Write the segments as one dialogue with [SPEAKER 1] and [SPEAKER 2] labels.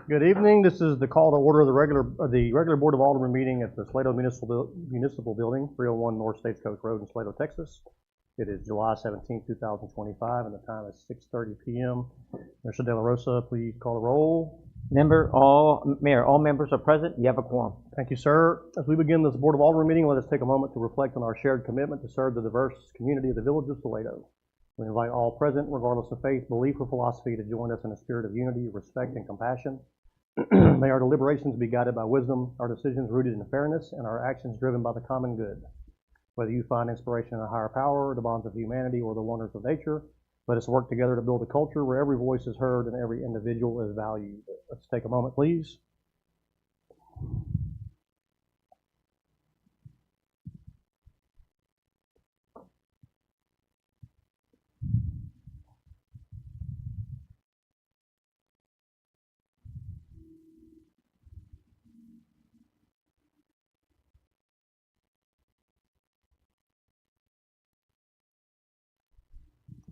[SPEAKER 1] Good evening. This is the call to order of the regular Board of Aldermen meeting at the Salado Municipal Building, 301 North Stagecoach Road in Salado, Texas. It is July 17, 2025, and the time is 6:30 p.m. Mr. De La Rosa, please call the roll.
[SPEAKER 2] Mayor, all members are present. You have a quorum.
[SPEAKER 1] Thank you, sir. As we begin this Board of Aldermen meeting, let us take a moment to reflect on our shared commitment to serve the diverse community of the Village of Salado. We invite all present, regardless of faith, belief, or philosophy, to join us in a spirit of unity, respect, and compassion. May our deliberations be guided by wisdom, our decisions rooted in fairness, and our actions driven by the common good. Whether you find inspiration in a higher power, the bonds of humanity, or the wonders of nature, let us work together to build a culture where every voice is heard and every individual is valued. Let's take a moment, please.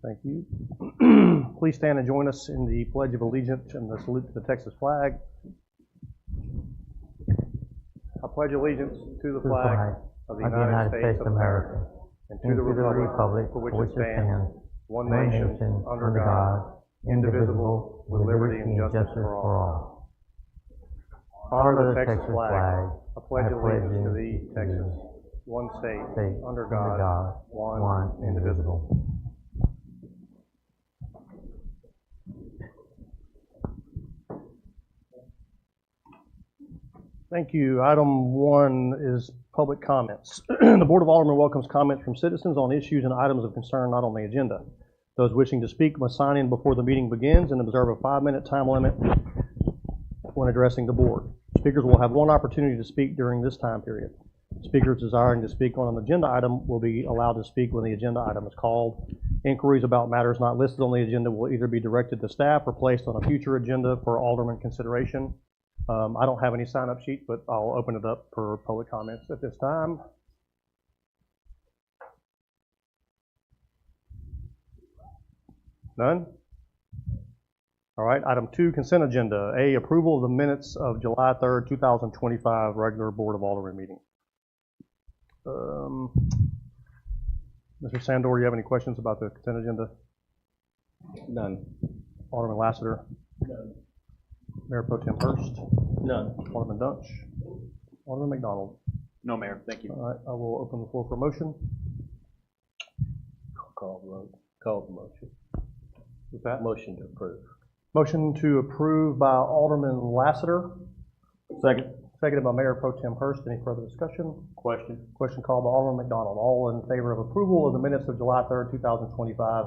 [SPEAKER 1] Thank you. Please stand and join us in the Pledge of Allegiance and the salute to the Texas flag. I pledge allegiance to the flag of the United States of America and to the republic for which it stands, one nation, under God, indivisible, with liberty and justice for all. Honor the Texas flag. I pledge allegiance to thee, Texas, one state, under God, one, indivisible. Thank you. Item 1 is public comments. The Board of Aldermen welcomes comments from citizens on issues and items of concern not on the agenda. Those wishing to speak must sign in before the meeting begins and observe a 5-minute time limit when addressing the board. Speakers will have one opportunity to speak during this time period. Speakers desiring to speak on an agenda item will be allowed to speak when the agenda item is called. Inquiries about matters not listed on the agenda will either be directed to staff or placed on a future agenda for Alderman consideration. I don't have any sign-up sheet, but I'll open it up for public comments at this time. None? All right, item 2, consent agenda. A, approval of the minutes of July 3rd, 2025 regular Board of Aldermen meeting. Mr. Sandor, do you have any questions about the consent agenda?
[SPEAKER 3] None.
[SPEAKER 1] Alderman Lassiter?
[SPEAKER 3] None.
[SPEAKER 1] Mayor Pro Tem Hurst?
[SPEAKER 3] None.
[SPEAKER 1] Alderman Dunch? Alderman McDonald?
[SPEAKER 3] No, Mayor. Thank you.
[SPEAKER 1] All right, I will open the floor for motion.
[SPEAKER 3] Call the motion.
[SPEAKER 1] With that?
[SPEAKER 3] Motion to approve.
[SPEAKER 1] Motion to approve by Alderman Lassiter.
[SPEAKER 3] Second.
[SPEAKER 1] Seconded by Mayor Pro Tem Hurst. Any further discussion?
[SPEAKER 3] Question.
[SPEAKER 1] Question called by Alderman McDonald. All in favor of approval of the minutes of July 3rd, 2025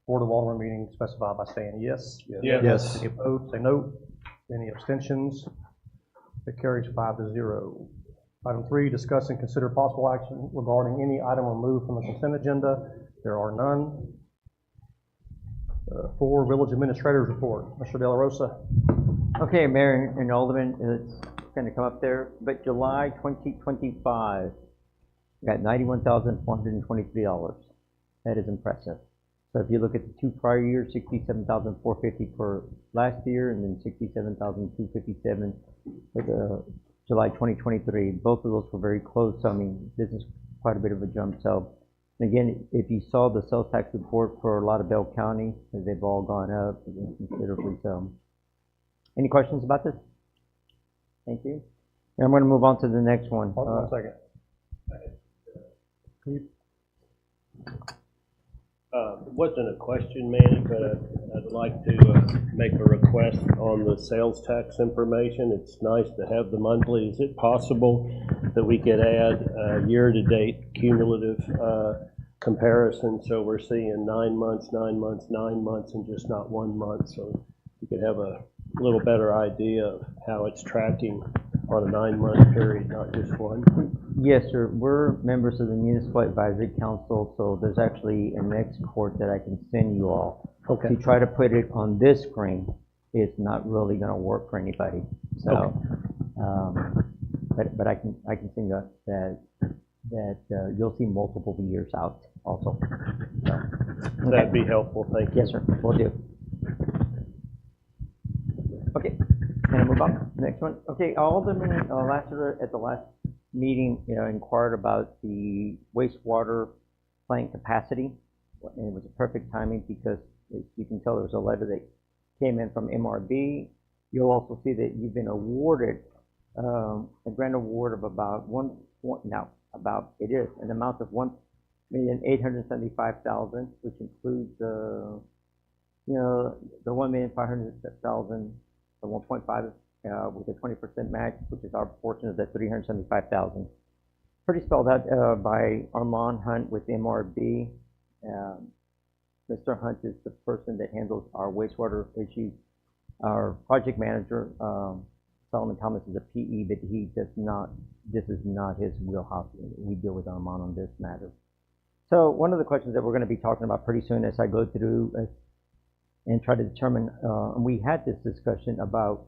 [SPEAKER 1] Board of Aldermen meeting, specify by saying yes.
[SPEAKER 3] Yes.
[SPEAKER 1] Any opposed, say no. Any abstentions? It carries 5-0. Item 3, discuss and consider possible action regarding any item removed from the consent agenda. There are none. 4, Village Administrator's Report. Mr. De La Rosa.
[SPEAKER 2] Okay, Mayor and Alderman, it's going to come up there, but July 2025, got $91,423. That is impressive. So if you look at the 2 prior years, $67,450 for last year, and then $67,257 for the July 2023. Both of those were very close. So I mean, this is quite a bit of a jump. So again, if you saw the sales tax report for a lot of Bell County, they've all gone up considerably. So, any questions about this? Thank you. And I'm going to move on to the next one.
[SPEAKER 1] Hold on 1 second.
[SPEAKER 3] It wasn't a question, Manny, but I'd like to make a request on the sales tax information. It's nice to have the monthly. Is it possible that we could add year-to-date cumulative comparison, so we're seeing 9 months, 9 months, 9 months, and just not 1 month, so we could have a little better idea of how it's tracking on a 9-month period, not just one?
[SPEAKER 2] Yes, sir. We're members of the Municipal Advisory Council, so there's actually an export that I can send you all.
[SPEAKER 1] Okay.
[SPEAKER 2] To try to put it on this screen, it's not really going to work for anybody. So, okay. But I can send you that you'll see multiple years out also. So, okay.
[SPEAKER 3] That'd be helpful. Thank you.
[SPEAKER 2] Yes, sir. We'll do. Okay. Can I move on? Next one. Okay, Alderman Lassiter at the last meeting, inquired about the wastewater plant capacity, and it was a perfect timing because, as you can tell, there was a letter that came in from MRB. You'll also see that you've been awarded a grant award of about an amount of $1,875,000, which includes the $1,500,000, the 1.5 with a 20% match, which is our portion of that 375,000. Pretty spelled out by Armand Hunt with MRB. Mr. Hunt is the person that handles our wastewater issues. Our project manager, Solomon Thomas, is a PE, but he does not. This is not his wheelhouse. We deal with Armand on this matter. So one of the questions that we're going to be talking about pretty soon as I go through and try to determine, and we had this discussion about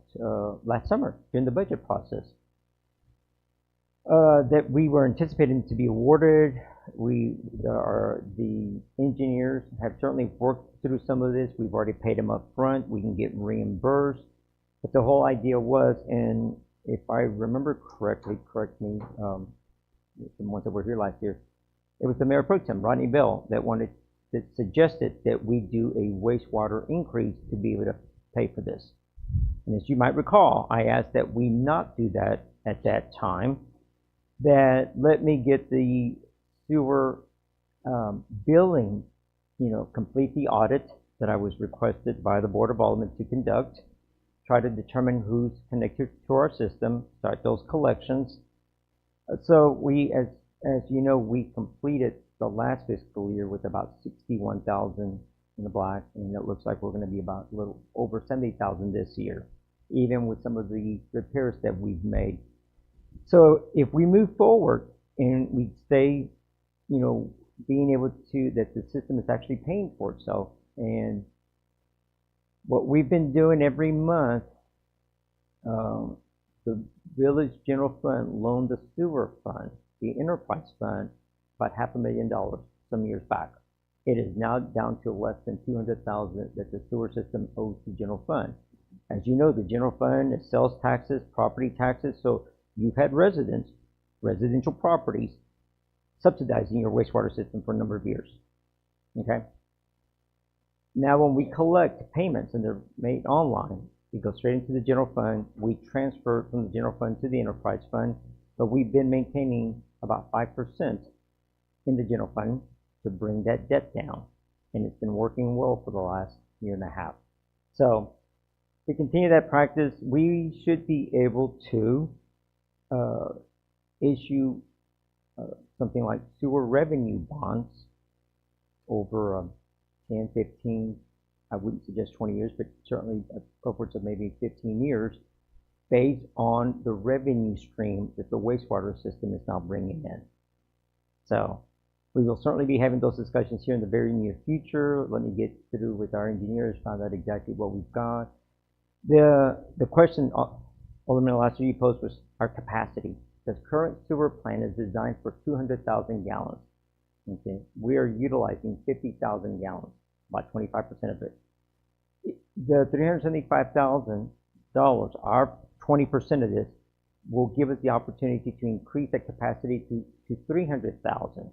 [SPEAKER 2] last summer during the budget process, that we were anticipating to be awarded. The engineers have certainly worked through some of this. We've already paid them up front. We can get reimbursed. But the whole idea was, and if I remember correctly, correct me, the ones that were here last year, it was the Mayor Pro Tem, Rodney Bell, that suggested that we do a wastewater increase to be able to pay for this. And as you might recall, I asked that we not do that at that time, that let me get the sewer billing, complete the audit that I was requested by the Board of Aldermen to conduct, try to determine who's connected to our system, start those collections. So we, as you know, we completed the last fiscal year with about 61,000 in the black, and it looks like we're going to be about a little over 70,000 this year, even with some of the repairs that we've made. So if we move forward and we stay, being able to, that the system is actually paying for itself, and what we've been doing every month, the Village General Fund loaned the sewer fund, the enterprise fund, about $500,000 some years back. It is now down to less than $200,000 that the sewer system owes to general fund. As you know, the general fund is sales taxes, property taxes, so you've had residential properties, subsidizing your wastewater system for a number of years, okay? Now, when we collect payments and they're made online, it goes straight into the general fund. We transfer from the general fund to the enterprise fund, but we've been maintaining about 5% in the general fund to bring that debt down, and it's been working well for the last year and a half. So, to continue that practice, we should be able to issue something like sewer revenue bonds over 10, 15, I wouldn't suggest 20 years, but certainly upwards of maybe 15 years, based on the revenue stream that the wastewater system is now bringing in. So we will certainly be having those discussions here in the very near future. Let me get through with our engineers, find out exactly what we've got. The question Alderman Lassiter you posed was our capacity. The current sewer plant is designed for 200,000 gallons. Okay, we are utilizing 50,000 gallons, about 25% of it. The $375,000, our 20% of this, will give us the opportunity to increase that capacity to 300,000.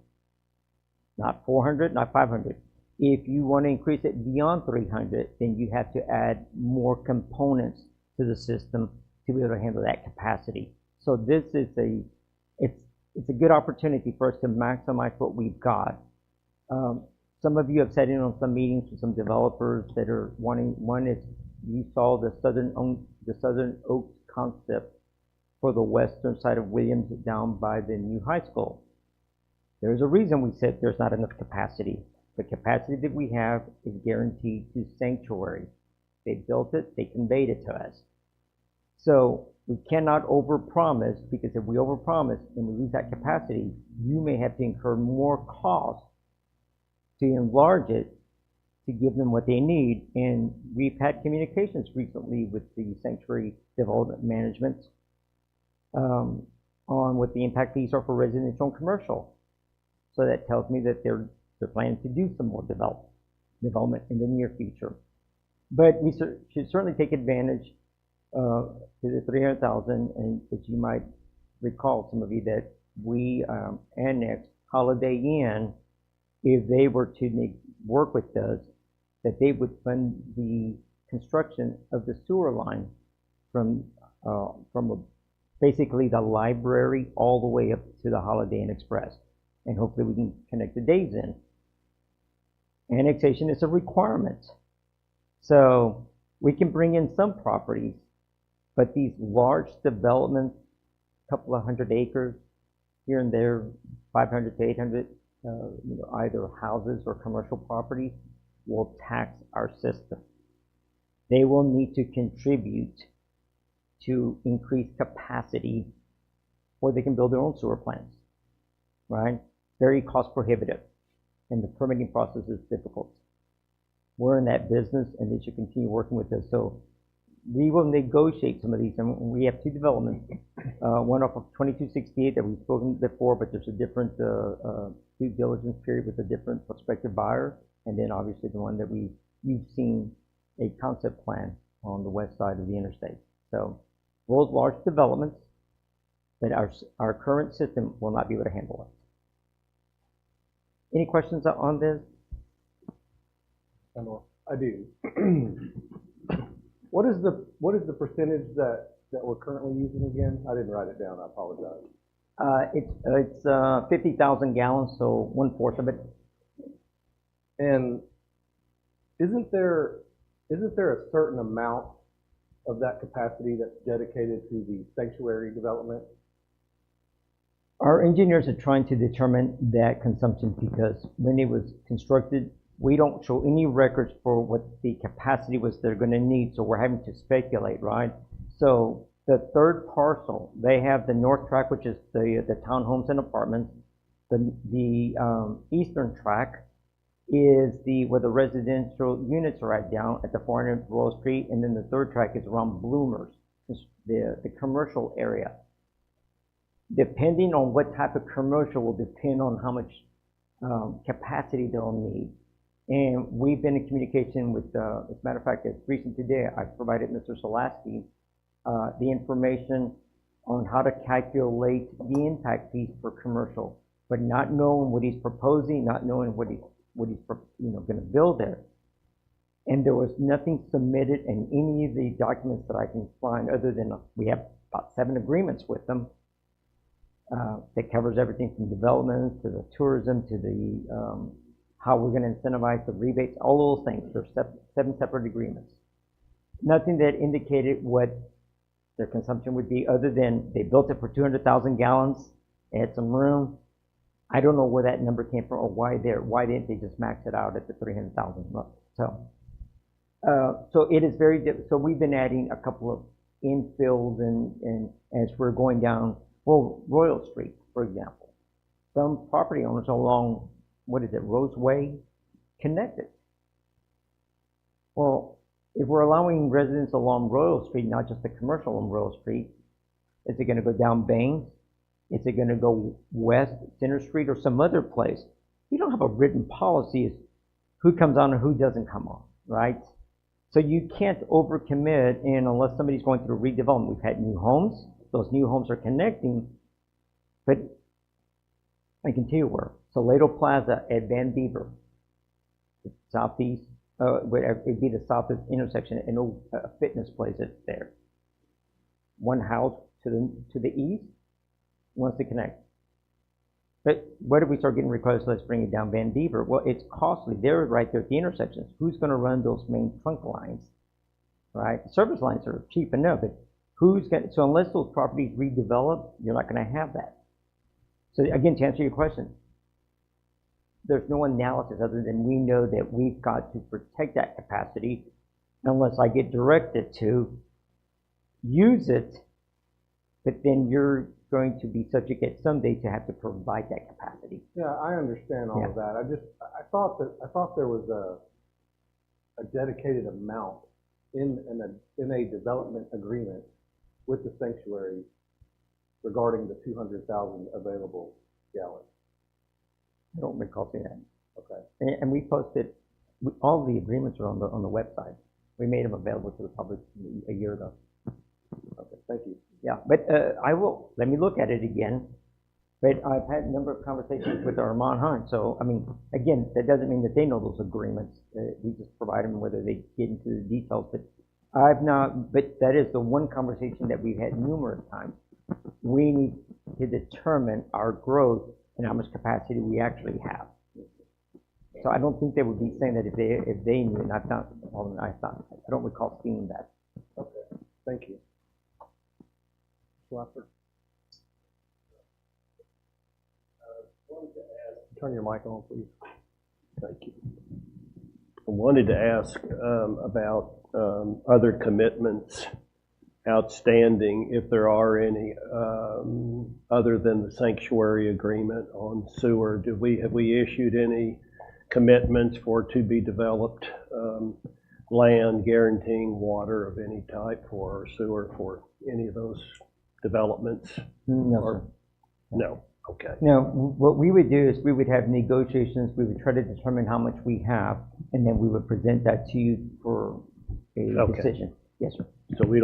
[SPEAKER 2] Not 400, not 500. If you want to increase it beyond 300, then you have to add more components to the system to be able to handle that capacity. So this is it's a good opportunity for us to maximize what we've got. Some of you have sat in on some meetings with some developers that are wanting. One is you saw the Southern Oaks concept for the western side of Williams down by the new high school. There's a reason we said there's not enough capacity. The capacity that we have is guaranteed to Sanctuary. They built it, they conveyed it to us. So we cannot overpromise, because if we overpromise and we lose that capacity, you may have to incur more cost to enlarge it to give them what they need. And we've had communications recently with the Sanctuary Development Management on what the impact fees are for residential and commercial. So that tells me that they're planning to do some more development in the near future. But we should certainly take advantage to the 300,000, and as you might recall, some of you, that we annexed Holiday Inn. If they were to work with us, that they would fund the construction of the sewer line from basically the library all the way up to the Holiday Inn Express, and hopefully we can connect the days in. Annexation is a requirement, so we can bring in some properties, but these large developments, a couple of hundred acres here and there, 500 to 800, either houses or commercial properties, will tax our system. They will need to contribute to increase capacity, or they can build their own sewer plants, right? Very cost prohibitive, and the permitting process is difficult. We're in that business, and they should continue working with us. So we will negotiate some of these, and we have two developments, one off of 2268 that we've spoken before, but there's a different due diligence period with a different prospective buyer, and then obviously the one that you've seen a concept plan on the west side of the interstate. So those large developments, but our current system will not be able to handle it. Any questions on this?
[SPEAKER 1] I do. What is the percentage that we're currently using again? I didn't write it down. I apologize.
[SPEAKER 2] It's 50,000 gallons, so 1/4 of it.
[SPEAKER 1] And isn't there a certain amount of that capacity that's dedicated to the sanctuary development?
[SPEAKER 2] Our engineers are trying to determine that consumption, because when it was constructed, we don't show any records for what the capacity was they're going to need, so we're having to speculate, right? So the third parcel, they have the north track, which is the townhomes and apartments. The eastern track is where the residential units are down at the 400 Royal Street, and then the third track is around Bloomers, the commercial area. Depending on what type of commercial will depend on how much capacity they'll need. And we've been in communication with, as a matter of fact, as recent today, I provided Mr. Solasky the information on how to calculate the impact fees for commercial, but not knowing what he's proposing, not knowing what he's going to build there. And there was nothing submitted in any of the documents that I can find, other than we have about 7 agreements with them that covers everything from development to the tourism to the how we're going to incentivize the rebates, all those things. There's 7 separate agreements. Nothing that indicated what their consumption would be, other than they built it for 200,000 gallons, they had some room. I don't know where that number came from, or why didn't they just max it out at the 300,000? So it is very difficult. So we've been adding a couple of infills, and as we're going down, Royal Street, for example, some property owners along, Roseway, connected. Well, if we're allowing residents along Royal Street, not just the commercial on Royal Street, is it going to go down Baines? Is it going to go west, Center Street, or some other place? We don't have a written policy as who comes on and who doesn't come on, right? So you can't overcommit, and unless somebody's going through redevelopment. We've had new homes. Those new homes are connecting, but I can tell you where. Salado Plaza at Van Beaver, southeast, it'd be the southeast intersection, and a fitness place that's there. One house to the east wants to connect. But where do we start getting requests? Let's bring it down Van Beaver. Well, it's costly. They're right there at the intersections. Who's going to run those main trunk lines, right? The service lines are cheap enough, but so unless those properties redevelop, you're not going to have that. So again, to answer your question, there's no analysis other than we know that we've got to protect that capacity unless I get directed to use it, but then you're going to be subject at someday to have to provide that capacity.
[SPEAKER 1] Yeah, I understand all of that. I thought there was a dedicated amount in a development agreement with the sanctuary regarding the 200,000 available gallons.
[SPEAKER 2] I don't recall seeing that.
[SPEAKER 1] Okay.
[SPEAKER 2] And we posted, all the agreements are on the website. We made them available to the public a year ago.
[SPEAKER 3] Okay, thank you.
[SPEAKER 2] Yeah, but let me look at it again. But I've had a number of conversations with Armand Hunt, so, I mean, again, that doesn't mean that they know those agreements. We just provide them whether they get into the details, but but that is the one conversation that we've had numerous times. We need to determine our growth and how much capacity we actually have. So I don't think they would be saying that if they knew, and I don't recall seeing that.
[SPEAKER 3] Okay, thank you.
[SPEAKER 1] Swapper. Turn your mic on, please.
[SPEAKER 3] Thank you. I wanted to ask about other commitments outstanding, if there are any, other than the sanctuary agreement on sewer. Have we issued any commitments for to be developed land guaranteeing water of any type for sewer for any of those developments?
[SPEAKER 2] No.
[SPEAKER 3] No. Okay.
[SPEAKER 2] Now, what we would do is we would have negotiations. We would try to determine how much we have, and then we would present that to you for a decision. Yes, sir.
[SPEAKER 3] So we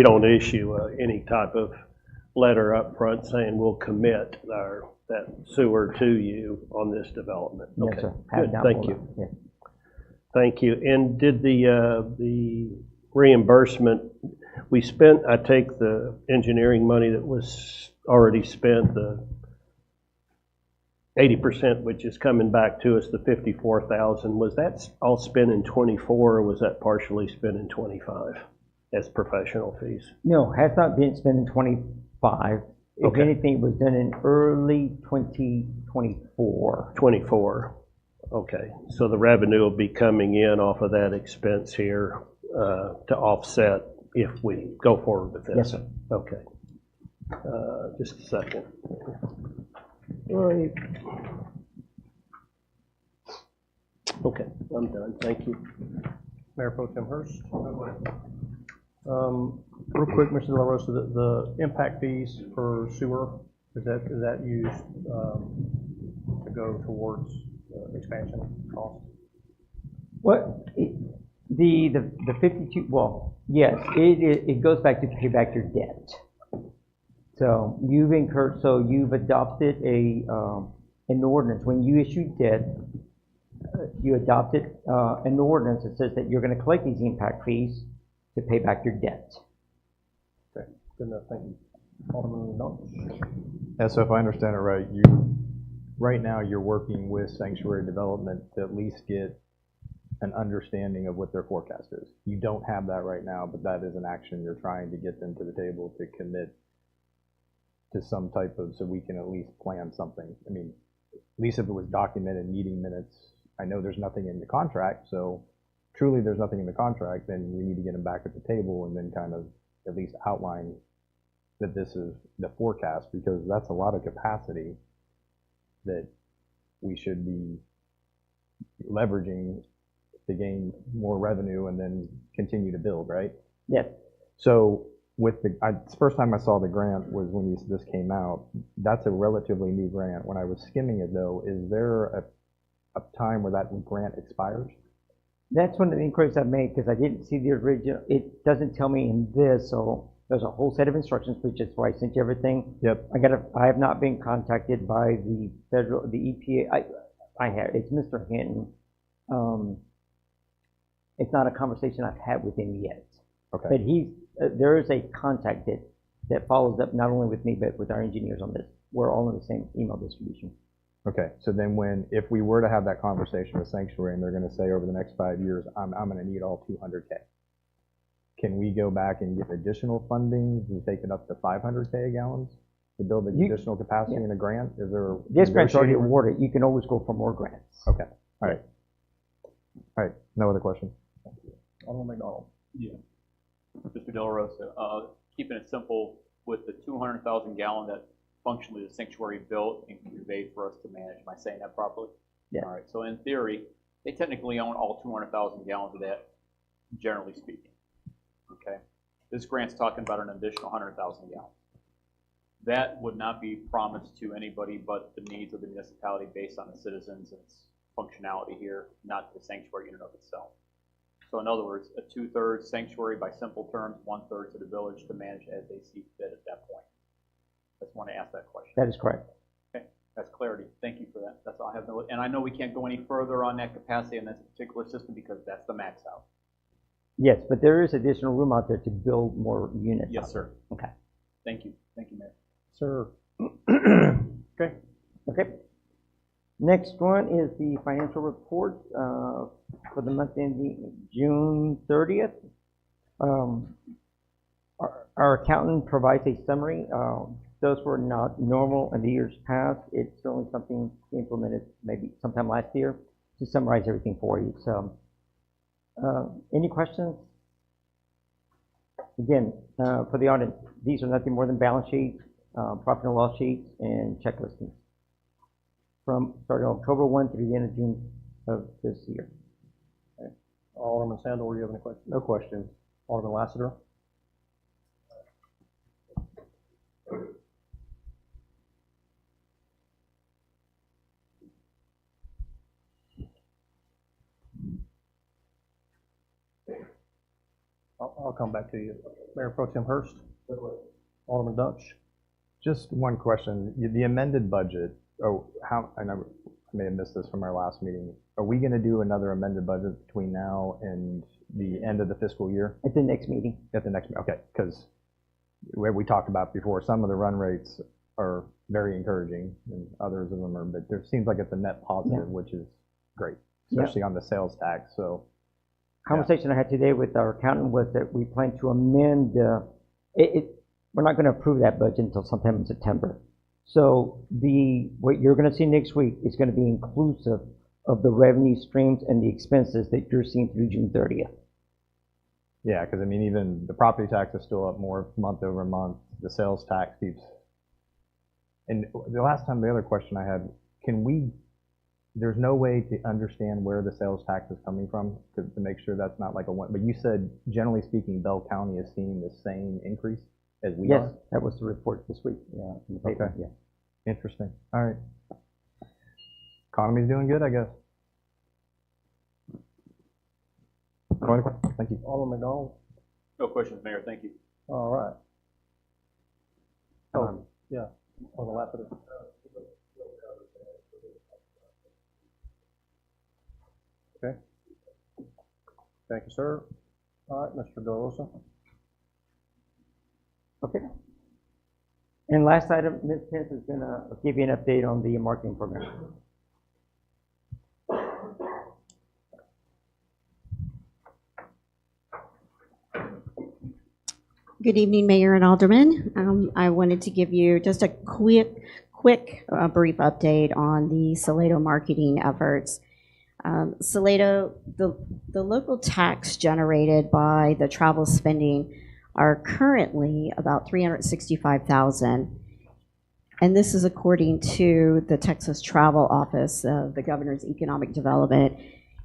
[SPEAKER 3] don't issue any type of letter up front saying we'll commit that sewer to you on this development.
[SPEAKER 2] Yes,
[SPEAKER 3] Okay.
[SPEAKER 2] sir.
[SPEAKER 3] Good. Thank you.
[SPEAKER 2] Yes.
[SPEAKER 3] Thank you. And did the reimbursement we spent? I take the engineering money that was already spent, the 80%, which is coming back to us, the 54,000. Was that all spent in 24, or was that partially spent in 25 as professional fees?
[SPEAKER 2] No, has not been spent in 25. If anything, it was done in early 2024.
[SPEAKER 3] 24. Okay. So the revenue will be coming in off of that expense here to offset if we go forward with this.
[SPEAKER 2] Yes, sir.
[SPEAKER 3] Okay. Just a second. Right. Okay, I'm done. Thank you.
[SPEAKER 1] Mayor Pro Tem Hurst. Real quick, Mr. De La Rosa, the impact fees for sewer, is that used to go towards expansion costs?
[SPEAKER 2] What the 52? Well, yes, it goes back to pay back your debt. So you've adopted an ordinance. When you issue debt, you adopted an ordinance that says that you're going to collect these impact fees to pay back your debt.
[SPEAKER 1] Okay, good enough. Thank you. Alderman Knowles.
[SPEAKER 4] Yeah, so if I understand it right, right now you're working with sanctuary development to at least get an understanding of what their forecast is. You don't have that right now, but that is an action you're trying to get them to the table to commit to some type of, so we can at least plan something. I mean, at least if it was documented, meeting minutes. I know there's nothing in the contract, so truly there's nothing in the contract, then we need to get them back at the table and then kind of at least outline that this is the forecast, because that's a lot of capacity that we should be leveraging to gain more revenue and then continue to build, right?
[SPEAKER 2] Yes.
[SPEAKER 4] So with the first time I saw the grant was when this came out. That's a relatively new grant. When I was skimming it, though, is there a time where that grant expires?
[SPEAKER 2] That's one of the inquiries I made, because I didn't see the original. It doesn't tell me in this, so there's a whole set of instructions, which is why I sent you everything.
[SPEAKER 4] Yep.
[SPEAKER 2] I have not been contacted by the EPA. I have. It's Mr. Hinton. It's not a conversation I've had with him yet.
[SPEAKER 4] Okay.
[SPEAKER 2] But there is a contact that follows up not only with me, but with our engineers on this. We're all in the same email distribution.
[SPEAKER 4] Okay, so then if we were to have that conversation with Sanctuary and they're going to say over the next 5 years, I'm going to need all 200K, can we go back and get additional funding to take it up to 500K gallons to build additional capacity in a grant? Is there
[SPEAKER 2] this grant's already awarded? You can always go for more grants.
[SPEAKER 4] Okay, all right, no other questions?
[SPEAKER 1] Alderman McDonald.
[SPEAKER 5] Yeah. Mr. Del Rosa, keeping it simple, with the 200,000 gallon that functionally the sanctuary built and conveyed for us to manage. Am I saying that properly?
[SPEAKER 2] Yeah.
[SPEAKER 5] All right. So in theory, they technically own all 200,000 gallons of that, generally speaking. Okay. This grant's talking about an additional 100,000 gallons. That would not be promised to anybody but the needs of the municipality based on the citizens and its functionality here, not the sanctuary in and of itself. So in other words, a 2/3 sanctuary by simple terms, 1/3 to the village to manage as they see fit at that point. I just want to ask that question.
[SPEAKER 2] That is correct.
[SPEAKER 5] Okay, that's clarity. Thank you for that. That's all I have. And I know we can't go any further on that capacity in this particular system because that's the max out.
[SPEAKER 2] Yes, but there is additional room out there to build more units.
[SPEAKER 5] Yes, sir.
[SPEAKER 2] Okay.
[SPEAKER 5] Thank you. Thank you, Mayor.
[SPEAKER 1] Sir. Okay.
[SPEAKER 2] Okay. Next one is the financial report for the month ending June 30th. Our accountant provides a summary. Those were not normal in the years past. It's certainly something we implemented maybe sometime last year to summarize everything for you. So, any questions? Again, for the audience, these are nothing more than balance sheets, profit and loss sheets, and check listings from starting October 1 through the end of June of this year.
[SPEAKER 1] Okay. Alderman Sandor, do you have any questions?
[SPEAKER 4] No questions.
[SPEAKER 1] Alderman Lassiter? I'll come back to you. Mayor Pro Tem Hurst? Alderman Dutch?
[SPEAKER 4] Just one question. The amended budget, I know I may have missed this from our last meeting. Are we going to do another amended budget between now and the end of the fiscal year?
[SPEAKER 2] At the next meeting.
[SPEAKER 4] At the next, okay, because we talked about before, some of the run rates are very encouraging and others of them are, but there seems like it's a net positive, which is great, especially on the sales tax, so.
[SPEAKER 2] Conversation I had today with our accountant was that we plan to amend, we're not going to approve that budget until sometime in September. So what you're going to see next week is going to be inclusive of the revenue streams and the expenses that you're seeing through June 30th.
[SPEAKER 4] Yeah, because I mean, even the property tax is still up more month over month. The sales tax keeps. And the other question I had, there's no way to understand where the sales tax is coming from to make sure that's not like a one, but you said, generally speaking, Bell County is seeing the same increase as we are?
[SPEAKER 2] Yes, that was the report this week, yeah, in the paper,
[SPEAKER 4] Okay.
[SPEAKER 2] yeah.
[SPEAKER 4] Interesting. All right. Economy's doing good, I guess. No other questions? Thank you.
[SPEAKER 1] Alderman McDonald?
[SPEAKER 5] No questions, Mayor. Thank you.
[SPEAKER 1] All right. Yeah, Alderman Lassiter. Okay. Thank you, sir. All right, Mr. De Rosa.
[SPEAKER 2] Okay. And last item, Ms. Pence is going to give you an update on the marketing program.
[SPEAKER 6] Good evening, Mayor and Alderman. I wanted to give you just a quick brief update on the Salado marketing efforts. Salado, the local tax generated by the travel spending are currently about $365,000, and this is according to the Texas Travel Office of the Governor's Economic Development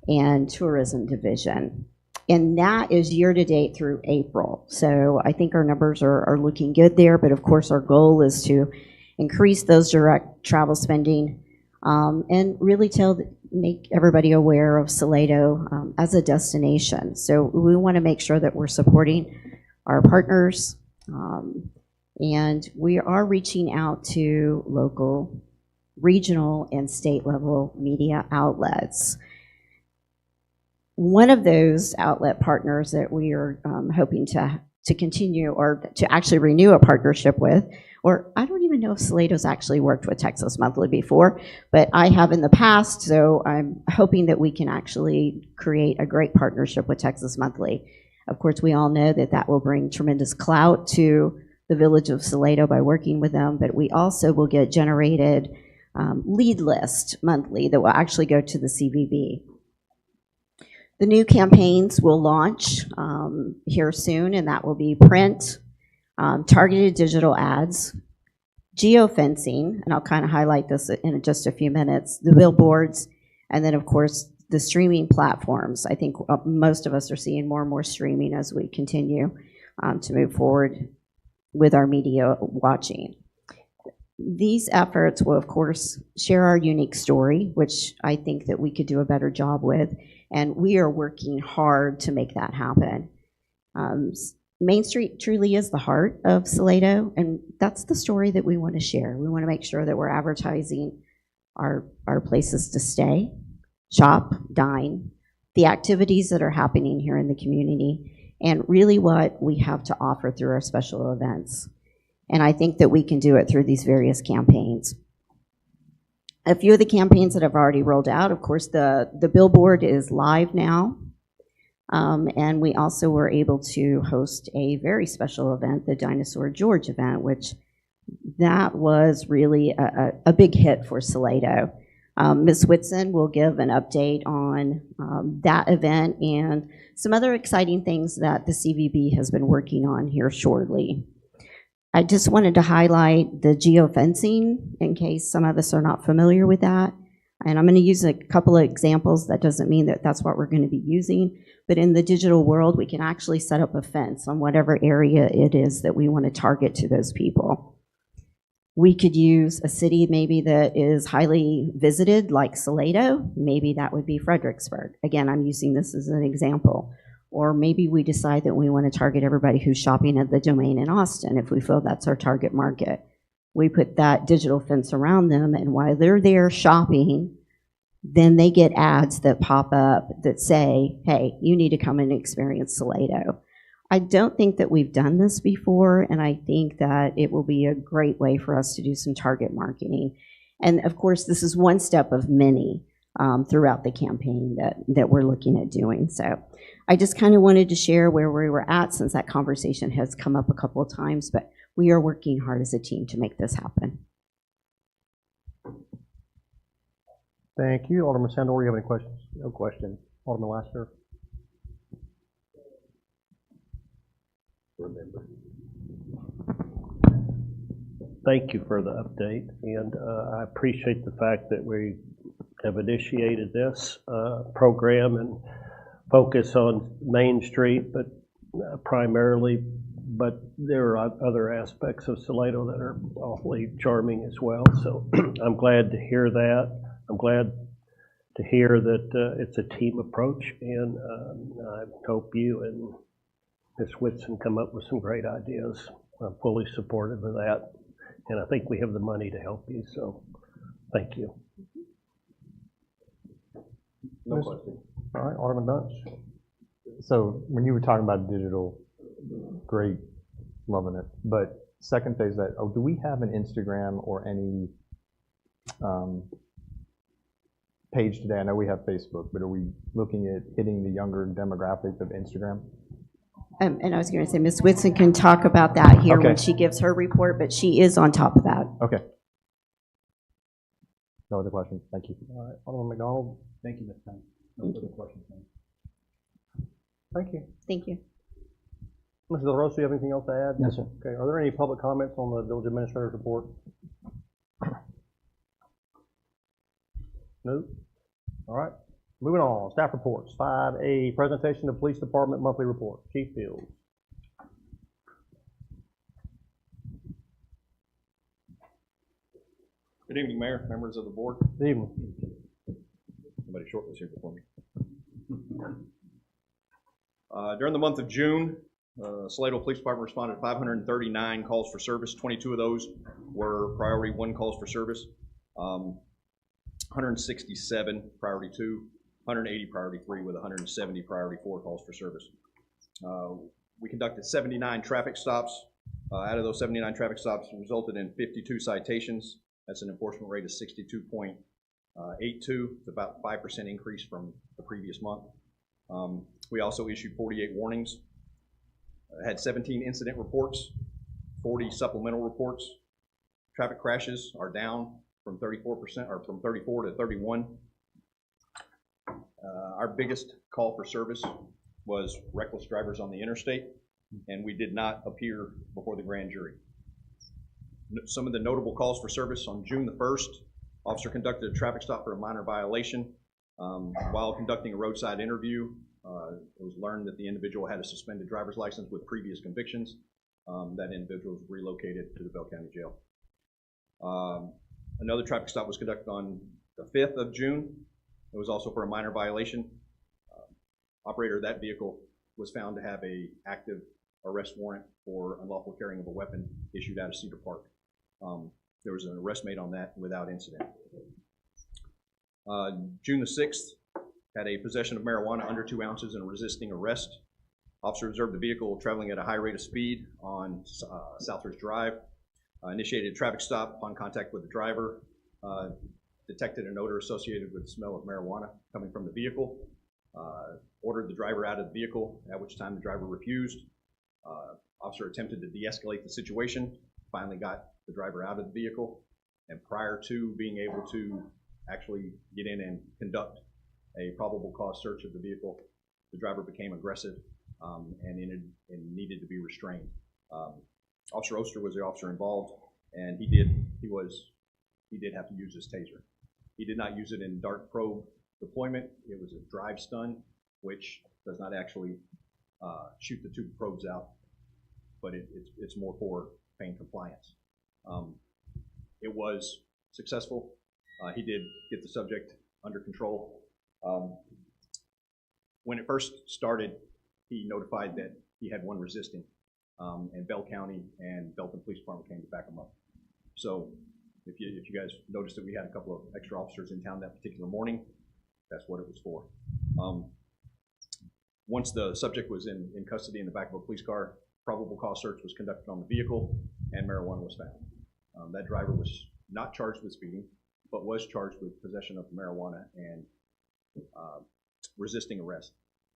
[SPEAKER 6] and Tourism Division. And that is year-to-date through April. So I think our numbers are looking good there, but of course our goal is to increase those direct travel spending and really make everybody aware of Salado as a destination. So we want to make sure that we're supporting our partners, and we are reaching out to local, regional, and state level media outlets. One of those outlet partners that we are hoping to continue or to actually renew a partnership with, or I don't even know if Salado's actually worked with Texas Monthly before, but I have in the past, so I'm hoping that we can actually create a great partnership with Texas Monthly. Of course, we all know that will bring tremendous clout to the Village of Salado by working with them, but we also will get generated lead list monthly that will actually go to the CVB. The new campaigns will launch here soon, and that will be print, targeted digital ads, geofencing, and I'll kind of highlight this in just a few minutes, the billboards, and then, of course, the streaming platforms. I think most of us are seeing more and more streaming as we continue to move forward with our media watching. These efforts will, of course, share our unique story, which I think that we could do a better job with, And we are working hard to make that happen. Main Street truly is the heart of Salado, and that's the story that we want to share. We want to make sure that we're advertising our places to stay, shop, dine, the activities that are happening here in the community, and really what we have to offer through our special events. And I think that we can do it through these various campaigns. A few of the campaigns that have already rolled out, of course, the billboard is live now. And we also were able to host a very special event, the Dinosaur George event, which that was really a big hit for Salado. Ms. Whitson will give an update on that event and some other exciting things that the CVB has been working on here shortly. I just wanted to highlight the geofencing in case some of us are not familiar with that. And I'm going to use a couple of examples. That doesn't mean that that's what we're going to be using. But in the digital world, we can actually set up a fence on whatever area it is that we want to target to those people. We could use a city maybe that is highly visited, like Salado. Maybe that would be Fredericksburg. Again, I'm using this as an example. Or maybe we decide that we want to target everybody who's shopping at the Domain in Austin if we feel that's our target market. We put that digital fence around them, and while they're there shopping, then they get ads that pop up that say, hey, you need to come and experience Salado. I don't think that we've done this before, and I think that it will be a great way for us to do some target marketing. And of course, this is one step of many throughout the campaign that we're looking at doing. So I just kind of wanted to share where we were at, since that conversation has come up a couple of times, but we are working hard as a team to make this happen.
[SPEAKER 1] Thank you. Alderman Sandor, you have any questions?
[SPEAKER 4] No question.
[SPEAKER 1] Alderman Lassiter?
[SPEAKER 3] Thank you for the update, and I appreciate the fact that we have initiated this program and focus on Main Street, but primarily, but there are other aspects of Salado that are awfully charming as well. So I'm glad to hear that. I'm glad to hear that it's a team approach, and I hope you and Ms. Whitson come up with some great ideas. I'm fully supportive of that, and I think we have the money to help you, so thank you.
[SPEAKER 4] No question.
[SPEAKER 1] All right, Alderman Bunch.
[SPEAKER 4] So when you were talking about digital, great, loving it. But second phase, do we have an Instagram or any page today? I know we have Facebook, but are we looking at hitting the younger demographic of Instagram?
[SPEAKER 6] And I was going to say, Ms. Whitson can talk about that here
[SPEAKER 4] Okay.
[SPEAKER 6] when she gives her report, but she is on top of that.
[SPEAKER 4] Okay. No other questions. Thank you.
[SPEAKER 1] All right, Alderman McDonald.
[SPEAKER 7] Thank you, Ms. Penn. No further questions, ma'am.
[SPEAKER 1] Thank you.
[SPEAKER 6] Thank you.
[SPEAKER 1] Mrs. Del Rosa, you have anything else to add?
[SPEAKER 2] Yes, sir.
[SPEAKER 1] Okay, are there any public comments on the village administrator's report? No? All right, moving on, staff reports. 5A, presentation of police department monthly report. Chief Fields.
[SPEAKER 8] Good evening, Mayor, members of the board.
[SPEAKER 1] Good evening.
[SPEAKER 8] Somebody short was here before me. During the month of June, Salado Police Department responded to 539 calls for service. 22 of those were priority 1 calls for service. 167 priority 2, 180 priority 3 with 170 priority 4 calls for service. We conducted 79 traffic stops. Out of those 79 traffic stops resulted in 52 citations. That's an enforcement rate of 62.82. It's about a 5% increase from the previous month. We also issued 48 warnings. Had 17 incident reports, 40 supplemental reports. Traffic crashes are down from 34%, or from 34 to 31. Our biggest call for service was reckless drivers on the interstate, and we did not appear before the grand jury. Some of the notable calls for service: on June the 1st, officer conducted a traffic stop for a minor violation. While conducting a roadside interview, it was learned that the individual had a suspended driver's license with previous convictions. That individual was relocated to the Bell County Jail. Another traffic stop was conducted on the 5th of June. It was also for a minor violation. Operator of that vehicle was found to have a active arrest warrant for unlawful carrying of a weapon issued out of Cedar Park. There was an arrest made on that without incident. June the 6th, had a possession of marijuana under 2 ounces and resisting arrest. Officer observed the vehicle traveling at a high rate of speed on Southridge Drive. Initiated a traffic stop upon contact with the driver. Detected an odor associated with the smell of marijuana coming from the vehicle. Ordered the driver out of the vehicle, at which time the driver refused. Officer attempted to de-escalate the situation, finally got the driver out of the vehicle, and prior to being able to actually get in and conduct a probable cause search of the vehicle, the driver became aggressive and needed to be restrained. Officer Oster was the officer involved, and he did have to use his taser. He did not use it in dart probe deployment. It was a drive stun, which does not actually shoot the 2 probes out, but it's more for pain compliance. It was successful. He did get the subject under control. When it first started, he notified that he had 1 resisting, and Bell County and Belton Police Department came to back him up. So if you guys noticed that we had a couple of extra officers in town that particular morning, that's what it was for. Once the subject was in custody in the back of a police car, probable cause search was conducted on the vehicle, and marijuana was found. That driver was not charged with speeding, but was charged with possession of marijuana and resisting arrest.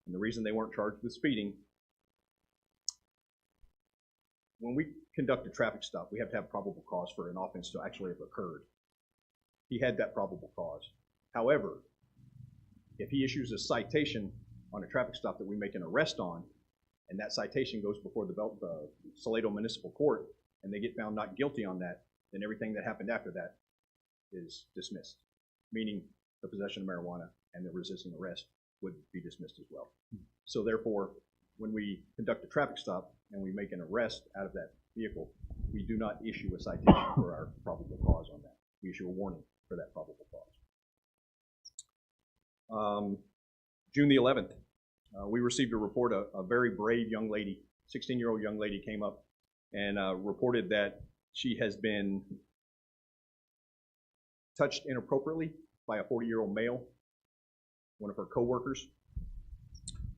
[SPEAKER 8] And the reason they weren't charged with speeding, when we conduct a traffic stop, we have to have probable cause for an offense to actually have occurred. He had that probable cause. However, if he issues a citation on a traffic stop that we make an arrest on, and that citation goes before the Salado Municipal Court, and they get found not guilty on that, then everything that happened after that is dismissed, meaning the possession of marijuana and the resisting arrest would be dismissed as well. So therefore, when we conduct a traffic stop and we make an arrest out of that vehicle, we do not issue a citation for our probable cause on that. We issue a warning for that probable cause. June the 11th, we received a report. A very brave young lady, 16-year-old young lady, came up and reported that she has been touched inappropriately by a 40-year-old male, one of her coworkers.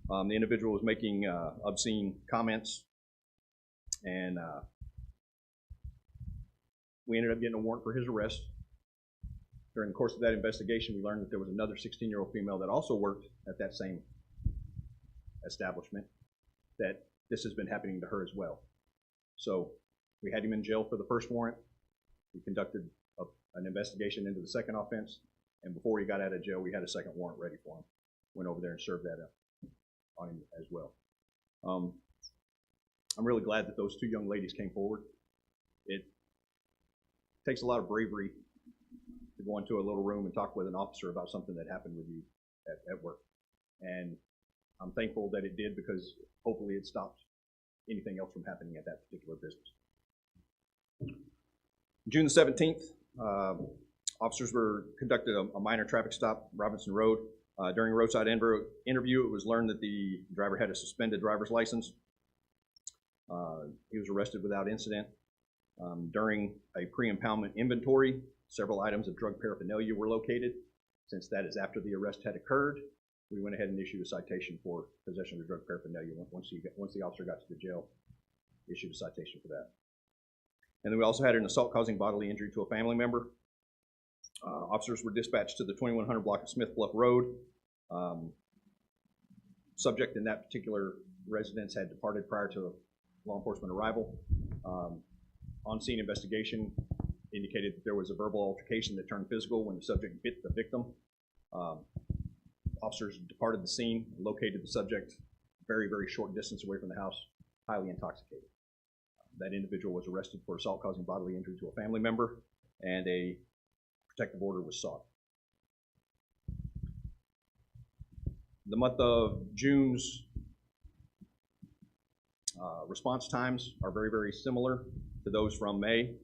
[SPEAKER 8] The individual was making obscene comments, and we ended up getting a warrant for his arrest. During the course of that investigation, we learned that there was another 16-year-old female that also worked at that same establishment, that this has been happening to her as well. So we had him in jail for the first warrant. We conducted an investigation into the second offense, and before he got out of jail, we had a second warrant ready for him. Went over there and served that up on him as well. I'm really glad that those 2 young ladies came forward. It takes a lot of bravery to go into a little room and talk with an officer about something that happened with you at work. And I'm thankful that it did, because hopefully it stopped anything else from happening at that particular business. June the 17th, officers conducted a minor traffic stop, Robinson Road. During a roadside interview, it was learned that the driver had a suspended driver's license. He was arrested without incident. During a pre-impoundment inventory, several items of drug paraphernalia were located. Since that is after the arrest had occurred, we went ahead and issued a citation for possession of drug paraphernalia. Once the officer got to the jail, issued a citation for that. And then we also had an assault causing bodily injury to a family member. Officers were dispatched to the 2100 block of Smith Bluff Road. Subject in that particular residence had departed prior to law enforcement arrival. On-scene investigation indicated that there was a verbal altercation that turned physical when the subject bit the victim. Officers departed the scene, located the subject very, very short distance away from the house, highly intoxicated. That individual was arrested for assault causing bodily injury to a family member, and a protective order was sought. The month of June's response times are very, very similar to those from May.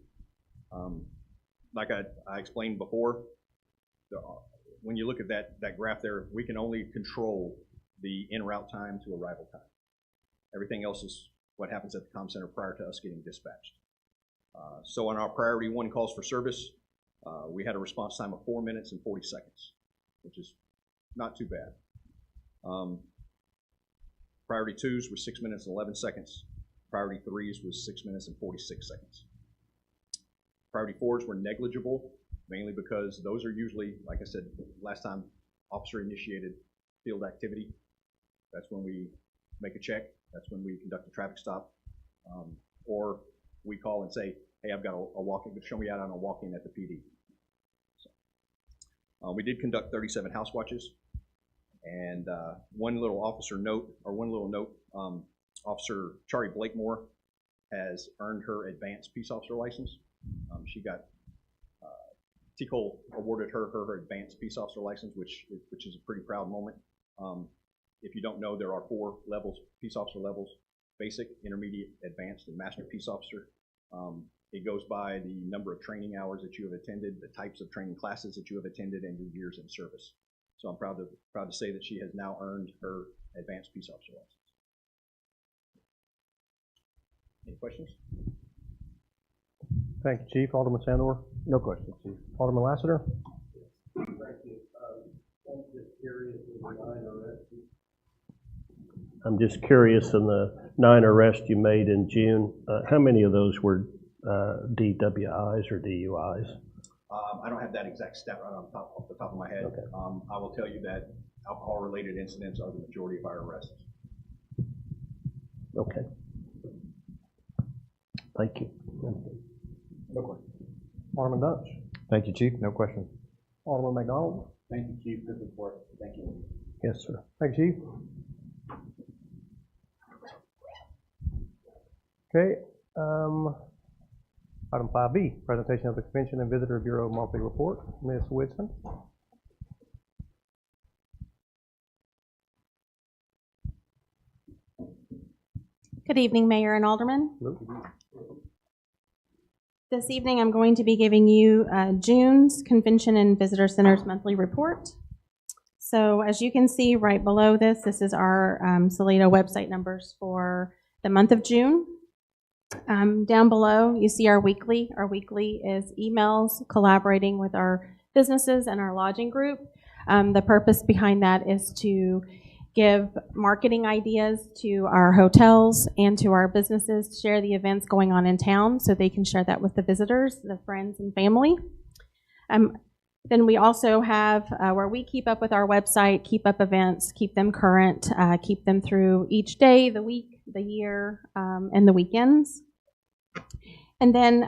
[SPEAKER 8] Like I explained before, when you look at that graph there, we can only control the en route time to arrival time. Everything else is what happens at the comm center prior to us getting dispatched. So on our priority 1 calls for service, we had a response time of 4 minutes and 40 seconds, which is not too bad. Priority 2s were 6 minutes and 11 seconds. Priority 3s was 6 minutes and 46 seconds. Priority 4s were negligible, mainly because those are usually, like I said last time, officer-initiated field activity. That's when we make a check. That's when we conduct a traffic stop. Or we call and say, hey, I've got a walk-in, show me out on a walk-in at the PD. So, we did conduct 37 house watches. And one little note, Officer Charlie Blakemore has earned her advanced peace officer license. She got, TCOL awarded her advanced peace officer license, which is a pretty proud moment. If you don't know, there are 4 levels, peace officer levels: basic, intermediate, advanced, and master peace officer. It goes by the number of training hours that you have attended, the types of training classes that you have attended, and your years in service. So I'm proud to say that she has now earned her advanced peace officer license. Any questions?
[SPEAKER 1] Thank you, Chief. Alderman Sandor?
[SPEAKER 4] No questions, Chief.
[SPEAKER 1] Alderman Lassiter?
[SPEAKER 3] Thank you. I'm just curious, in the 9 arrests you made in June, how many of those were DWIs or DUIs?
[SPEAKER 8] I don't have that exact stat right off the top of my head. Okay. I will tell you that alcohol-related incidents are the majority of our arrests.
[SPEAKER 3] Okay. Thank you.
[SPEAKER 8] No question.
[SPEAKER 1] Alderman Dutch?
[SPEAKER 4] Thank you, Chief. No questions.
[SPEAKER 1] Alderman McDonald?
[SPEAKER 7] Thank you, Chief. Good report. Thank you.
[SPEAKER 3] Yes, sir.
[SPEAKER 1] Thank you, Chief. Okay, item 5B, presentation of the Convention and Visitor Bureau monthly report. Ms. Whitson.
[SPEAKER 9] Good evening, Mayor and Alderman.
[SPEAKER 1] Hello.
[SPEAKER 9] This evening, I'm going to be giving you June's Convention and Visitor Center's monthly report. So as you can see right below this is our Salado website numbers for the month of June. Down below, you see our weekly. Our weekly is emails collaborating with our businesses and our lodging group. The purpose behind that is to give marketing ideas to our hotels and to our businesses to share the events going on in town so they can share that with the visitors, the friends and family. Then we also have where we keep up with our website, keep up events, keep them current, keep them through each day, the week, the year, and the weekends. And then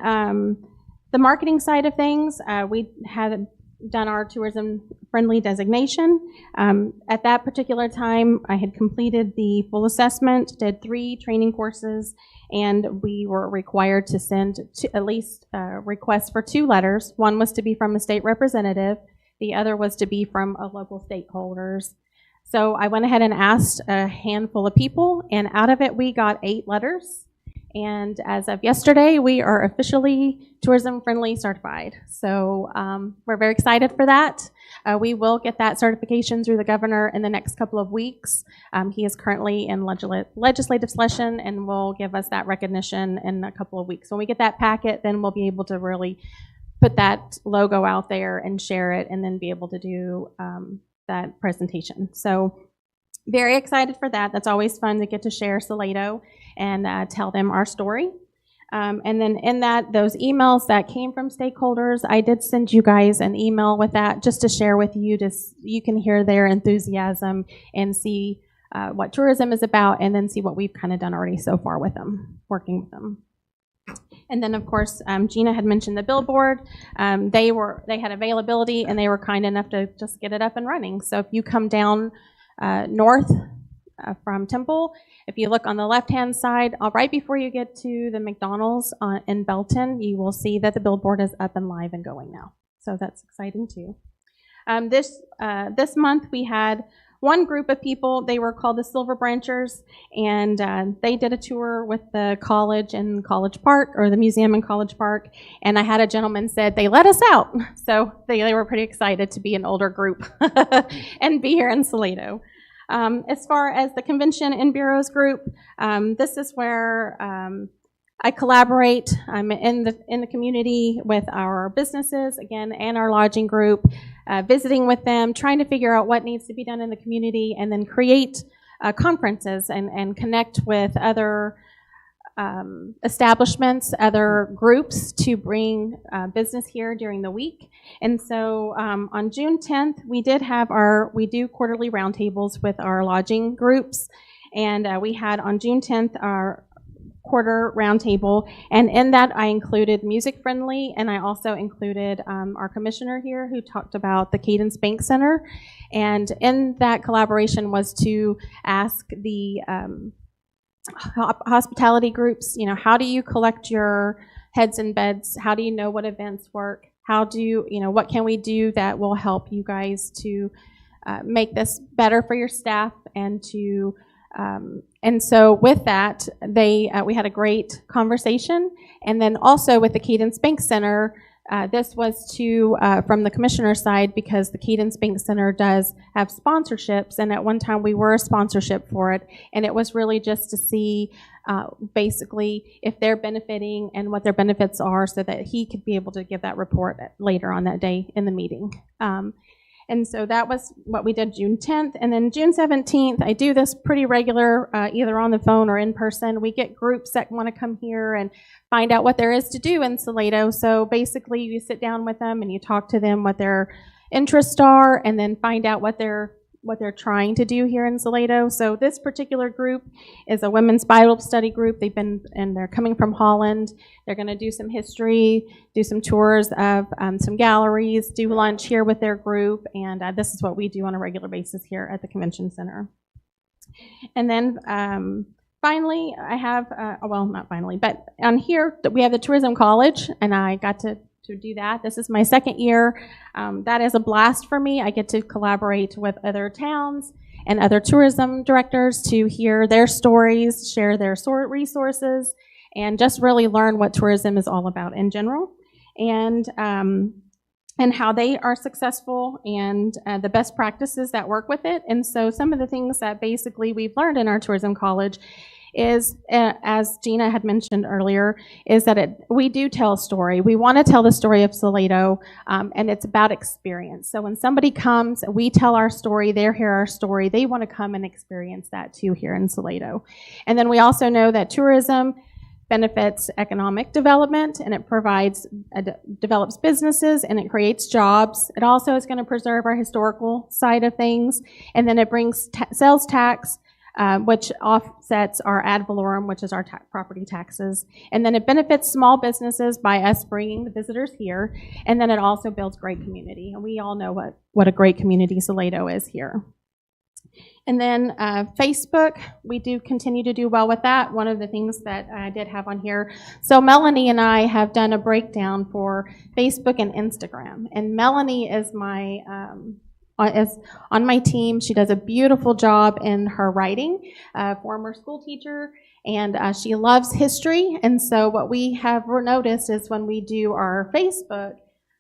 [SPEAKER 9] the marketing side of things, we had done our tourism-friendly designation. At that particular time, I had completed the full assessment, did 3 training courses, and we were required to send at least requests for 2 letters. One was to be from a state representative. The other was to be from a local stakeholders. So I went ahead and asked a handful of people, and out of it, we got 8 letters. And as of yesterday, we are officially tourism-friendly certified. So we're very excited for that. We will get that certification through the governor in the next couple of weeks. He is currently in legislative session and will give us that recognition in a couple of weeks. When we get that packet, then we'll be able to really put that logo out there and share it and then be able to do that presentation. So very excited for that. That's always fun to get to share Salado and tell them our story. And then in that, those emails that came from stakeholders, I did send you guys an email with that just to share with you. You can hear their enthusiasm and see what tourism is about, and then see what we've kind of done already so far with them, working with them. And then, of course, Gina had mentioned the billboard. They had availability, and they were kind enough to just get it up and running. So if you come down north from Temple, if you look on the left-hand side, right before you get to the McDonald's in Belton, you will see that the billboard is up and live and going now. So that's exciting too. This month we had one group of people. They were called the Silver Branchers, and they did a tour with the college in College Park, or the museum in College Park, and I had a gentleman said they let us out. So they were pretty excited to be an older group and be here in Salado. As far as the Convention and Bureaus group, this is where I collaborate. I'm in the community with our businesses, again, and our lodging group, visiting with them, trying to figure out what needs to be done in the community, and then create conferences and connect with other establishments, other groups to bring business here during the week. And so on June 10th, we do quarterly roundtables with our lodging groups. And we had on June 10th our quarter roundtable. And in that, I included Music Friendly, and I also included our commissioner here who talked about the Cadence Bank Center. And in that collaboration was to ask the hospitality groups, how do you collect your heads and beds? How do you know what events work? How do you, what can we do that will help you guys to make this better for your staff and to, and so with that, we had a great conversation. And then also with the Cadence Bank Center, this was from the commissioner's side, because the Cadence Bank Center does have sponsorships, and at one time we were a sponsorship for it, and it was really just to see basically if they're benefiting and what their benefits are, so that he could be able to give that report later on that day in the meeting. And so that was what we did June 10th. And then June 17th, I do this pretty regular, either on the phone or in person. We get groups that want to come here and find out what there is to do in Salado. So basically, you sit down with them and you talk to them what their interests are, and then find out what they're trying to do here in Salado. So this particular group is a women's Bible study group. They're coming from Holland. They're going to do some history, do some tours of some galleries, do lunch here with their group, and this is what we do on a regular basis here at the Convention Center. And then finally, I have, not finally, but on here we have the Tourism College, and I got to do that. This is my second year. That is a blast for me. I get to collaborate with other towns and other tourism directors to hear their stories, share their resources, and just really learn what tourism is all about in general, and how they are successful, and the best practices that work with it. And so some of the things that basically we've learned in our tourism college is, as Gina had mentioned earlier, is that we do tell a story. We want to tell the story of Salado, and it's about experience. So when somebody comes, we tell our story, they hear our story, they want to come and experience that too here in Salado. And then we also know that tourism benefits economic development, and it develops businesses, and it creates jobs. It also is going to preserve our historical side of things, and then it brings sales tax, which offsets our ad valorem, which is our property taxes. And then it benefits small businesses by us bringing the visitors here. And then it also builds great community. And we all know what a great community Salado is here. And then Facebook, we do continue to do well with that. One of the things that I did have on here, so Melanie and I have done a breakdown for Facebook and Instagram. And Melanie is is on my team. She does a beautiful job in her writing, former school teacher, and she loves history. And so what we have noticed is when we do our Facebook,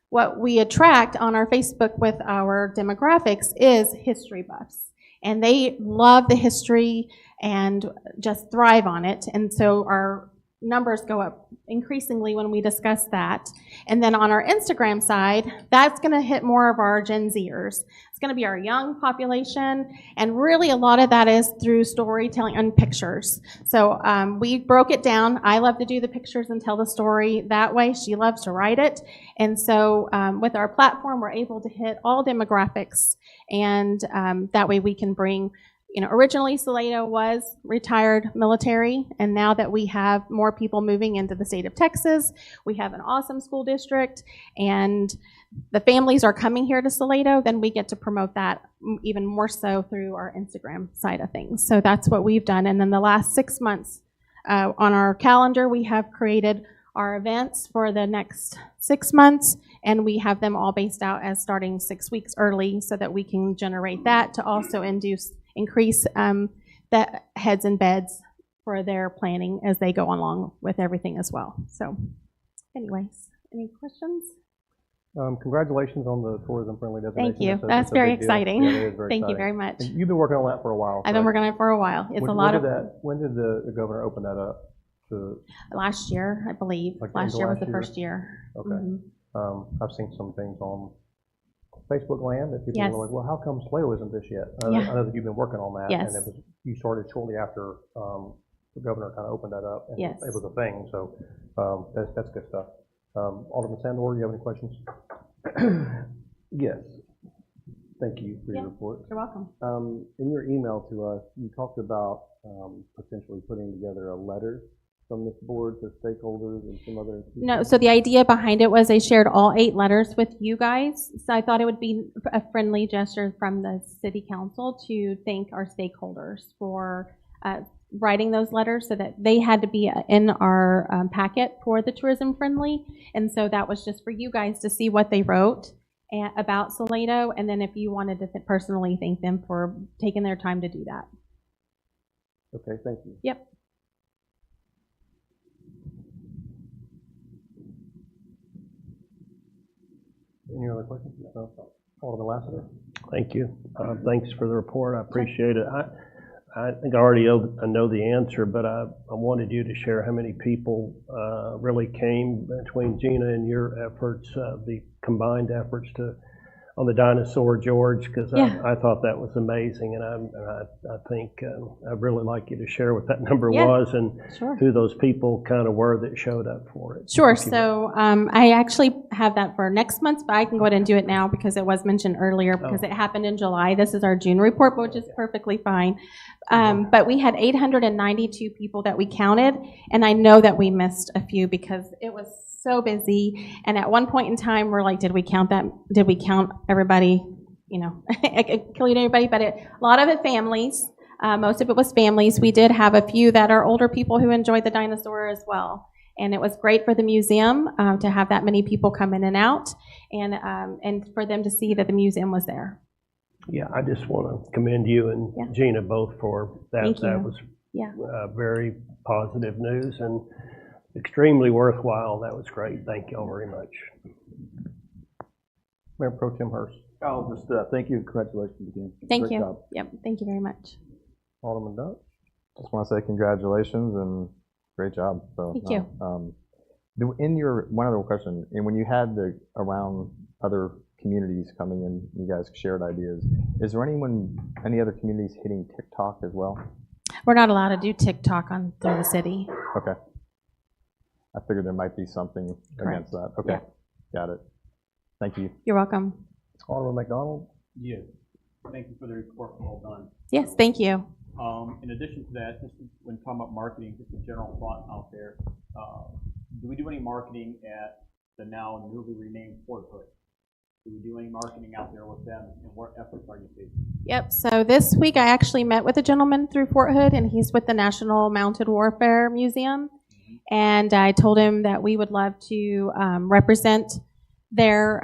[SPEAKER 9] what we attract on our Facebook with our demographics is history buffs. And they love the history and just thrive on it. And so our numbers go up increasingly when we discuss that. And then on our Instagram side, that's going to hit more of our Gen Zers. It's going to be our young population, and really a lot of that is through storytelling and pictures. So we broke it down. I love to do the pictures and tell the story that way. She loves to write it. And so with our platform, we're able to hit all demographics, and that way we can bring, originally Salado was retired military, and now that we have more people moving into the state of Texas, we have an awesome school district, and the families are coming here to Salado, then we get to promote that even more so through our Instagram side of things. So that's what we've done. And then the last 6 months on our calendar, we have created our events for the next 6 months, and we have them all based out as starting 6 weeks early so that we can generate that to also increase the heads and beds for their planning as they go along with everything as well. So anyways, any questions?
[SPEAKER 1] Congratulations on the tourism-friendly designation.
[SPEAKER 6] Thank you.
[SPEAKER 1] It's
[SPEAKER 6] That's
[SPEAKER 1] a
[SPEAKER 6] very
[SPEAKER 1] big deal.
[SPEAKER 6] exciting.
[SPEAKER 1] Yeah, it is very
[SPEAKER 6] Thank you
[SPEAKER 1] exciting.
[SPEAKER 6] very much.
[SPEAKER 1] And you've been working on that for a while.
[SPEAKER 6] I've been working on it for a while. It's a lot of,
[SPEAKER 1] When did the governor open that up? To,
[SPEAKER 6] last year, I believe.
[SPEAKER 1] Like
[SPEAKER 6] Last year was
[SPEAKER 1] into
[SPEAKER 6] the
[SPEAKER 1] last
[SPEAKER 6] first year.
[SPEAKER 1] Okay.
[SPEAKER 6] Mhm.
[SPEAKER 1] I've seen some things on Facebook land that people
[SPEAKER 6] Yes.
[SPEAKER 1] were like, well, how come Salado isn't this yet?
[SPEAKER 6] Yeah.
[SPEAKER 1] I know that you've been working on that.
[SPEAKER 6] Yes.
[SPEAKER 1] And you started shortly after the governor kind of opened that up. And
[SPEAKER 6] Yes.
[SPEAKER 1] it was a thing, so that's good stuff. Alderman Sandor, do you have any questions?
[SPEAKER 10] Yes. Thank you for your report.
[SPEAKER 6] You're welcome.
[SPEAKER 10] In your email to us, you talked about potentially putting together a letter from this board to stakeholders and some other.
[SPEAKER 9] No, so the idea behind it was I shared all 8 letters with you guys. So I thought it would be a friendly gesture from the city council to thank our stakeholders for writing those letters, so that they had to be in our packet for the tourism friendly. And so that was just for you guys to see what they wrote about Salado, and then if you wanted to personally thank them for taking their time to do that.
[SPEAKER 10] Okay, thank you.
[SPEAKER 9] Yep.
[SPEAKER 1] Any other questions? No. Alderman Lassiter?
[SPEAKER 3] Thank you. Thanks for the report. I appreciate it. I think I already know the answer, but I wanted you to share how many people really came between Gina and your efforts, the combined efforts on the dinosaur, George, because I thought that was amazing, and I think I'd really like you to share what that number was and who those people kind of were that showed up for it.
[SPEAKER 9] Sure. So I actually have that for next month, but I can go ahead and do it now because it was mentioned earlier because it happened in July. This is our June report, which is perfectly fine. But we had 892 people that we counted, and I know that we missed a few because it was so busy. And at one point in time, we're like, did we count that? Did we count everybody? You know, including everybody, but a lot of it families. Most of it was families. We did have a few that are older people who enjoyed the dinosaur as well. And it was great for the museum to have that many people come in and out, and for them to see that the museum was there.
[SPEAKER 3] Yeah, I just want to commend you and Gina both for that.
[SPEAKER 9] Thank you.
[SPEAKER 3] That was very positive news and extremely worthwhile. That was great. Thank you all very much.
[SPEAKER 1] Mayor Pro Tem Hurst.
[SPEAKER 10] I'll just thank you and congratulations again.
[SPEAKER 9] Thank
[SPEAKER 10] Great
[SPEAKER 9] you.
[SPEAKER 10] job.
[SPEAKER 9] Yep. Thank you very much.
[SPEAKER 1] Alderman Duck.
[SPEAKER 4] Just want to say congratulations and great job. So,
[SPEAKER 9] Thank you.
[SPEAKER 4] In your, one other question, and when you had around other communities coming in, you guys shared ideas. Is there any other communities hitting TikTok as well?
[SPEAKER 9] We're not allowed to do TikTok through the city.
[SPEAKER 4] Okay. I figured there might be something against that. Okay. Got it. Thank you.
[SPEAKER 9] You're welcome.
[SPEAKER 1] Alderman McDonald.
[SPEAKER 5] Yes. Thank you for the report. Well done.
[SPEAKER 9] Yes, thank you.
[SPEAKER 5] In addition to that, just when talking about marketing, just a general thought out there, do we do any marketing at the now newly renamed Fort Hood? Do we do any marketing out there with them, and what efforts are you taking?
[SPEAKER 9] Yep, so this week I actually met with a gentleman through Fort Hood, and he's with the National Mounted Warfare Museum, and I told him that we would love to represent their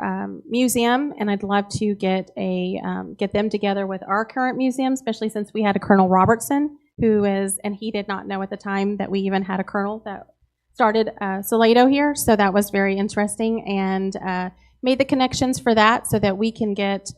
[SPEAKER 9] museum, and I'd love to get them together with our current museum, especially since we had a Colonel Robertson, and he did not know at the time that we even had a colonel that started Salado here, so that was very interesting, and made the connections for that so that we can get,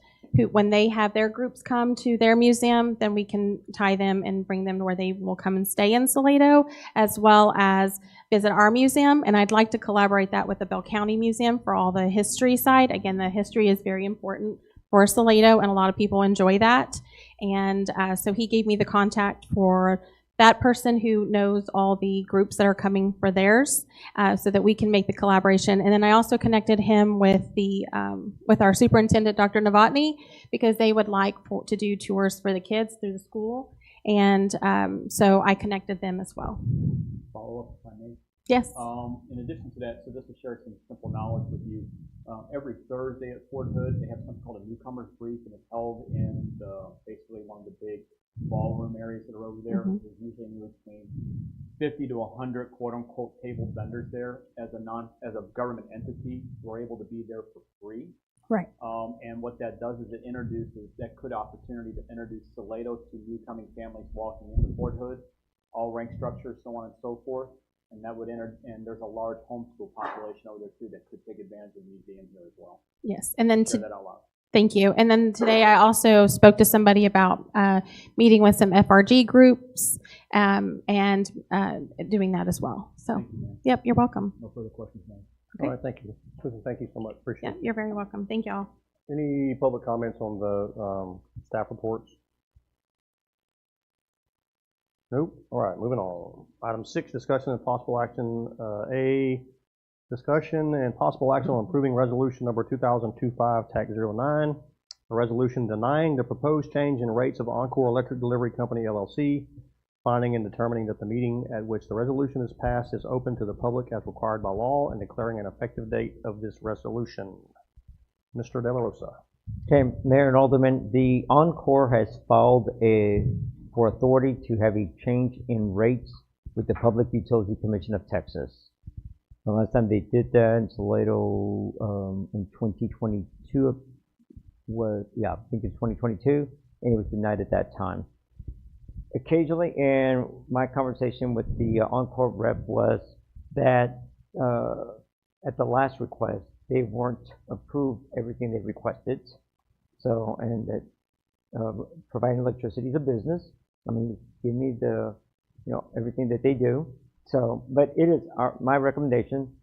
[SPEAKER 9] when they have their groups come to their museum, then we can tie them and bring them to where they will come and stay in Salado, as well as visit our museum. And I'd like to collaborate that with the Bell County Museum for all the history side. Again, the history is very important for Salado, and a lot of people enjoy that. And so he gave me the contact for that person who knows all the groups that are coming for theirs, so that we can make the collaboration. And then I also connected him with with our superintendent, Dr. Novotny, because they would like to do tours for the kids through the school. And so I connected them as well.
[SPEAKER 5] Follow up, if I may.
[SPEAKER 9] Yes.
[SPEAKER 5] In addition to that, so just to share some simple knowledge with you, every Thursday at Fort Hood, they have something called a newcomer's brief, and it's held in basically one of the big ballroom areas that are over there.
[SPEAKER 9] Mm-hmm.
[SPEAKER 5] There's usually between 50 to 100 quote-unquote tabled vendors there. As a government entity, we're able to be there for free.
[SPEAKER 9] Right.
[SPEAKER 5] And what that does is it introduces that good opportunity to introduce Salado to new coming families walking into Fort Hood, all rank structures, so on and so forth. And that would and there's a large homeschool population over there too that could take advantage of the museum here as well.
[SPEAKER 9] Yes, and then
[SPEAKER 5] Share that out loud.
[SPEAKER 9] thank you. And then today I also spoke to somebody about meeting with some FRG groups and doing that as well. So, yep, you're welcome.
[SPEAKER 1] No further questions, ma'am.
[SPEAKER 9] Okay.
[SPEAKER 1] All right, thank you. Susan, thank you so much. Appreciate
[SPEAKER 9] Yeah,
[SPEAKER 1] it.
[SPEAKER 9] you're very welcome. Thank y'all.
[SPEAKER 1] Any public comments on the staff reports? Nope. All right, moving on. Item 6, discussion and possible action. A, discussion and possible action on approving resolution number 2025-09, a resolution denying the proposed change in rates of Encore Electric Delivery Company, LLC, finding and determining that the meeting at which the resolution is passed is open to the public as required by law, and declaring an effective date of this resolution. Mr. De La Rosa.
[SPEAKER 2] Okay, Mayor and Alderman, the Encore has filed for authority to have a change in rates with the Public Utility Commission of Texas. The last time they did that in Salado in 2022 was, I think it's 2022, and it was denied at that time. Occasionally, and my conversation with the Encore rep was that at the last request, they weren't approved everything they requested. So, and that providing electricity is a business. I mean, give me the, everything that they do. So, but it is my recommendation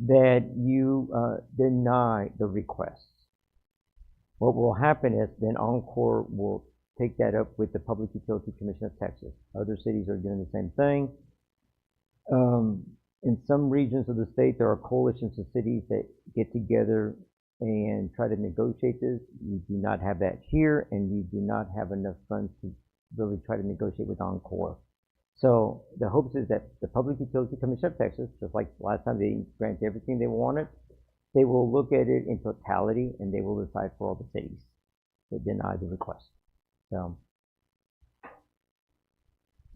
[SPEAKER 2] that you deny the request. What will happen is then Encore will take that up with the Public Utility Commission of Texas. Other cities are doing the same thing. In some regions of the state, there are coalitions of cities that get together and try to negotiate this. You do not have that here, and you do not have enough funds to really try to negotiate with Encore. So the hopes is that the Public Utility Commission of Texas, just like last time they granted everything they wanted, they will look at it in totality, and they will decide for all the cities that deny the request. So,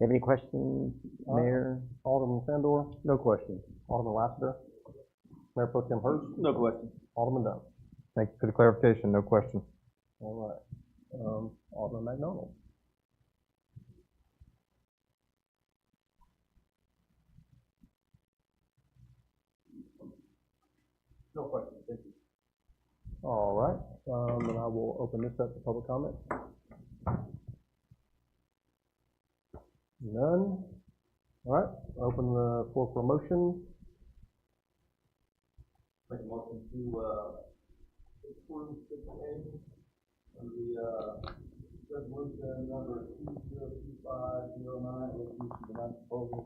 [SPEAKER 2] have any questions, Mayor?
[SPEAKER 1] Alderman Sandor? No questions. Alderman Lassiter? Mayor Pro Tem Hurst?
[SPEAKER 7] No question.
[SPEAKER 1] Alderman Dunn?
[SPEAKER 4] Thank you for the clarification, no question.
[SPEAKER 1] All right. Alderman McDonald?
[SPEAKER 7] No question. Thank you.
[SPEAKER 1] All right. And I will open this up to public comment. None? All right. Open the floor for a motion.
[SPEAKER 7] Make a motion to approve 6A of the resolution number 2025-09, resolution denying proposal.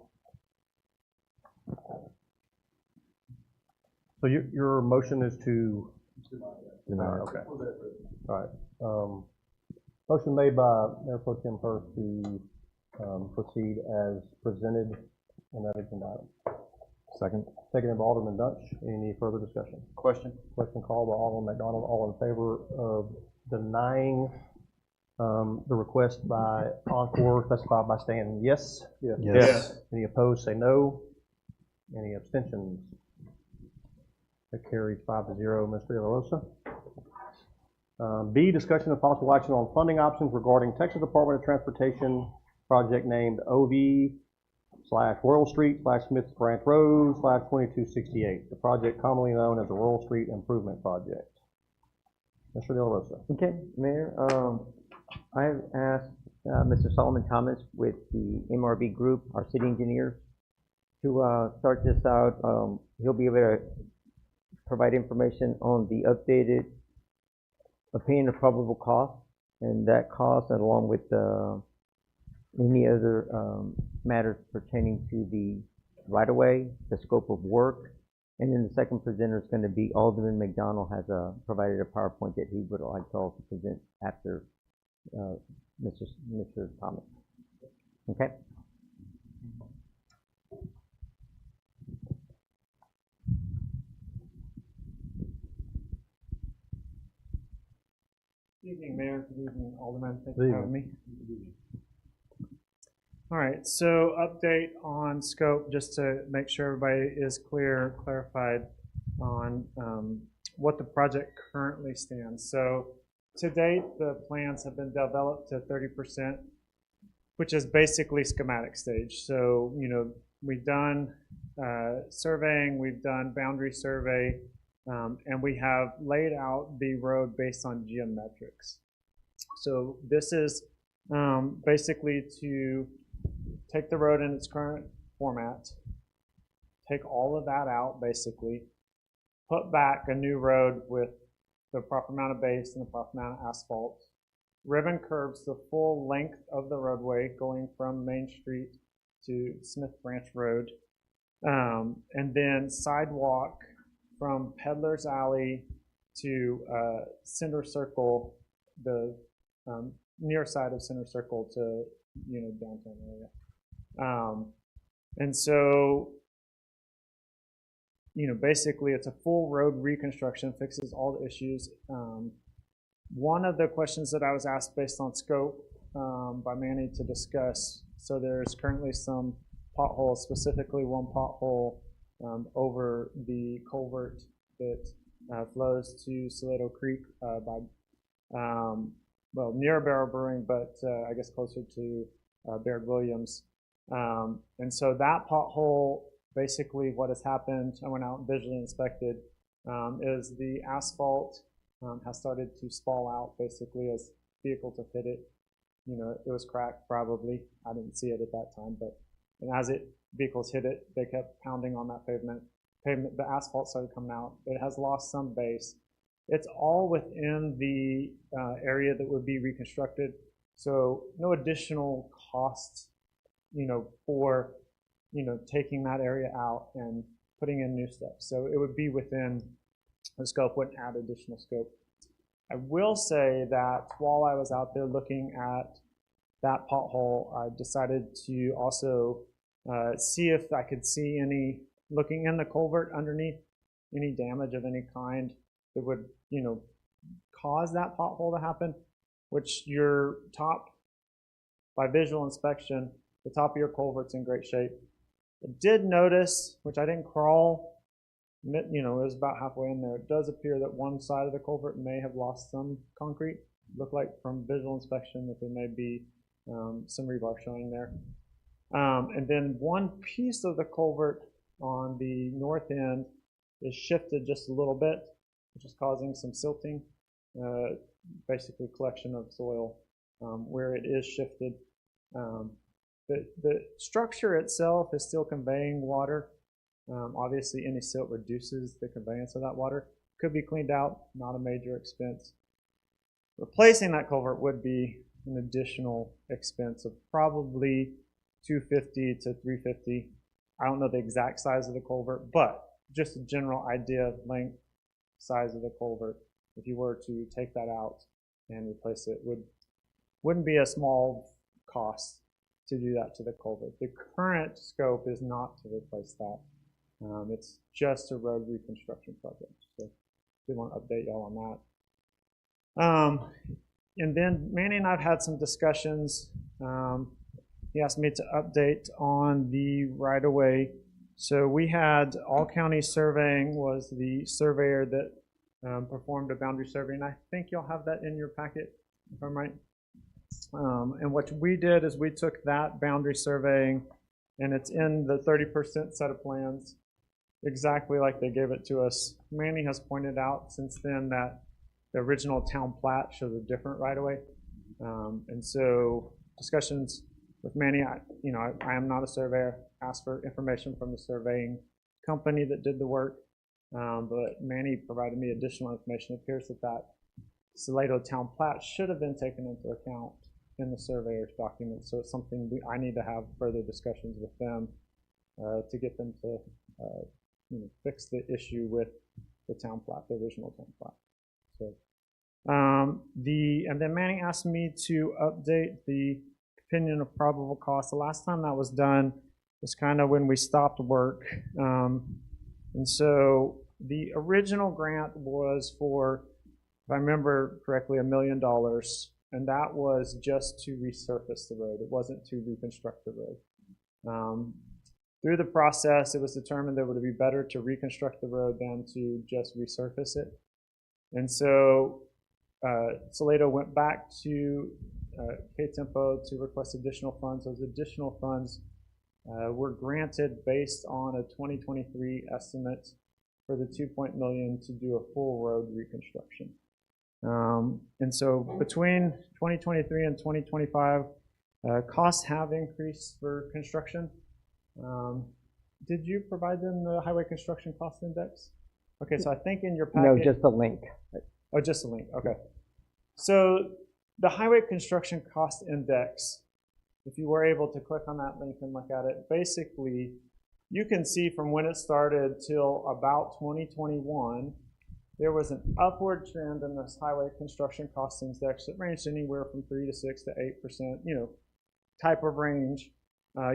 [SPEAKER 1] So your motion is to deny. Okay. All right. Motion made by Mayor Pro Tem Hurst to proceed as presented in that agenda item.
[SPEAKER 4] Second.
[SPEAKER 1] Seconded by Alderman Dunch. Any further discussion?
[SPEAKER 5] Question?
[SPEAKER 1] Question called by Alderman McDonald. All in favor of denying the request by Encore, specified by saying yes?
[SPEAKER 4] Yes.
[SPEAKER 1] Any opposed, say no. Any abstentions? That carries 5-0. Mr. De La Rosa. B, discussion of possible action on funding options regarding Texas Department of Transportation project named OV/Royal Street/Smith Branch Road/2268. The project commonly known as the Royal Street Improvement Project. Mr. De La Rosa.
[SPEAKER 2] Okay, Mayor, I have asked Mr. Solomon Thomas with the MRB group, our city engineers, to start this out. He'll be able to provide information on the updated opinion of probable cost, and that cost, along with any other matters pertaining to the right-of-way, the scope of work. And then the second presenter is going to be Alderman McDonald has provided a PowerPoint that he would like to also present after Mr. Thomas. Okay?
[SPEAKER 11] Good evening, Mayor. Good evening, Alderman. Thank you for having me. All right, so update on scope, just to make sure everybody is clarified on what the project currently stands. So to date, the plans have been developed to 30%, which is basically schematic stage. So, we've done surveying, we've done boundary survey, and we have laid out the road based on geometrics. So this is basically to take the road in its current format, take all of that out basically, put back a new road with the proper amount of base and the proper amount of asphalt, ribbon curbs the full length of the roadway going from Main Street to Smith Branch Road, and then sidewalk from Peddler's Alley to Center Circle, the near side of Center Circle to downtown area. And so basically it's a full road reconstruction, fixes all the issues. One of the questions that I was asked based on scope by Manny to discuss, so there's currently some potholes, specifically one pothole over the culvert that flows to Salado Creek near Barrel Brewing, but I guess closer to Baird Williams. And so that pothole, basically what has happened, I went out and visually inspected, is the asphalt has started to spall out basically as vehicles have hit it. It was cracked probably. I didn't see it at that time, and as vehicles hit it, they kept pounding on that pavement. The asphalt started coming out. It has lost some base. It's all within the area that would be reconstructed. So no additional costs, for, taking that area out and putting in new stuff. So it would be within the scope, wouldn't add additional scope. I will say that while I was out there looking at that pothole, I decided to also see if I could see looking in the culvert underneath, any damage of any kind that would, cause that pothole to happen, which your top, by visual inspection, the top of your culvert's in great shape. I did notice, which I didn't crawl, it was about halfway in there. It does appear that one side of the culvert may have lost some concrete. Looked like from visual inspection that there may be some rebar showing there. And then one piece of the culvert on the north end is shifted just a little bit, which is causing some silting, basically collection of soil where it is shifted. The structure itself is still conveying water. Obviously, any silt reduces the conveyance of that water. Could be cleaned out, not a major expense. Replacing that culvert would be an additional expense of probably $250 to $350. I don't know the exact size of the culvert, but just a general idea of length, size of the culvert. If you were to take that out and replace it, wouldn't be a small cost to do that to the culvert. The current scope is not to replace that. It's just a road reconstruction project. So we want to update y'all on that. And then Manny and I have had some discussions. He asked me to update on the right-of-way. So we had All County Surveying was the surveyor that performed a boundary survey, and I think you'll have that in your packet, if I'm right. And what we did is we took that boundary surveying, and it's in the 30% set of plans, exactly like they gave it to us. Manny has pointed out since then that the original town plat shows a different right-of-way. And so discussions with Manny, I am not a surveyor, asked for information from the surveying company that did the work, but Manny provided me additional information. It appears that Salado town plat should have been taken into account in the surveyor's document, so it's something I need to have further discussions with them to get them to fix the issue with the town plat, the original town plat. So, and then Manny asked me to update the opinion of probable cost. The last time that was done was kind of when we stopped work. And so the original grant was for, if I remember correctly, $1 million. And that was just to resurface the road. It wasn't to reconstruct the road. Through the process, it was determined that it would be better to reconstruct the road than to just resurface it. And so Salado went back to K-Tempo to request additional funds. Those additional funds were granted based on a 2023 estimate for the $2 million to do a full road reconstruction. And so between 2023 and 2025, costs have increased for construction. Did you provide them the highway construction cost index? Okay, so I think in your packet.
[SPEAKER 2] No, just a link.
[SPEAKER 11] Oh, just a link, okay. So the highway construction cost index, if you were able to click on that link and look at it, basically you can see from when it started till about 2021, there was an upward trend in this highway construction cost index that ranged anywhere from 3 to 6 to 8%, type of range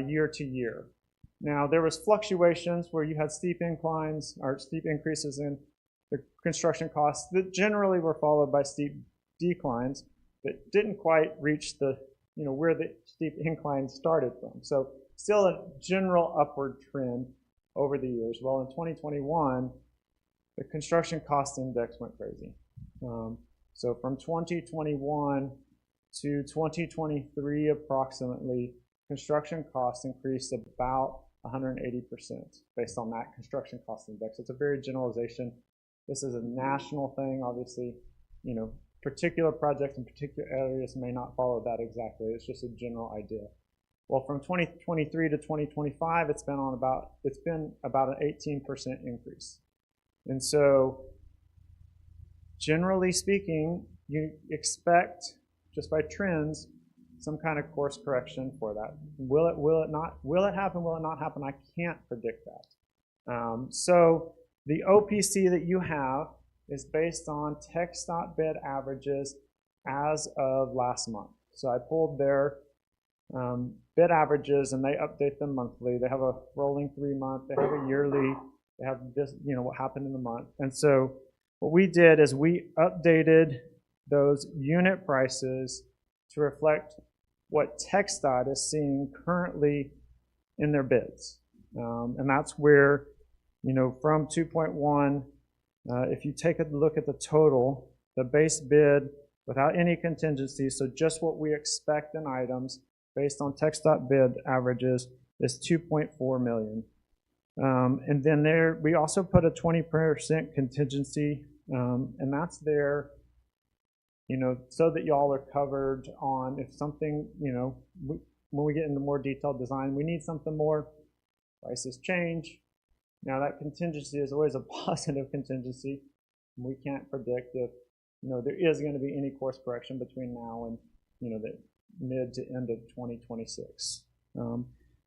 [SPEAKER 11] year to year. Now, there was fluctuations where you had steep inclines or steep increases in the construction costs that generally were followed by steep declines that didn't quite reach the, where the steep incline started from. So still a general upward trend over the years. Well, in 2021, the construction cost index went crazy. So from 2021 to 2023 approximately, construction costs increased about 180% based on that construction cost index. It's a very generalization. This is a national thing, obviously. Particular projects in particular areas may not follow that exactly. It's just a general idea. Well, from 2023 to 2025, it's been about an 18% increase. And so, generally speaking, you expect, just by trends, some kind of course correction for that. Will it happen? Will it not happen? I can't predict that. So the OPC that you have is based on TxDOT bid averages as of last month. So I pulled their bid averages and they update them monthly. They have a rolling 3-month, they have a yearly, they have this, what happened in the month. And so what we did is we updated those unit prices to reflect what TxDOT is seeing currently in their bids. And that's where, from 2.1, if you take a look at the total, the base bid without any contingencies, so just what we expect in items based on TxDOT bid averages is $2.4 million. And then we also put a 20% contingency, and that's there, so that y'all are covered on if something, when we get into more detailed design, we need something more, prices change. Now that contingency is always a positive contingency. We can't predict if, there is going to be any course correction between now and, the mid to end of 2026.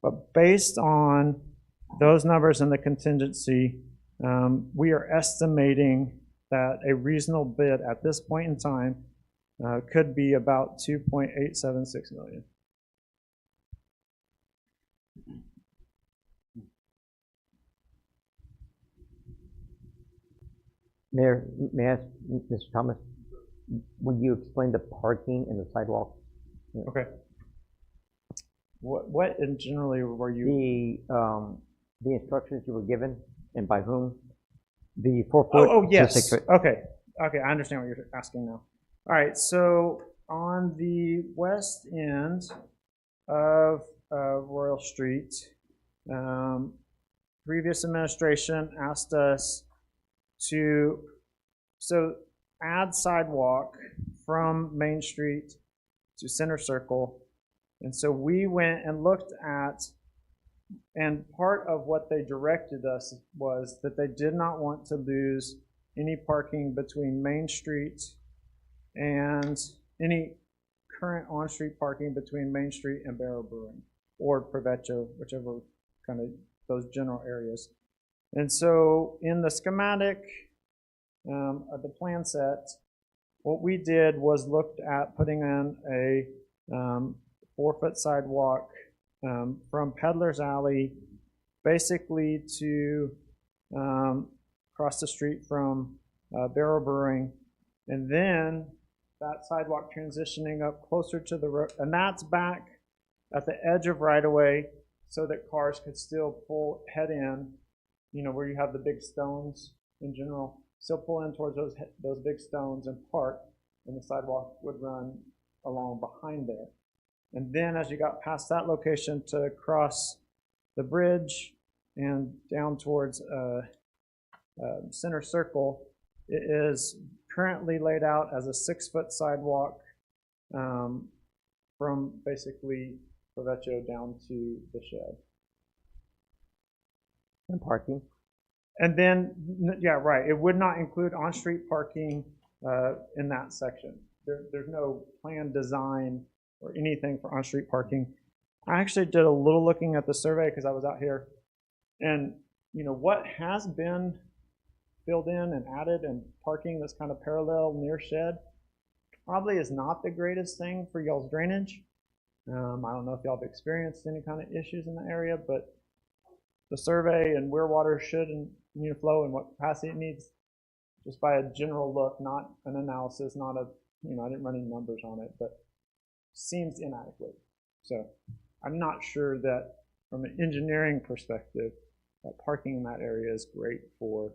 [SPEAKER 11] But based on those numbers and the contingency, we are estimating that a reasonable bid at this point in time could be about $2.876 million.
[SPEAKER 2] Mayor, may I ask Mr. Thomas, when you explain the parking and the sidewalk?
[SPEAKER 11] Okay. What in generally were you?
[SPEAKER 2] The instructions you were given and by whom? The 4 foot.
[SPEAKER 11] Oh yes. 6 foot. Okay. I understand what you're asking now. All right. So on the west end of Royal Street, previous administration asked us to add sidewalk from Main Street to Center Circle. And so we went and looked at, and part of what they directed us was that they did not want to lose any parking between Main Street and any current on-street parking between Main Street and Barrow Brewing or Provecho, whichever kind of those general areas. And so in the schematic of the plan set, what we did was looked at putting in a 4-foot sidewalk from Peddler's Alley basically to across the street from Barrow Brewing, and then that sidewalk transitioning up closer to the road, and that's back at the edge of right-of-way so that cars could still head in, where you have the big stones in general, still pull in towards those big stones and park, and the sidewalk would run along behind there. And then as you got past that location to cross the bridge and down towards Center Circle, it is currently laid out as a 6-foot sidewalk from basically Provecho down to the shed.
[SPEAKER 2] And parking?
[SPEAKER 11] And then, yeah, right, it would not include on-street parking in that section. There's no planned design or anything for on-street parking. I actually did a little looking at the survey because I was out here. And, you know, what has been filled in and added and parking that's kind of parallel near shed probably is not the greatest thing for y'all's drainage. I don't know if y'all have experienced any kind of issues in the area, but the survey and where water should and need to flow and what capacity it needs, just by a general look, not an analysis, not a, you know, I didn't run any numbers on it, but seems inadequate. So I'm not sure that from an engineering perspective, that parking in that area is great for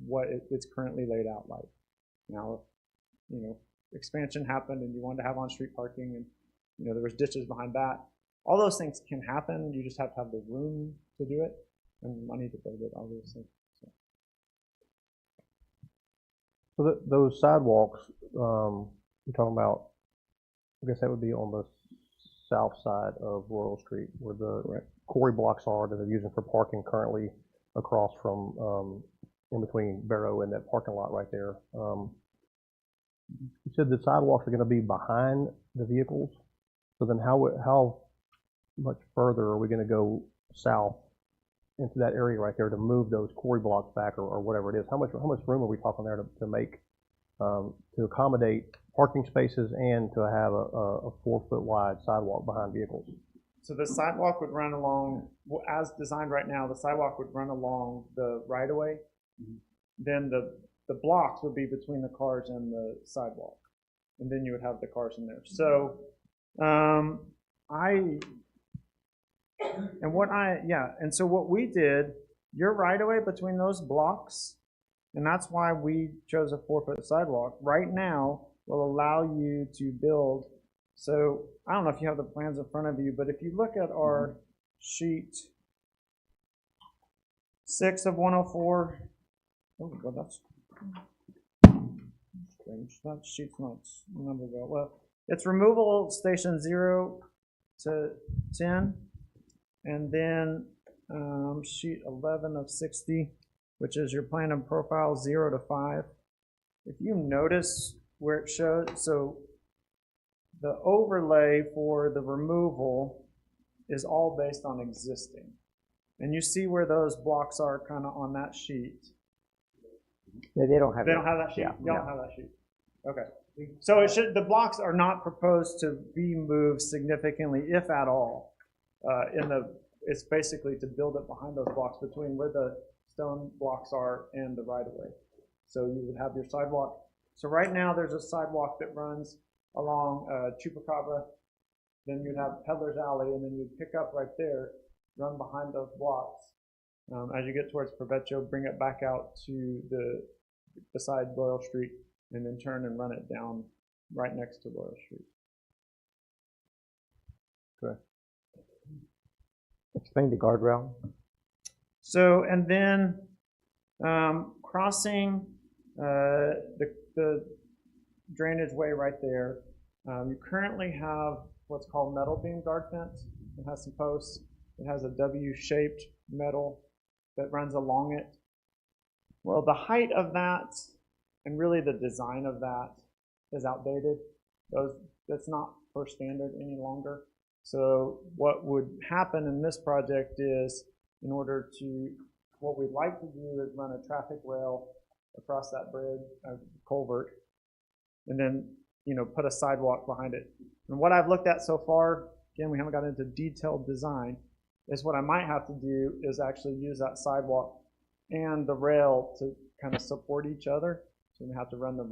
[SPEAKER 11] what it's currently laid out like. Now, you know, expansion happened and you wanted to have on-street parking and, you know, there was ditches behind that. All those things can happen. You just have to have the room to do it and money to build it, obviously.
[SPEAKER 1] So those sidewalks, you're talking about, I guess that would be on the south side of Royal Street where the quarry blocks are that they're using for parking currently across from in between Barrow and that parking lot right there. You said the sidewalks are going to be behind the vehicles. So then how much further are we going to go south into that area right there to move those quarry blocks back or whatever it is? How much room are we talking there to make to accommodate parking spaces and to have a 4-foot wide sidewalk behind vehicles?
[SPEAKER 11] So the sidewalk would run along, as designed right now, the sidewalk would run along the right-of-way. Mm-hmm. Then the blocks would be between the cars and the sidewalk. And then you would have the cars in there. So so what we did, your right-of-way between those blocks, and that's why we chose a 4-foot sidewalk, right now will allow you to build. So I don't know if you have the plans in front of you, but if you look at our sheet 6 of 104, oh, well, that's strange. That sheet's not numbered well. Well, it's removal station 0 to 10, and then sheet 11 of 60, which is your plan and profile 0 to 5. If you notice where it shows, so the overlay for the removal is all based on existing. And you see where those blocks are kind of on that sheet.
[SPEAKER 2] Yeah, they don't have
[SPEAKER 11] that sheet? Yeah, you don't have that sheet. Okay. So it should, the blocks are not proposed to be moved significantly, if at all. It's basically to build it behind those blocks between where the stone blocks are and the right-of-way. So you would have your sidewalk. So right now there's a sidewalk that runs along Chupacabra. Then you'd have Peddler's Alley, and then you'd pick up right there, run behind those blocks. As you get towards Provecho, bring it back out to beside Royal Street, and then turn and run it down right next to Royal Street.
[SPEAKER 2] Good. Explain the guardrail.
[SPEAKER 11] So, and then crossing the drainage way right there, you currently have what's called metal beam guard fence. It has some posts. It has a W-shaped metal that runs along it. Well, the height of that and really the design of that is outdated. That's not per standard any longer. So what would happen in this project is, what we'd like to do is run a traffic rail across that bridge, culvert, and then, put a sidewalk behind it. And what I've looked at so far, again, we haven't got into detailed design, is what I might have to do is actually use that sidewalk and the rail to kind of support each other. So we have to run the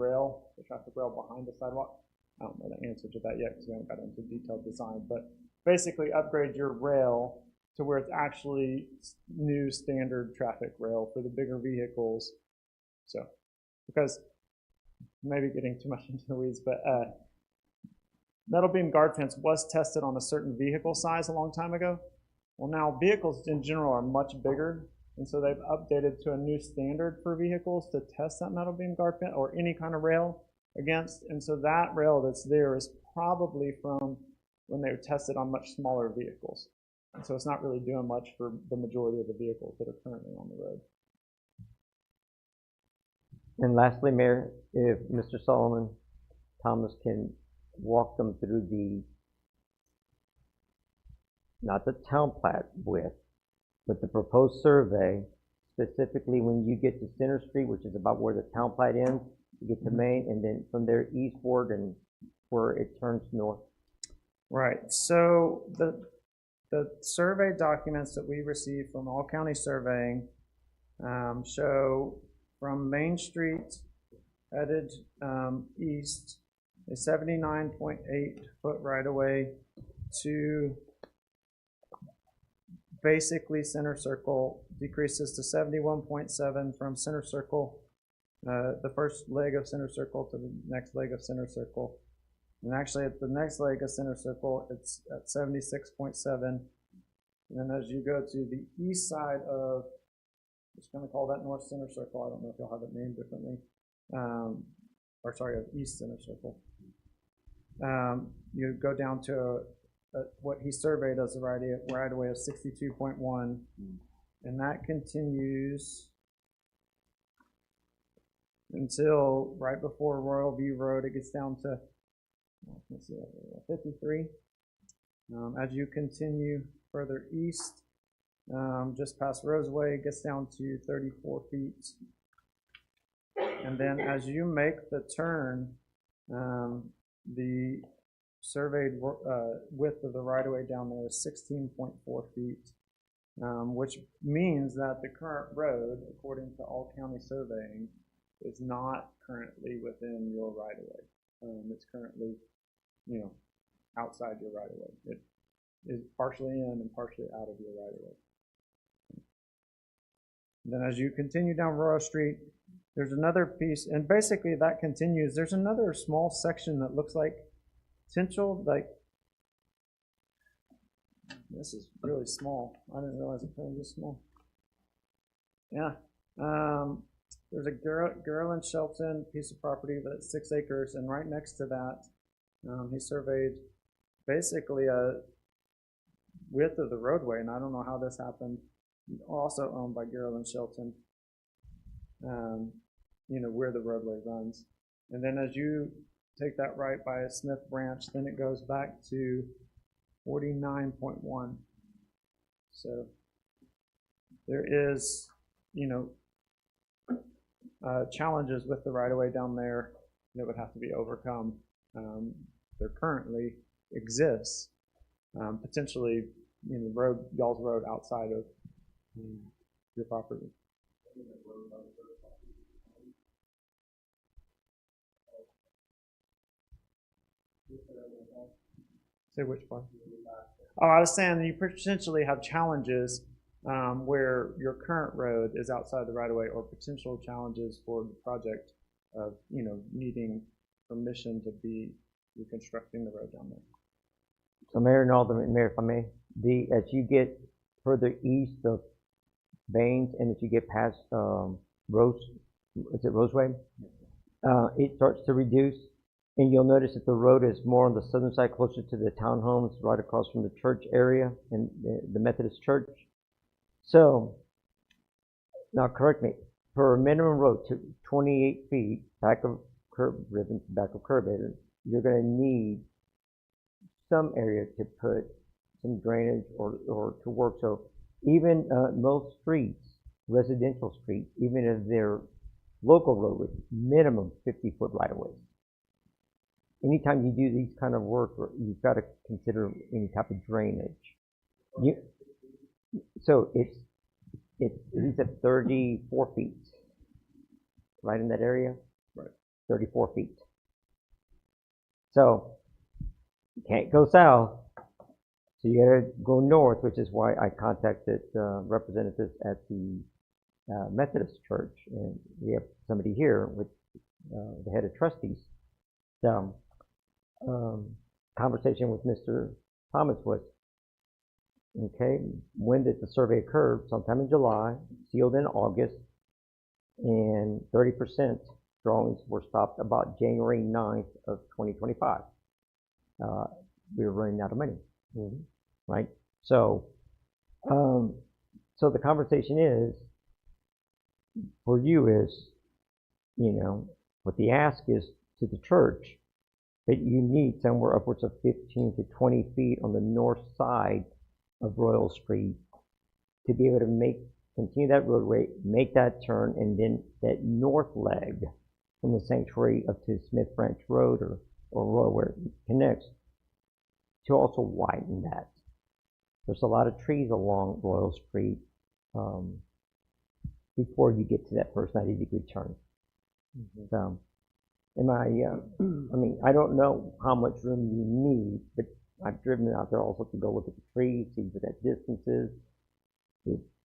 [SPEAKER 11] traffic rail behind the sidewalk. I don't know the answer to that yet because we haven't got into detailed design, but basically upgrade your rail to where it's actually new standard traffic rail for the bigger vehicles. So, because maybe getting too much into the weeds, but metal beam guard fence was tested on a certain vehicle size a long time ago. Well, now vehicles in general are much bigger, and so they've updated to a new standard for vehicles to test that metal beam guard fence or any kind of rail against. And so that rail that's there is probably from when they tested on much smaller vehicles. And so it's not really doing much for the majority of the vehicles that are currently on the road.
[SPEAKER 2] And lastly, Mayor, if Mr. Solomon Thomas can walk them through not the town plat width, but the proposed survey, specifically when you get to Center Street, which is about where the town plat ends, you get to Main, and then from there eastward and where it turns north. Right.
[SPEAKER 11] So the survey documents that we received from All County Surveying show from Main Street headed east, a 79.8 foot right of way to basically Center Circle, decreases to 71.7 from Center Circle, the first leg of Center Circle to the next leg of Center Circle. And actually at the next leg of Center Circle, it's at 76.7. And then as you go to the east side of, I'm just going to call that North Center Circle. I don't know if you'll have it named differently. Or sorry, of East Center Circle. You go down to what he surveyed as a right of way of 62.1, and that continues until right before Royal View Road. It gets down to 53. As you continue further east, just past Roseway, it gets down to 34 feet. And then as you make the turn, the surveyed width of the right-of-way down there is 16.4 feet, which means that the current road, according to All County Surveying, is not currently within your right-of-way. It's currently, outside your right-of-way. It is partially in and partially out of your right-of-way. Then as you continue down Royal Street, there's another piece, and basically that continues. There's another small section that looks like potential, like, this is really small. I didn't realize it was this small. Yeah. There's a Gerlin Shelton piece of property that's 6 acres, and right next to that, he surveyed basically a width of the roadway, and I don't know how this happened. Also owned by Gerlin Shelton, where the roadway runs. And then as you take that right by a Smith Branch, then it goes back to 49.1. So there is, challenges with the right-of-way down there that would have to be overcome. There currently exists potentially, y'all's road outside of your property. Say which part? Oh, I was saying you potentially have challenges where your current road is outside the right-of-way, or potential challenges for the project of, needing permission to be reconstructing the road down there.
[SPEAKER 2] So Mayor and Alderman, Mayor, if I may, as you get further east of Baines, and as you get past Roseway? It starts to reduce, and you'll notice that the road is more on the southern side, closer to the townhomes, right across from the church area and the Methodist church. So, now correct me, for a minimum road to 28 feet back of curb ribbon, back of curb area, you're going to need some area to put some drainage or to work. So even most streets, residential streets, even if they're local roadways, minimum 50-foot right-of-ways. Anytime you do these kind of work, you've got to consider any type of drainage. So it's at 34 feet, right in that area, right? 34 feet. So you can't go south, so you got to go north, which is why I contacted representatives at the Methodist Church, and we have somebody here with the head of trustees. So, conversation with Mr. Thomas was, Okay, when did the survey occur? Sometime in July, sealed in August, and 30% drawings were stopped about January 9th of 2025. We were running out of money, right? So, so the conversation is, for you is, what the ask is to the church, that you need somewhere upwards of 15 to 20 feet on the north side of Royal Street to be able to continue that roadway, make that turn, and then that north leg from the sanctuary up to Smith Branch Road or Royal where it connects, to also widen that. There's a lot of trees along Royal Street before you get to that first 90-degree turn. So, I don't know how much room you need, but I've driven out there also to go look at the trees, see what that distance is.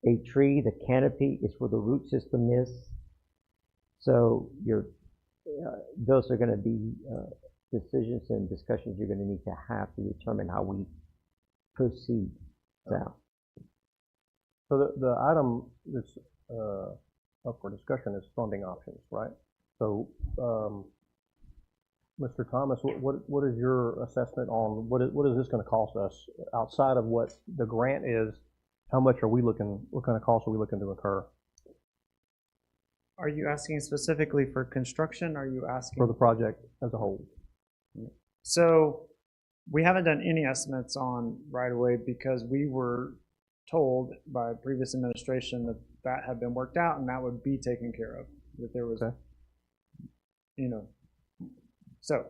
[SPEAKER 2] A tree, the canopy is where the root system is. So those are going to be decisions and discussions you're going to need to have to determine how we proceed.
[SPEAKER 1] So the item that's up for discussion is funding options, right? So, Mr. Thomas, what is your assessment on what is this going to cost us outside of what the grant is? How much are we looking? What kind of costs are we looking to incur
[SPEAKER 11] Are you asking specifically for construction? Or are you asking
[SPEAKER 1] for the project as a whole?
[SPEAKER 11] So we haven't done any estimates on right of way because we were told by previous administration that that had been worked out and that would be taken care of. That there was, so,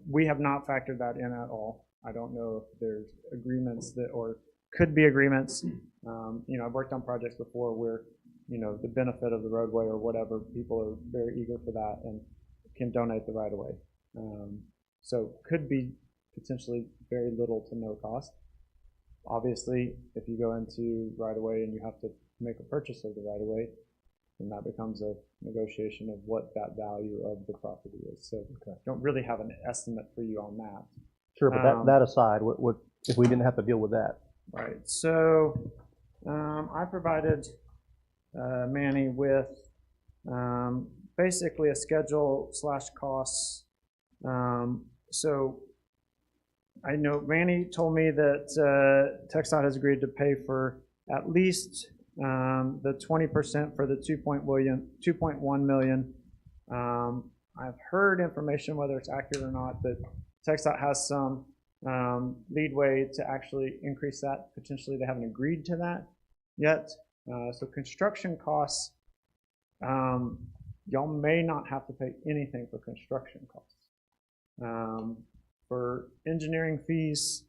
[SPEAKER 11] we have not factored that in at all. I don't know if there's agreements that, or could be agreements. I've worked on projects before where, the benefit of the roadway or whatever, people are very eager for that and can donate the right of way. So could be potentially very little to no cost. Obviously, if you go into right of way and you have to make a purchase of the right of way, then that becomes a negotiation of what that value of the property is. So don't really have an estimate for you on that.
[SPEAKER 1] Sure, but that aside, what if we didn't have to deal with that?
[SPEAKER 11] Right. So I provided Manny with basically a schedule / costs. So I know Manny told me that TxDOT has agreed to pay for at least the 20% for the 2.1 million. I've heard information, whether it's accurate or not, that TxDOT has some leadway to actually increase that. Potentially, they haven't agreed to that yet. So construction costs, y'all may not have to pay anything for construction costs. For engineering fees,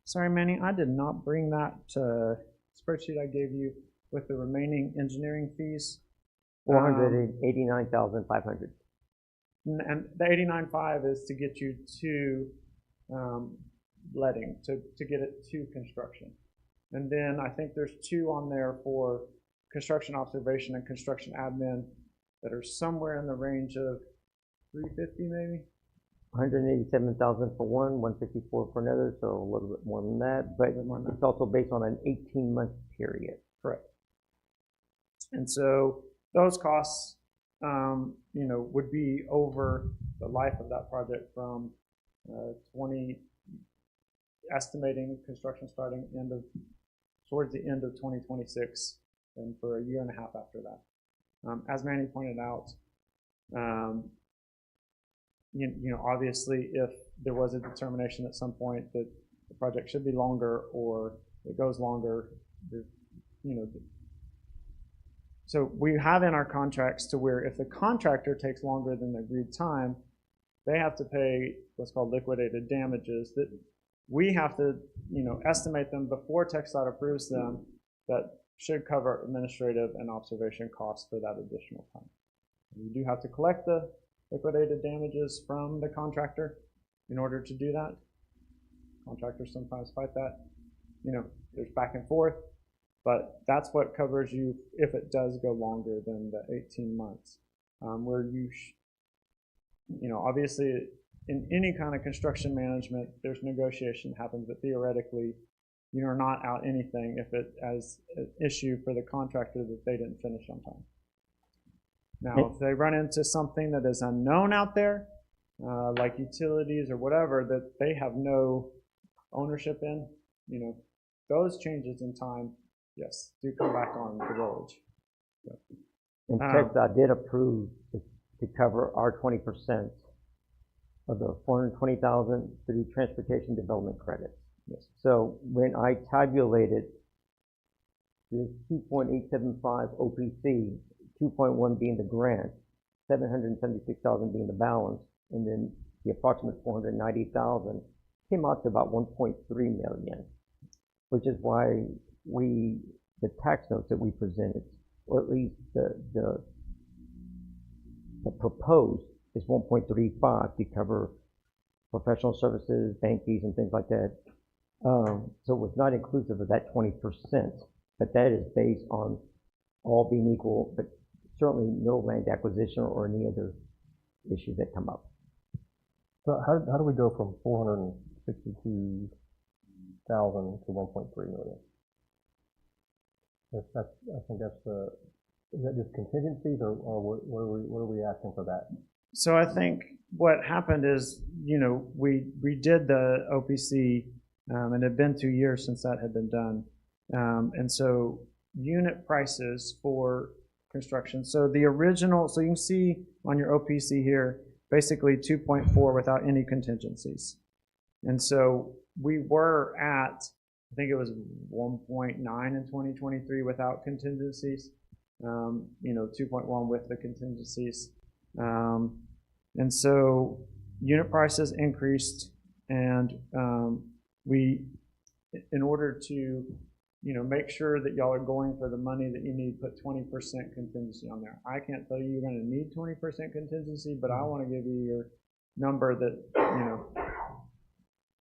[SPEAKER 11] sorry, Manny, I did not bring that spreadsheet I gave you with the remaining engineering fees.
[SPEAKER 2] 489,500.
[SPEAKER 11] And the 89.5 is to get you to letting, to get it to construction. And then I think there's 2 on there for construction observation and construction admin that are somewhere in the range of 350 maybe.
[SPEAKER 2] 187,000 for one, 154 for another, so a little bit more than that. But it's also based on an 18-month period.
[SPEAKER 11] Correct. And so those costs, would be over the life of that project from estimating construction starting towards the end of 2026, and for a year and a half after that. As Manny pointed out, obviously, if there was a determination at some point that the project should be longer or it goes longer, so we have in our contracts to where if the contractor takes longer than the agreed time, they have to pay what's called liquidated damages that we have to, estimate them before TxDOT approves them. That should cover administrative and observation costs for that additional time. You do have to collect the liquidated damages from the contractor in order to do that. Contractors sometimes fight that. There's back and forth, but that's what covers you if it does go longer than the 18 months. Where you, obviously in any kind of construction management, there's negotiation that happens, but theoretically, you're not out anything if it as an issue for the contractor that they didn't finish on time. Now, if they run into something that is unknown out there, like utilities or whatever, that they have no ownership in, those changes in time, yes, do come back on the village.
[SPEAKER 2] And TxDOT did approve to cover our 20% of the $420,000 through transportation development credits.
[SPEAKER 11] Yes.
[SPEAKER 2] So when I tabulated the 2.875 OPC, 2.1 being the grant, 776,000 being the balance, and then the approximate 490,000 came out to about 1.3 million, which is why the tax notes that we presented, or at least the proposed is 1.35 to cover professional services, bank fees, and things like that. So it was not inclusive of that 20%, but that is based on all being equal, but certainly no land acquisition or any other issues that come up.
[SPEAKER 1] So how do we go from 462,000 to 1.3 million? I think is that just contingencies, or what are we asking for that?
[SPEAKER 11] So I think what happened is, we redid the OPC, and it had been 2 years since that had been done. And so unit prices for construction. So the original, so you can see on your OPC here, basically 2.4 without any contingencies. And so we were at, I think it was 1.9 in 2023 without contingencies, 2.1 with the contingencies. And so unit prices increased, and we, in order to, make sure that y'all are going for the money that you need, put 20% contingency on there. I can't tell you you're going to need 20% contingency, but I want to give you your number that,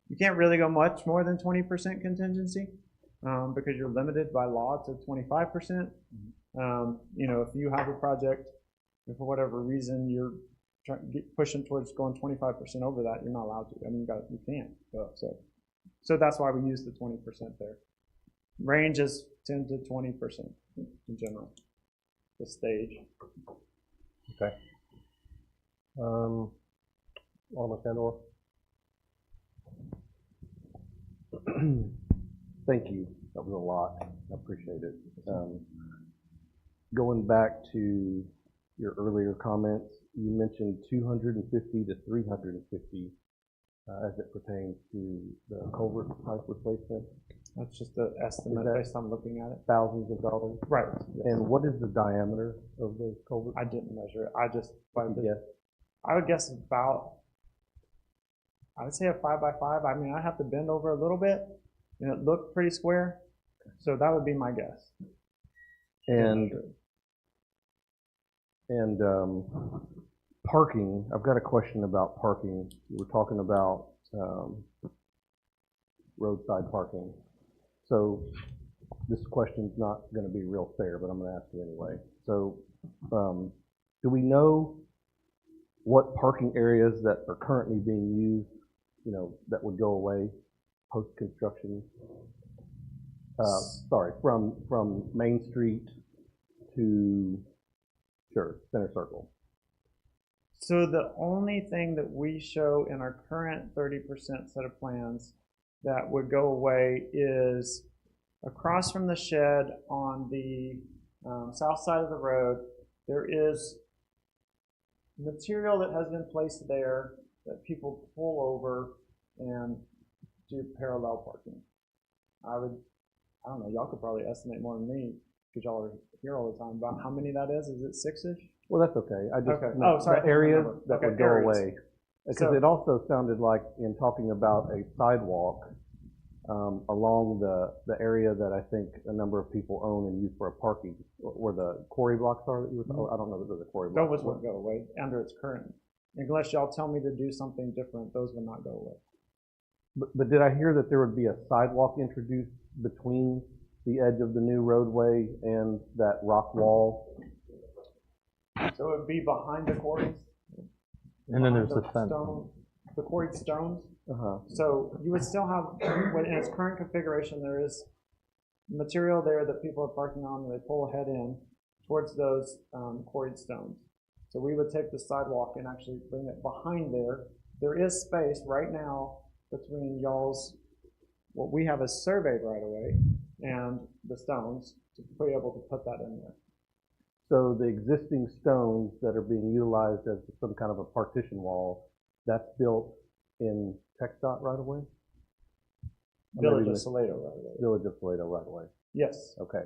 [SPEAKER 11] you can't really go much more than 20% contingency because you're limited by law to 25%. If you have a project, and for whatever reason you're pushing towards going 25% over that, you're not allowed to. I mean, you can't go. So that's why we use the 20% there. Range is 10 to 20% in general, the stage.
[SPEAKER 1] Okay. Alderman Sandor.
[SPEAKER 10] Thank you. That was a lot. I appreciate it. Going back to your earlier comments, you mentioned 250 to 350 as it pertains to the culvert type replacement.
[SPEAKER 11] That's just an estimate based on looking at it.
[SPEAKER 10] Thousands of dollars.
[SPEAKER 11] Right.
[SPEAKER 10] Yes. And what is the diameter of those culverts?
[SPEAKER 11] I didn't measure it. I just, I would guess I would say a 5x5. I mean, I have to bend over a little bit, and it looked pretty square. So that would be my guess.
[SPEAKER 10] And parking, I've got a question about parking. We're talking about roadside parking. So this question's not going to be real fair, but I'm going to ask you anyway. So do we know what parking areas that are currently being used, that would go away post-construction? From Main Street to Center Circle.
[SPEAKER 11] So the only thing that we show in our current 30% set of plans that would go away is across from the shed on the south side of the road. There is material that has been placed there that people pull over and do parallel parking. I don't know, y'all could probably estimate more than me because y'all are here all the time about how many that is. Is it 6-ish?
[SPEAKER 10] Well, that's okay. I just
[SPEAKER 11] sorry.
[SPEAKER 10] The areas that would go away. Because it also sounded like in talking about a sidewalk along the area that I think a number of people own and use for a parking, where the quarry blocks are that you were, I don't know that there's a quarry block.
[SPEAKER 11] Those wouldn't go away under its current. Unless y'all tell me to do something different, those would not go away.
[SPEAKER 10] But did I hear that there would be a sidewalk introduced between the edge of the new roadway and that rock wall?
[SPEAKER 11] So it would be behind the quarries.
[SPEAKER 1] And then there's the fence.
[SPEAKER 11] The quarried stones.
[SPEAKER 10] Uh-huh.
[SPEAKER 11] So you would still have, in its current configuration, there is material there that people are parking on, and they pull ahead in towards those quarried stones. So we would take the sidewalk and actually bring it behind there. There is space right now between y'all's, what we have as surveyed right away, and the stones to be able to put that in there.
[SPEAKER 10] So the existing stones that are being utilized as some kind of a partition wall, that's built in TxDOT right away?
[SPEAKER 11] Village of Salado right away.
[SPEAKER 10] Village of Salado right away.
[SPEAKER 11] Yes.
[SPEAKER 10] Okay.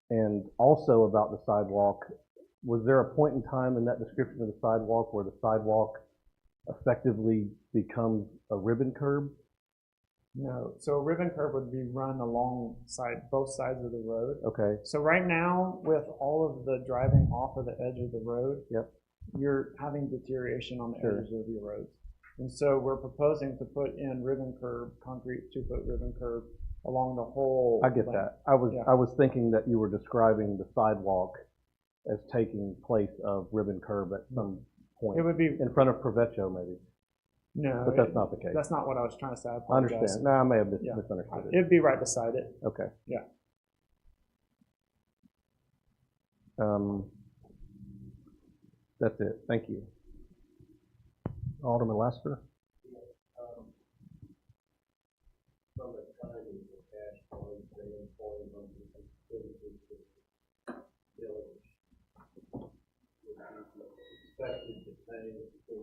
[SPEAKER 10] And also about the sidewalk, was there a point in time in that description of the sidewalk where the sidewalk effectively becomes a ribbon curb?
[SPEAKER 11] No. So a ribbon curb would be run alongside both sides of the road.
[SPEAKER 10] Okay.
[SPEAKER 11] So right now, with all of the driving off of the edge of the road,
[SPEAKER 10] Yep.
[SPEAKER 11] you're having deterioration on the
[SPEAKER 10] Sure.
[SPEAKER 11] edges of your roads. And so we're proposing to put in ribbon curb, concrete 2-foot ribbon curb along the whole
[SPEAKER 10] I get
[SPEAKER 11] length.
[SPEAKER 10] that. I was thinking that you were describing the sidewalk as taking place of ribbon curb at some point.
[SPEAKER 11] It would be,
[SPEAKER 10] In front of Provecho, maybe.
[SPEAKER 11] no.
[SPEAKER 10] But that's not the case.
[SPEAKER 11] That's not what I was trying to say. I
[SPEAKER 10] I
[SPEAKER 11] apologize.
[SPEAKER 10] understand. No, I may have
[SPEAKER 11] Yeah.
[SPEAKER 10] misunderstood it.
[SPEAKER 11] It'd be right beside it.
[SPEAKER 10] Okay.
[SPEAKER 11] Yeah.
[SPEAKER 10] That's it. Thank you.
[SPEAKER 1] Alderman Lassiter?
[SPEAKER 7] From the timing of cash flow standpoint on the expenditures of the village, would be expected to pay to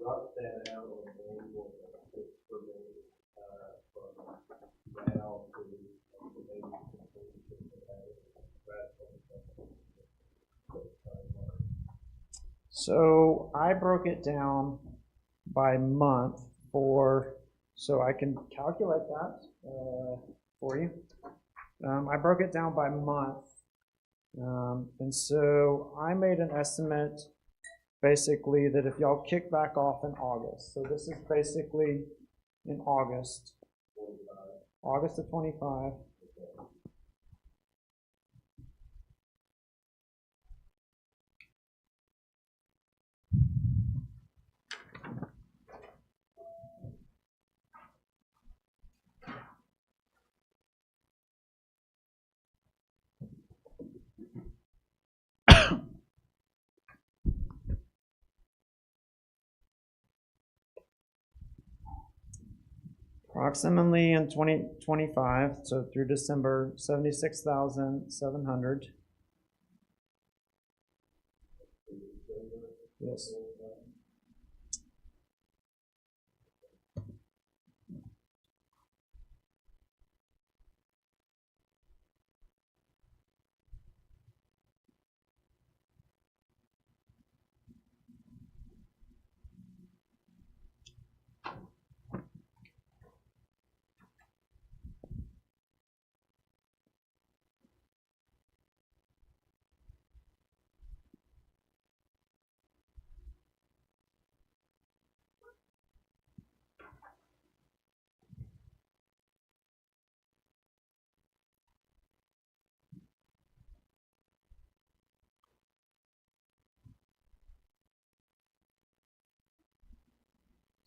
[SPEAKER 7] rough that out on an annual basis for me, from now to maybe completion of that.
[SPEAKER 11] So I broke it down by month so I can calculate that for you. I broke it down by month. And so I made an estimate basically that if y'all kick back off in August, so this is basically in August of 25. Approximately in 2025, so through December, 76,700. Yes.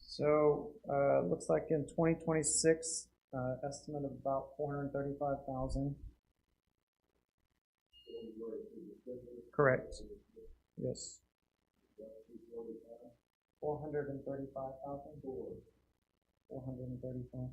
[SPEAKER 11] So looks like in 2026, estimate of about 435,000. Correct. Yes. 435,000. 435.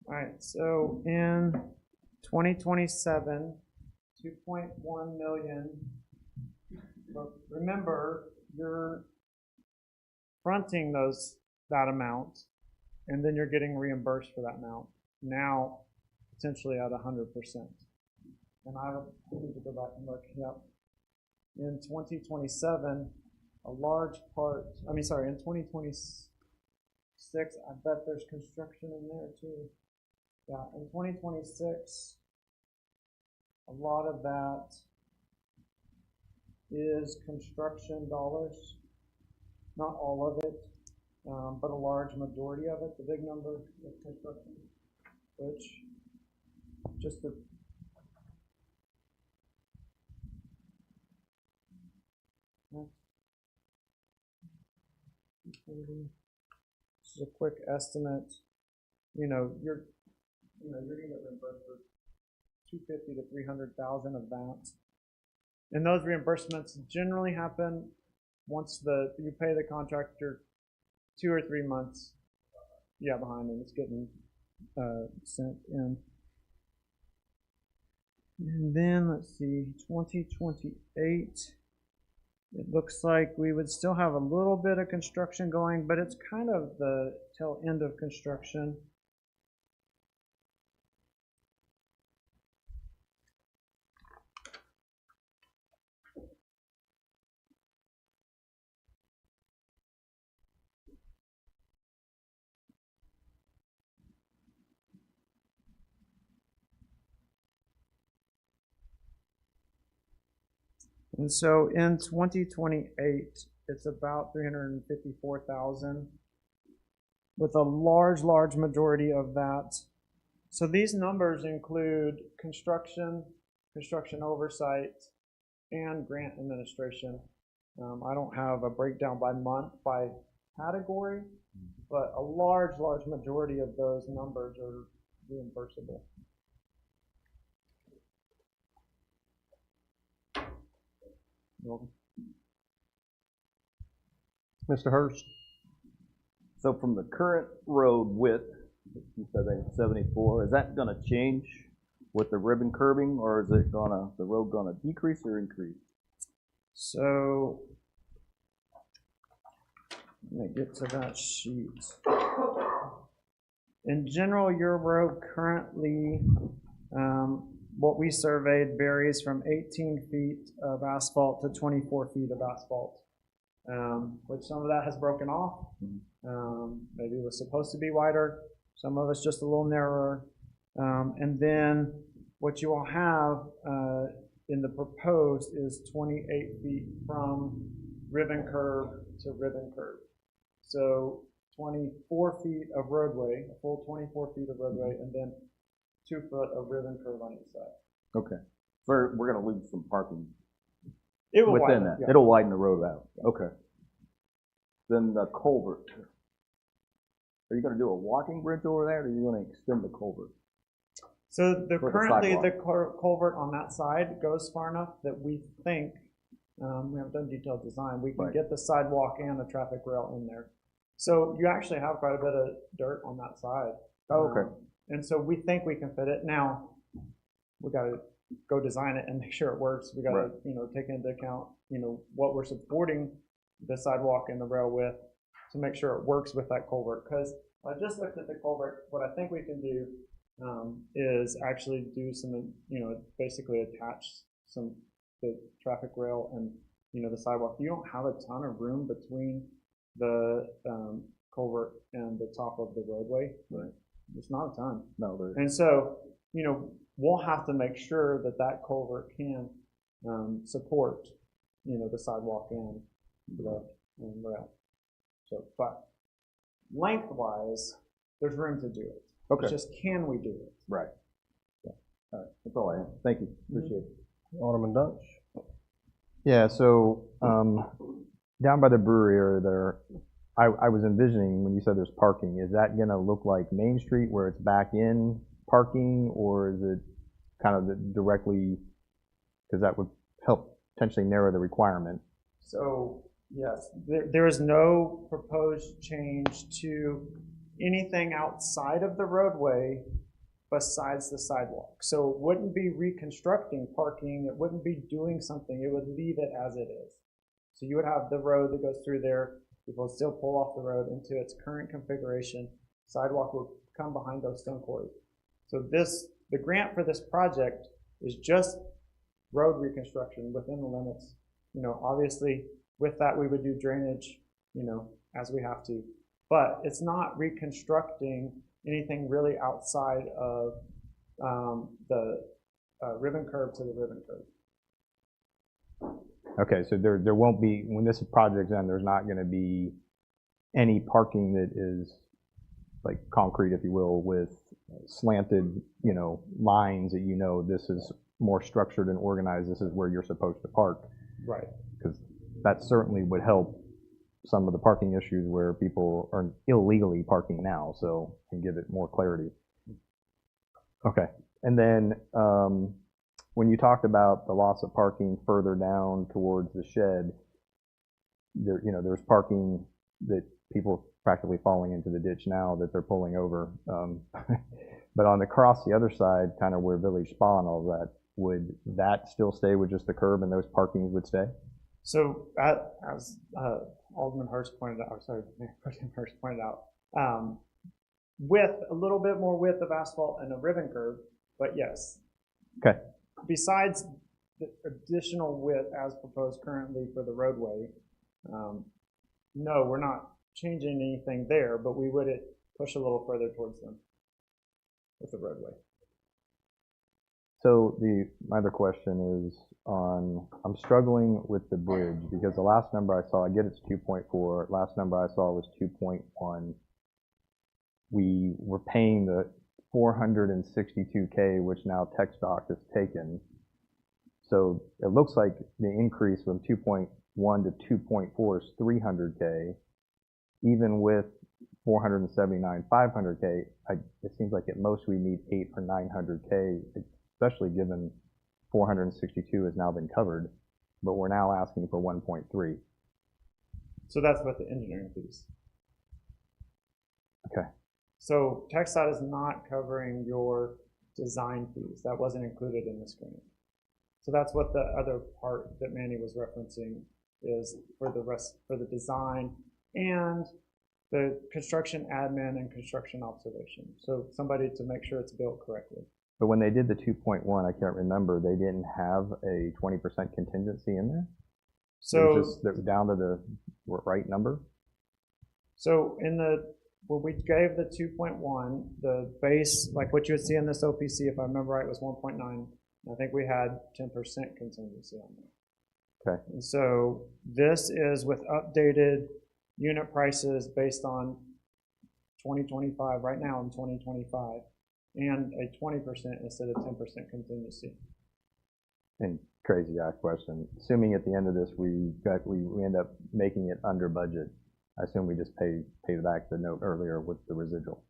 [SPEAKER 11] All right, so in 2027, 2.1 million. But remember, you're fronting that amount, and then you're getting reimbursed for that amount. Now, potentially at 100%. And I need to go back and look. Yep. In 2027, a large part. In 2026, I bet there's construction in there too. Yeah, in 2026, a lot of that is construction dollars. Not all of it, but a large majority of it. The big number is construction, which just the this is a quick estimate. You're gonna get reimbursed for 250 to 300,000 of that, and those reimbursements generally happen once you pay the contractor 2 or 3 months, behind, and it's getting sent in. And then let's see, 2028. It looks like we would still have a little bit of construction going, but it's kind of the tail end of construction. And so in 2028, it's about 354,000, with a large majority of that. So these numbers include construction oversight, and grant administration. I don't have a breakdown by month, by category, but a large majority of those numbers are reimbursable.
[SPEAKER 1] Mr. Hurst?
[SPEAKER 12] So from the current road width, you said 74, is that gonna change with the ribbon curbing, or is it the road gonna decrease or increase?
[SPEAKER 11] So, let me get to that sheet. In general, your road currently, what we surveyed varies from 18 feet of asphalt to 24 feet of asphalt, which some of that has broken off. Maybe it was supposed to be wider. Some of it's just a little narrower. And then what you will have in the proposed is 28 feet from ribbon curb to ribbon curb. So 24 feet of roadway, a full 24 feet of roadway, and then 2 foot of ribbon curb on each side.
[SPEAKER 12] Okay. So we're gonna lose some parking
[SPEAKER 11] It will
[SPEAKER 12] within
[SPEAKER 11] widen,
[SPEAKER 12] that.
[SPEAKER 11] yeah.
[SPEAKER 12] It'll widen the road out. Okay. Then the culvert. Are you gonna do a walking bridge over there, or are you gonna extend the culvert?
[SPEAKER 11] So currently the
[SPEAKER 12] sidewalk.
[SPEAKER 11] culvert on that side goes far enough that we think, we haven't done detailed design, we can
[SPEAKER 12] Right.
[SPEAKER 11] get the sidewalk and the traffic rail in there. So you actually have quite a bit of dirt on that side.
[SPEAKER 12] Oh, okay.
[SPEAKER 11] And so we think we can fit it. Now, we gotta go design it and make sure it works. We gotta,
[SPEAKER 12] Right.
[SPEAKER 11] Take into account, what we're supporting the sidewalk and the rail with to make sure it works with that culvert. Because I just looked at the culvert, what I think we can do is actually do some, basically attach the traffic rail and, the sidewalk. You don't have a ton of room between the culvert and the top of the roadway.
[SPEAKER 12] Right.
[SPEAKER 11] It's not a ton.
[SPEAKER 12] No, there.
[SPEAKER 11] And so, we'll have to make sure that that culvert can support, the sidewalk and the rail. So, but lengthwise, there's room to do it.
[SPEAKER 12] Okay.
[SPEAKER 11] It's just, can we do it?
[SPEAKER 12] Right. Yeah. All right. That's all I have. Thank you. Appreciate it.
[SPEAKER 1] Alderman Dunch?
[SPEAKER 4] Yeah, so down by the brewery area there, I was envisioning when you said there's parking, is that going to look like Main Street where it's back in parking, or is it kind of directly, because that would help potentially narrow the requirement?
[SPEAKER 11] So, yes, there is no proposed change to anything outside of the roadway besides the sidewalk. So it wouldn't be reconstructing parking, it wouldn't be doing something, it would leave it as it is. So you would have the road that goes through there, people would still pull off the road into its current configuration, sidewalk would come behind those stone quarries. So the grant for this project is just road reconstruction within the limits. You know, obviously with that we would do drainage, you know, as we have to, but it's not reconstructing anything really outside of the ribbon curve to the ribbon curve.
[SPEAKER 4] Okay, so there won't be, when this project's done, there's not gonna be any parking that is like concrete, if you will, with slanted, you know, lines that, you know, this is more structured and organized, this is where you're supposed to park.
[SPEAKER 11] Right.
[SPEAKER 4] Because that certainly would help some of the parking issues where people are illegally parking now, so can give it more clarity. Okay, and then when you talked about the loss of parking further down towards the shed, there, you know, there's parking that people practically falling into the ditch now that they're pulling over. But on the cross the other side, kind of where Village Spa and all that, would that still stay with just the curb and those parkings would stay?
[SPEAKER 11] So as Alderman Hurst pointed out, Mayor Hurst pointed out, with a little bit more width of asphalt and a ribbon curb, but yes.
[SPEAKER 4] Okay.
[SPEAKER 11] Besides the additional width as proposed currently for the roadway, no, we're not changing anything there, but we would push a little further towards them with the roadway.
[SPEAKER 4] So my other question is on, I'm struggling with the bridge because the last number I saw, I get it's 2.4, last number I saw was 2.1. We were paying the 462K, which now TechStock has taken. So it looks like the increase from 2.1 to 2.4 is 300K. Even with 479, 500K, it seems like at most we need 800 or 900K, especially given 462 has now been covered, but we're now asking for 1.3.
[SPEAKER 11] So that's what the engineering fees.
[SPEAKER 4] Okay.
[SPEAKER 11] So TechStot is not covering your design fees. That wasn't included in this grant. So that's what the other part that Manny was referencing is for the design and the construction admin and construction observation. So somebody to make sure it's built correctly.
[SPEAKER 4] But when they did the 2.1, I can't remember, they didn't have a 20% contingency in there?
[SPEAKER 11] So
[SPEAKER 4] it was just down to the right number?
[SPEAKER 11] So when we gave the 2.1, the base, like what you would see in this OPC, if I remember right, was 1.9. I think we had 10% contingency on there.
[SPEAKER 4] Okay.
[SPEAKER 11] And so this is with updated unit prices based on 2025, right now in 2025, and a 20% instead of 10% contingency.
[SPEAKER 4] And crazy ass question. Assuming at the end of this we end up making it under budget, I assume we just pay back the note earlier with the residual.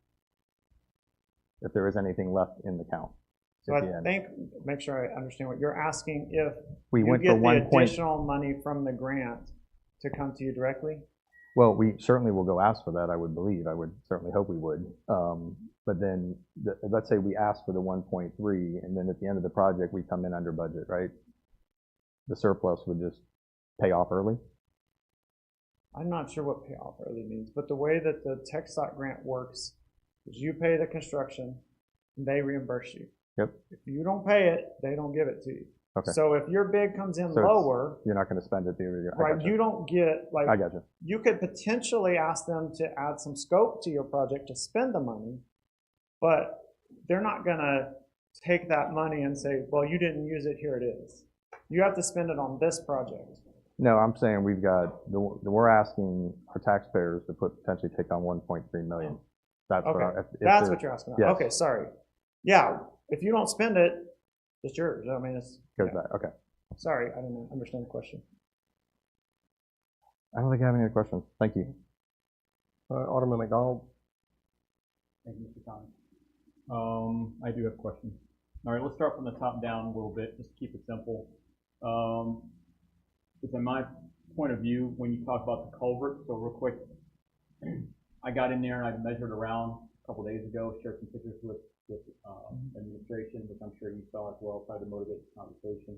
[SPEAKER 4] If there is anything left in the count.
[SPEAKER 11] So I think, make sure I understand what you're asking, if
[SPEAKER 4] we
[SPEAKER 11] you
[SPEAKER 4] went
[SPEAKER 11] get
[SPEAKER 4] for
[SPEAKER 11] the additional money from the grant to come to you directly?
[SPEAKER 4] Well, we certainly will go ask for that, I would believe. I would certainly hope we would. But then, let's say we ask for the 1.3, and then at the end of the project, we come in under budget, right? The surplus would just pay off early?
[SPEAKER 11] I'm not sure what pay off early means, but the way that the TechStot grant works is you pay the construction, and they reimburse you.
[SPEAKER 4] Yep.
[SPEAKER 11] If you don't pay it, they don't give it to you.
[SPEAKER 4] Okay.
[SPEAKER 11] So if your bid comes in lower,
[SPEAKER 4] you're not going to spend it the year.
[SPEAKER 11] Right, you don't get, like,
[SPEAKER 4] I got you.
[SPEAKER 11] You could potentially ask them to add some scope to your project to spend the money, but they're not going to take that money and say, well, you didn't use it, here it is. You have to spend it on this project.
[SPEAKER 4] No, I'm saying we're asking our taxpayers to potentially take on 1.3 million. That's
[SPEAKER 11] okay. What you're asking about. Yes. Okay, sorry. Yeah, if you don't spend it, it's yours. I mean, it's
[SPEAKER 4] goes back. Okay.
[SPEAKER 11] Sorry, I didn't understand the question.
[SPEAKER 4] I don't think I have any other questions. Thank you.
[SPEAKER 1] Alderman McDonald.
[SPEAKER 5] Thank you, Mr. Thomas. I do have a question. All right, let's start from the top down a little bit, just to keep it simple. It's in my point of view, when you talk about the culvert, so real quick, I got in there and I measured around a couple days ago, shared some pictures with administration, which I'm sure you saw as well, tried to motivate the conversation.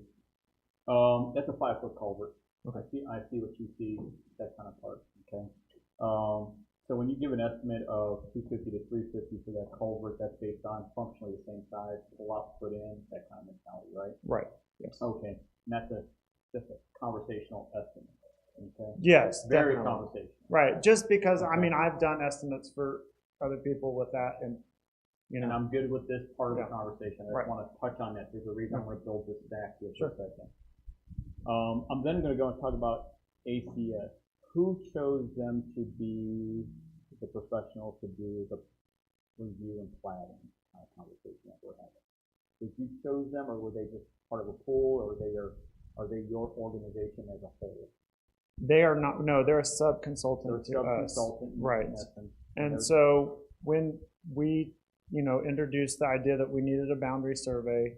[SPEAKER 5] That's a 5-foot culvert. Okay. I see what you see, that kind of part, okay? So when you give an estimate of 250 to 350 for that culvert, that's based on functionally the same size, a lot to put in, that kind of mentality, right?
[SPEAKER 11] Right, yes.
[SPEAKER 5] Okay, and that's just a conversational estimate, okay?
[SPEAKER 11] Yes,
[SPEAKER 5] Very
[SPEAKER 11] definitely.
[SPEAKER 5] conversational.
[SPEAKER 11] Right, just because, I mean, I've done estimates for other people with that, and, you
[SPEAKER 5] And
[SPEAKER 11] know,
[SPEAKER 5] I'm good with this part of the
[SPEAKER 11] Yeah.
[SPEAKER 5] conversation. I
[SPEAKER 11] Right.
[SPEAKER 5] just want to touch on that. There's a reason I'm going to build this stack here for
[SPEAKER 11] Sure.
[SPEAKER 5] a second. I'm then going to go and talk about ACS. Who chose them to be the professional to do the review and planning conversation that we're having? Did you choose them, or were they just part of a pool, or are they your organization as a whole?
[SPEAKER 11] they are not, no, they're a sub-consultant
[SPEAKER 5] They're a
[SPEAKER 11] to us.
[SPEAKER 5] sub-consultant in
[SPEAKER 11] Right.
[SPEAKER 5] essence.
[SPEAKER 11] And so when we, you know, introduced the idea that we needed a boundary survey,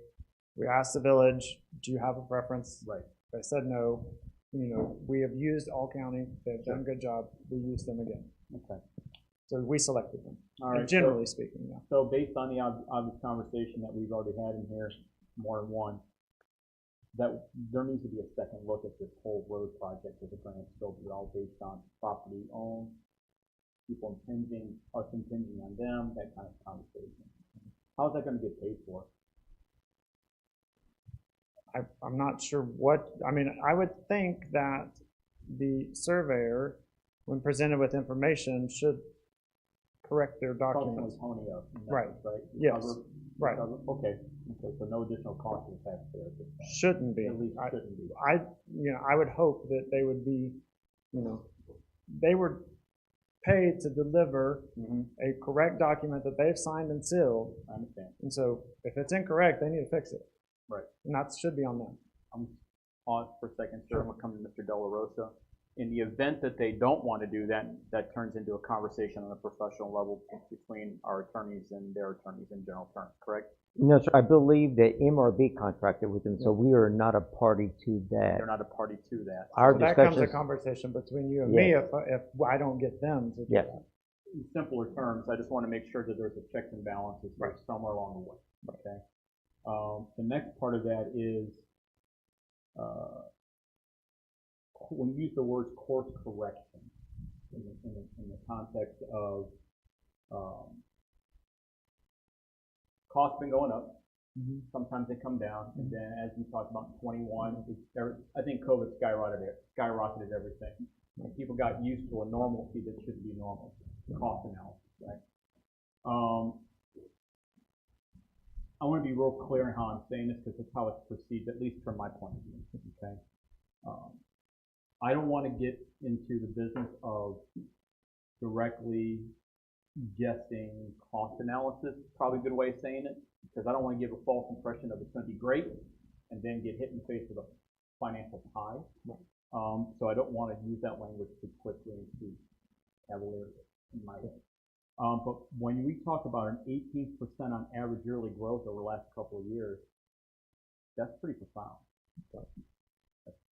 [SPEAKER 11] we asked the village, do you have a preference?
[SPEAKER 5] Right.
[SPEAKER 11] They said no. You know, we have used All County. They've done a good job. We use them again.
[SPEAKER 5] Okay.
[SPEAKER 11] So we selected them.
[SPEAKER 5] All right.
[SPEAKER 11] And generally speaking, yeah.
[SPEAKER 5] So based on the obvious conversation that we've already had in here, more than one, that there needs to be a second look at this whole road project as a grand scope. It's all based on property owned, people impinging, us impinging on them, that kind of conversation. How's that going to get paid for?
[SPEAKER 11] I'm not sure what, I mean, I would think that the surveyor, when presented with information, should correct their documents.
[SPEAKER 5] Pony up.
[SPEAKER 11] Right.
[SPEAKER 5] Right.
[SPEAKER 11] Yes. Right.
[SPEAKER 5] Okay. Okay. So no additional cost to the taxpayer at this point.
[SPEAKER 11] Shouldn't be.
[SPEAKER 5] At least shouldn't be.
[SPEAKER 11] I would hope that they would be, you know, they were paid to deliver a correct document that they've signed and sealed.
[SPEAKER 5] I understand.
[SPEAKER 11] And so if it's incorrect, they need to fix it.
[SPEAKER 5] Right.
[SPEAKER 11] And that should be on them.
[SPEAKER 5] I'm pause for a second, sir. I'm going to come to Mr. Della Rosa. In the event that they don't want to do that, that turns into a conversation on a professional level between our attorneys and their attorneys in general terms, correct?
[SPEAKER 2] No, sir, I believe that MRB contracted with them, so we are not a party to that.
[SPEAKER 5] They're not a party to that.
[SPEAKER 2] Our
[SPEAKER 11] So that comes a
[SPEAKER 2] discussions,
[SPEAKER 11] conversation between you and me if I don't get them to do
[SPEAKER 2] yes,
[SPEAKER 11] that.
[SPEAKER 5] In simpler terms, I just want to make sure that there's a checks and balances
[SPEAKER 11] Right.
[SPEAKER 5] somewhere along the way, okay? The next part of that is, when you use the word course correction in the context of costs been going up. Sometimes they come down, and then as you talked about in 21, I think COVID skyrocketed everything. And people got used to a normalcy that shouldn't be normal, cost analysis, right? I want to be real clear in how I'm saying this because it's how it's perceived, at least from my point of view, okay? I don't want to get into the business of directly guessing cost analysis, probably a good way of saying it, because I don't want to give a false impression of it's going to be great and then get hit in the face with a financial tie. So I don't want to use that language too quickly and too cavalierly in my way. But when we talk about an 18% on average yearly growth over the last couple of years, that's pretty profound.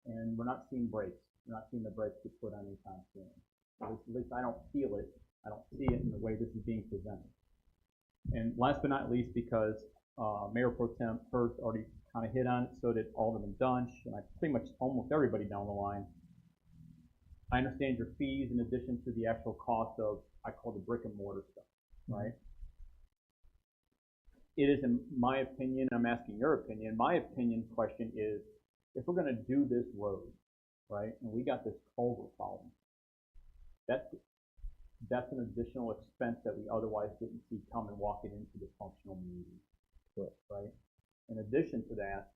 [SPEAKER 5] And we're not seeing breaks. We're not seeing the brakes get put on anytime soon. At least I don't feel it. I don't see it in the way this is being presented. And last but not least, because Mayor Pro Tem Hurst already kind of hit on it, so did Alderman Dunch, and pretty much almost everybody down the line. I understand your fees in addition to the actual cost of, I call the brick and mortar stuff, right? It is, in my opinion, I'm asking your opinion, my opinion question is, if we're going to do this road, right, and we got this culvert problem, that's an additional expense that we otherwise didn't see coming walking into the functional meeting, right? In addition to that,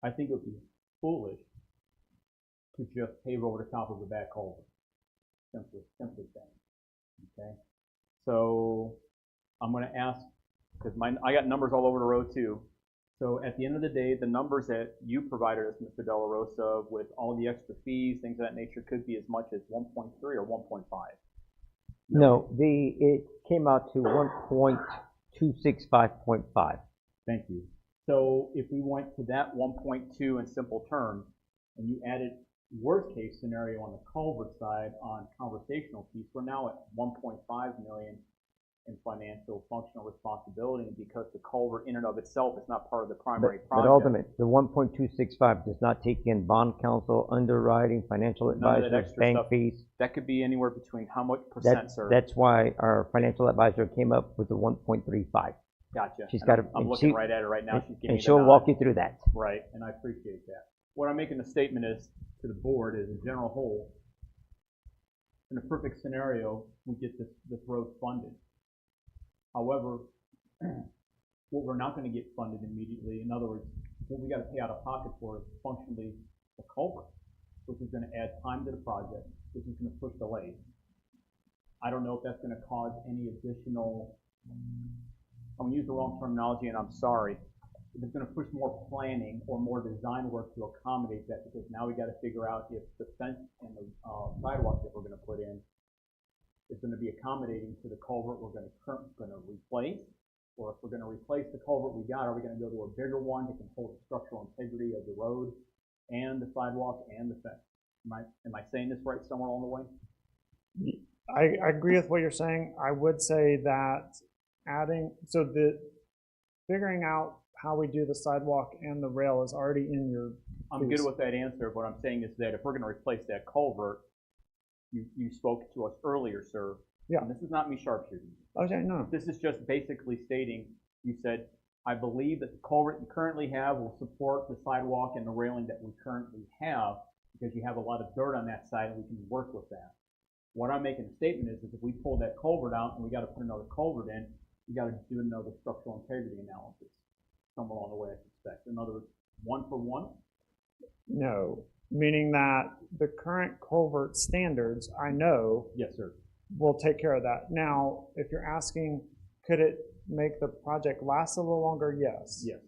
[SPEAKER 5] I think it would be foolish to just pave over the top of the back culvert, simply saying, okay? So I'm going to ask, because I got numbers all over the road too. So at the end of the day, the numbers that you provided us, Mr. Della Rosa, with all the extra fees, things of that nature, could be as much as 1.3 or 1.5.
[SPEAKER 2] no, it came out to 1.265.5.
[SPEAKER 5] Thank you. So if we went to that 1.2 in simple terms, and you added worst case scenario on the culvert side, on conversational piece, we're now at 1.5 million in financial functional responsibility, and because the culvert in and of itself is not part of the primary
[SPEAKER 2] But
[SPEAKER 5] project.
[SPEAKER 2] Alderman, the 1.265 does not take in bond counsel, underwriting, financial
[SPEAKER 5] None of that
[SPEAKER 2] advisors,
[SPEAKER 5] extra
[SPEAKER 2] bank
[SPEAKER 5] stuff.
[SPEAKER 2] fees.
[SPEAKER 5] That could be anywhere between how much percent, sir?
[SPEAKER 2] That's why our financial advisor came up with the 1.35.
[SPEAKER 5] Gotcha.
[SPEAKER 2] She's
[SPEAKER 5] And
[SPEAKER 2] got
[SPEAKER 5] I'm looking right at it right now. She's giving me
[SPEAKER 2] And
[SPEAKER 5] the
[SPEAKER 2] she'll
[SPEAKER 5] nod.
[SPEAKER 2] walk you through that.
[SPEAKER 5] Right, and I appreciate that. What I'm making the statement is, to the board, is in general whole, in a perfect scenario, we get this road funded. However, what we're not gonna get funded immediately, in other words, what we gotta pay out of pocket for is functionally the culvert, which is gonna add time to the project, which is gonna push delays. I don't know if that's gonna cause any additional, I'm gonna use the wrong terminology and I'm sorry, if it's gonna push more planning or more design work to accommodate that, because now we gotta figure out if the fence and the sidewalk that we're gonna put in is gonna be accommodating to the culvert we're gonna replace, or if we're gonna replace the culvert we got, are we gonna go to a bigger one that can hold the structural integrity of the road and the sidewalk and the fence? Am I saying this right somewhere along the way?
[SPEAKER 11] I agree with what you're saying. I would say that figuring out how we do the sidewalk and the rail is already in your.
[SPEAKER 5] I'm good with that answer. What I'm saying is that if we're gonna replace that culvert, you spoke to us earlier, sir.
[SPEAKER 11] Yeah.
[SPEAKER 5] And this is not me sharpshooting.
[SPEAKER 11] Okay, no.
[SPEAKER 5] This is just basically stating, you said, I believe that the culvert you currently have will support the sidewalk and the railing that we currently have, because you have a lot of dirt on that side and we can work with that. What I'm making a statement is if we pull that culvert out and we gotta put another culvert in, we gotta do another structural integrity analysis somewhere along the way, I suspect. In other words, one for one?
[SPEAKER 11] No, meaning that the current culvert standards, I know.
[SPEAKER 5] Yes, sir.
[SPEAKER 11] Will take care of that. Now, if you're asking, could it make the project last a little longer? Yes.
[SPEAKER 5] Yes.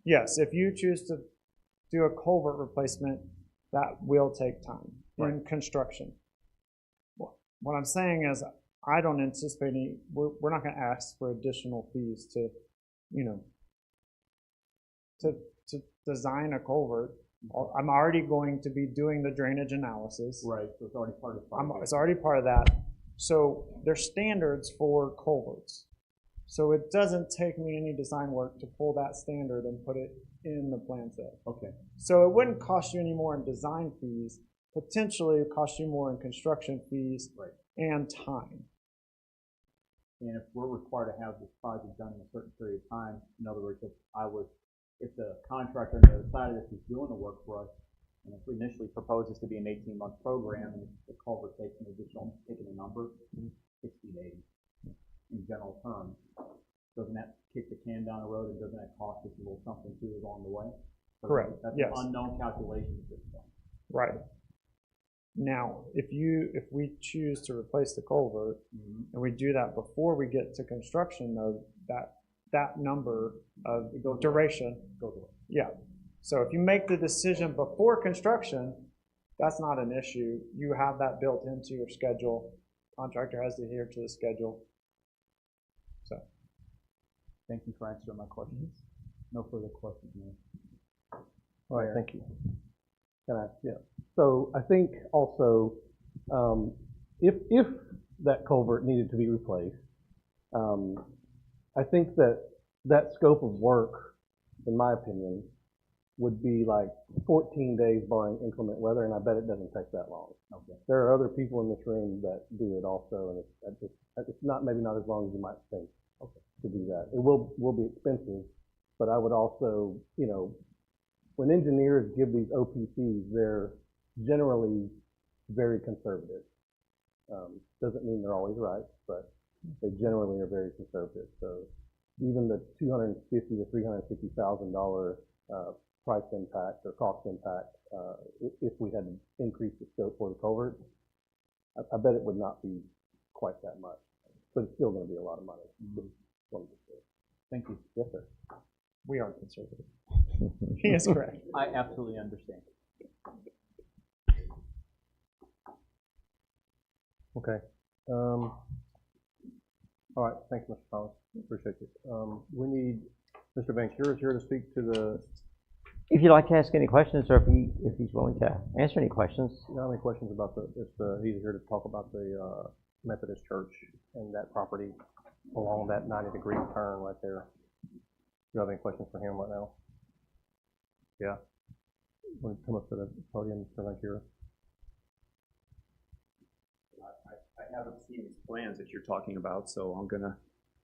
[SPEAKER 11] Yes, if you choose to do a culvert replacement, that will take time in construction. What I'm saying is, I don't anticipate we're not gonna ask for additional fees to, to design a culvert. I'm already going to be doing the drainage analysis.
[SPEAKER 5] Right, so it's already part of the project.
[SPEAKER 11] It's already part of that. So there's standards for culverts. So it doesn't take me any design work to pull that standard and put it in the plan set.
[SPEAKER 5] Okay.
[SPEAKER 11] So it wouldn't cost you any more in design fees. Potentially it cost you more in construction fees and time.
[SPEAKER 5] And if we're required to have this project done in a certain period of time, in other words, if the contractor on the other side of this is doing the work for us, and if we initially propose this to be an 18-month program, and the culvert takes an additional, taking a number, 60 days in general terms, doesn't that kick the can down the road, and doesn't that cost us a little something too along the way? So
[SPEAKER 11] Correct.
[SPEAKER 5] That's
[SPEAKER 11] Yes.
[SPEAKER 5] an unknown calculation at this point.
[SPEAKER 11] Right. Now, if we choose to replace the culvert, and we do that before we get to construction, though, that number of duration goes away. Yeah. So if you make the decision before construction, that's not an issue. You have that built into your schedule. Contractor has to adhere to the schedule. So.
[SPEAKER 5] Thank you for answering my questions. No further questions, man.
[SPEAKER 1] All right, thank you. So I think also, if that culvert needed to be replaced, I think that scope of work, in my opinion, would be like 14 days barring inclement weather, and I bet it doesn't take that long. Okay. There are other people in this room that do it also, and it's not maybe not as long as you might think to do that. It will be expensive, but I would also, when engineers give these OPCs, they're generally very conservative. Doesn't mean they're always right, but they generally are very conservative. So even the $250,000 to $350,000 price impact or cost impact, if we had to increase the scope for the culvert, I bet it would not be quite that much, but it's still going to be a lot of money.
[SPEAKER 5] Thank you.
[SPEAKER 1] Yes, sir.
[SPEAKER 11] We are conservative. He is correct.
[SPEAKER 5] I absolutely understand.
[SPEAKER 1] Okay. All right. Thank you, Mr. Collins. Appreciate it. We need Mr. Banks. You're here to speak to the
[SPEAKER 2] If you'd like to ask any questions, or if he's willing to answer any questions.
[SPEAKER 1] You know, any questions about he's here to talk about the Methodist Church and that property along that 90-degree turn right there. Do you have any questions for him right now? Yeah. Want to come up to the podium, Mr. Ventura?
[SPEAKER 5] I haven't seen these plans that you're talking about, so I'm gonna